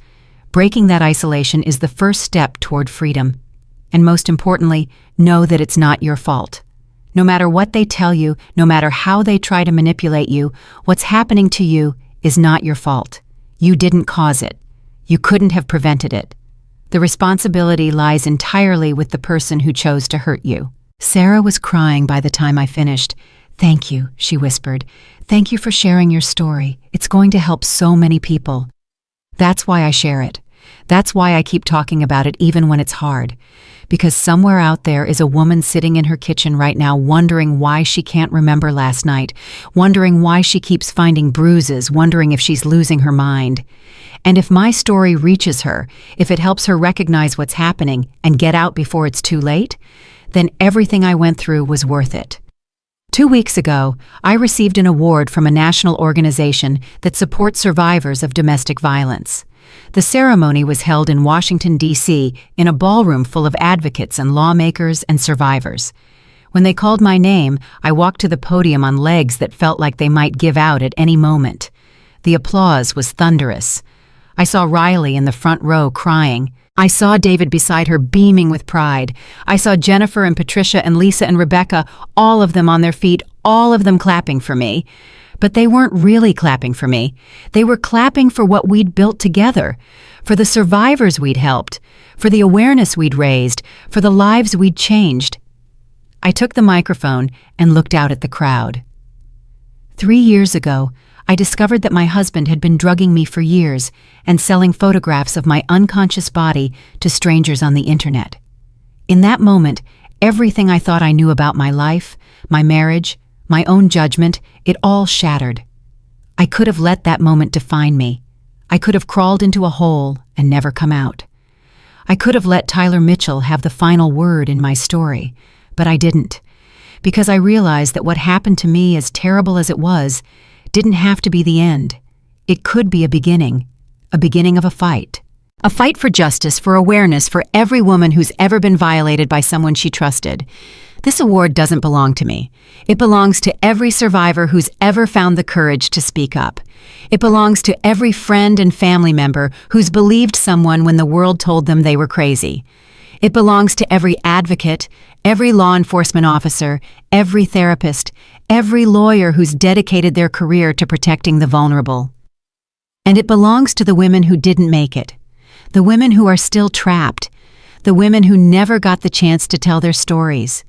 Breaking that isolation is the first step toward freedom. And most importantly, know that it's not your fault. No matter what they tell you, no matter how they try to manipulate you, what's happening to you is not your fault. You didn't cause it. You couldn't have prevented it. The responsibility lies entirely with the person who chose to hurt you. Sarah was crying by the time I finished. "Thank you," she whispered. "Thank you for sharing your story. It's going to help so many people." That's why I share it. That's why I keep talking about it even when it's hard. Because somewhere out there is a woman sitting in her kitchen right now wondering why she can't remember last night, wondering why she keeps finding bruises, wondering if she's losing her mind. And if my story reaches her, if it helps her recognize what's happening and get out before it's too late, then everything I went through was worth it. 2 weeks ago, I received an award from a national organization that supports survivors of domestic violence. The ceremony was held in Washington, D.C., in a ballroom full of advocates and lawmakers and survivors. When they called my name, I walked to the podium on legs that felt like they might give out at any moment. The applause was thunderous. I saw Riley in the front row crying. I saw David beside her beaming with pride. I saw Jennifer and Patricia and Lisa and Rebecca, all of them on their feet, all of them clapping for me. But they weren't really clapping for me. They were clapping for what we'd built together, for the survivors we'd helped, for the awareness we'd raised, for the lives we'd changed. I took the microphone and looked out at the crowd. 3 years ago, I discovered that my husband had been drugging me for years and selling photographs of my unconscious body to strangers on the internet. In that moment, everything I thought I knew about my life, my marriage, my own judgment, it all shattered. I could have let that moment define me. I could have crawled into a hole and never come out. I could have let Tyler Mitchell have the final word in my story, but I didn't, because I realized that what happened to me, as terrible as it was, didn't have to be the end. It could be a beginning of a fight. A fight for justice, for awareness, for every woman who's ever been violated by someone she trusted. This award doesn't belong to me. It belongs to every survivor who's ever found the courage to speak up. It belongs to every friend and family member who's believed someone when the world told them they were crazy. It belongs to every advocate, every law enforcement officer, every therapist, every lawyer who's dedicated their career to protecting the vulnerable. And it belongs to the women who didn't make it, the women who are still trapped, the women who never got the chance to tell their stories.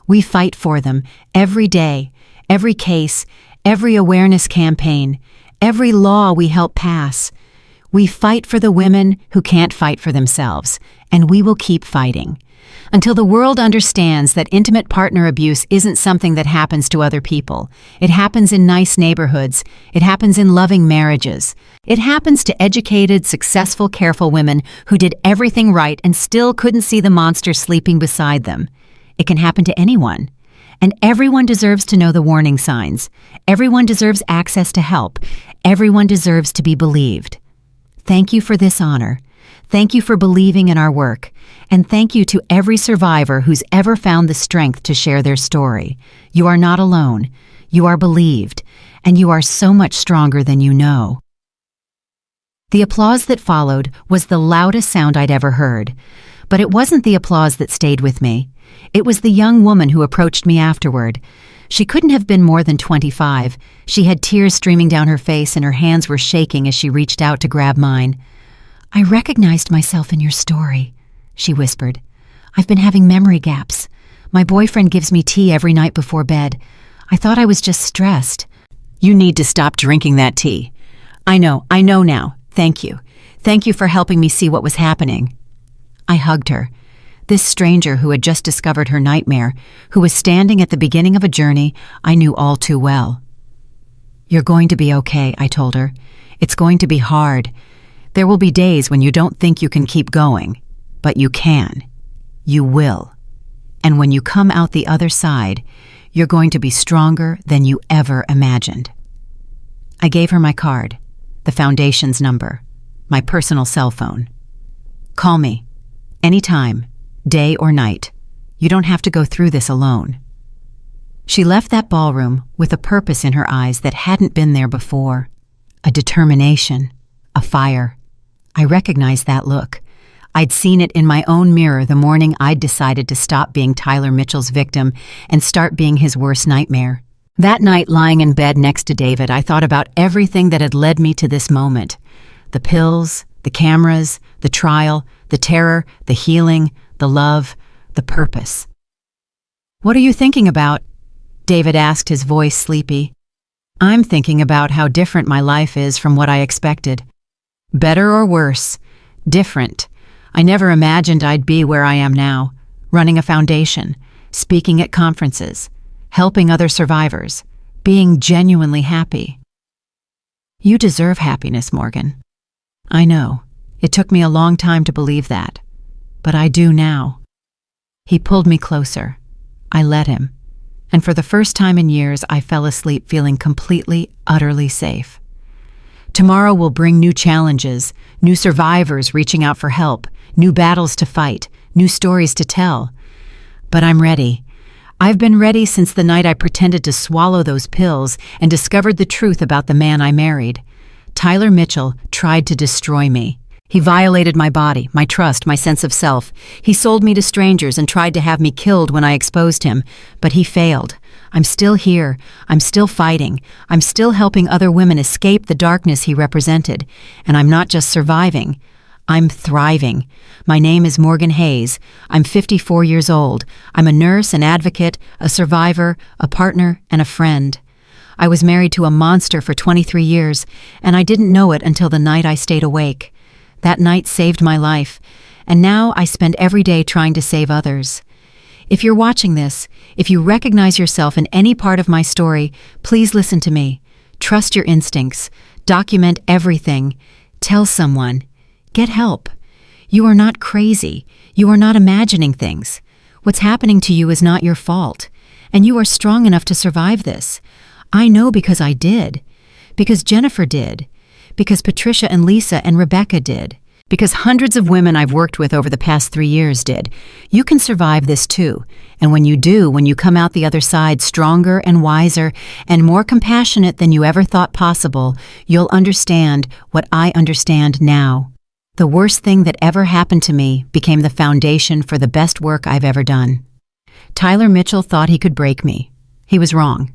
We fight for them every day, every case, every awareness campaign, every law we help pass. We fight for the women who can't fight for themselves, and we will keep fighting until the world understands that intimate partner abuse isn't something that happens to other people. It happens in nice neighborhoods. It happens in loving marriages. It happens to educated, successful, careful women who did everything right and still couldn't see the monster sleeping beside them. It can happen to anyone. And everyone deserves to know the warning signs. Everyone deserves access to help. Everyone deserves to be believed. Thank you for this honor. Thank you for believing in our work. And thank you to every survivor who's ever found the strength to share their story. You are not alone. You are believed. And you are so much stronger than you know. The applause that followed was the loudest sound I'd ever heard. But it wasn't the applause that stayed with me. It was the young woman who approached me afterward. She couldn't have been more than 25. She had tears streaming down her face and her hands were shaking as she reached out to grab mine. "I recognized myself in your story," she whispered. "I've been having memory gaps. My boyfriend gives me tea every night before bed. I thought I was just stressed." "You need to stop drinking that tea." I know now. Thank you. Thank you for helping me see what was happening." I hugged her. This stranger who had just discovered her nightmare, who was standing at the beginning of a journey I knew all too well. "You're going to be okay," I told her. "It's going to be hard. There will be days when you don't think you can keep going, but you can. You will. And when you come out the other side, you're going to be stronger than you ever imagined. I gave her my card, the foundation's number, my personal cell phone. Call me, anytime, day or night. You don't have to go through this alone. She left that ballroom with a purpose in her eyes that hadn't been there before. A determination, a fire. I recognized that look. I'd seen it in my own mirror the morning I'd decided to stop being Tyler Mitchell's victim and start being his worst nightmare. That night, lying in bed next to David, I thought about everything that had led me to this moment. The pills, the cameras, the trial, the terror, the healing, the love, the purpose. "What are you thinking about?" David asked, his voice sleepy. "I'm thinking about how different my life is from what I expected. Better or worse? Different. I never imagined I'd be where I am now, running a foundation, speaking at conferences, helping other survivors, being genuinely happy." "You deserve happiness, Morgan." "I know. It took me a long time to believe that. But I do now." He pulled me closer. I let him. And for the first time in years, I fell asleep feeling completely, utterly safe. Tomorrow will bring new challenges, new survivors reaching out for help, new battles to fight, new stories to tell. But I'm ready. I've been ready since the night I pretended to swallow those pills and discovered the truth about the man I married. Tyler Mitchell tried to destroy me. He violated my body, my trust, my sense of self. He sold me to strangers and tried to have me killed when I exposed him, but he failed. I'm still here. I'm still fighting. I'm still helping other women escape the darkness he represented. And I'm not just surviving. I'm thriving. My name is Morgan Hayes. I'm 54 years old. I'm a nurse, an advocate, a survivor, a partner, and a friend. I was married to a monster for 23 years, and I didn't know it until the night I stayed awake. That night saved my life, and now I spend every day trying to save others. If you're watching this, if you recognize yourself in any part of my story, please listen to me. Trust your instincts. Document everything. Tell someone. Get help. You are not crazy. You are not imagining things. What's happening to you is not your fault, and you are strong enough to survive this. I know because I did. Because Jennifer did. Because Patricia and Lisa and Rebecca did. Because hundreds of women I've worked with over the past 3 years did. You can survive this too. And when you do, when you come out the other side stronger and wiser and more compassionate than you ever thought possible, you'll understand what I understand now. The worst thing that ever happened to me became the foundation for the best work I've ever done. Tyler Mitchell thought he could break me. He was wrong.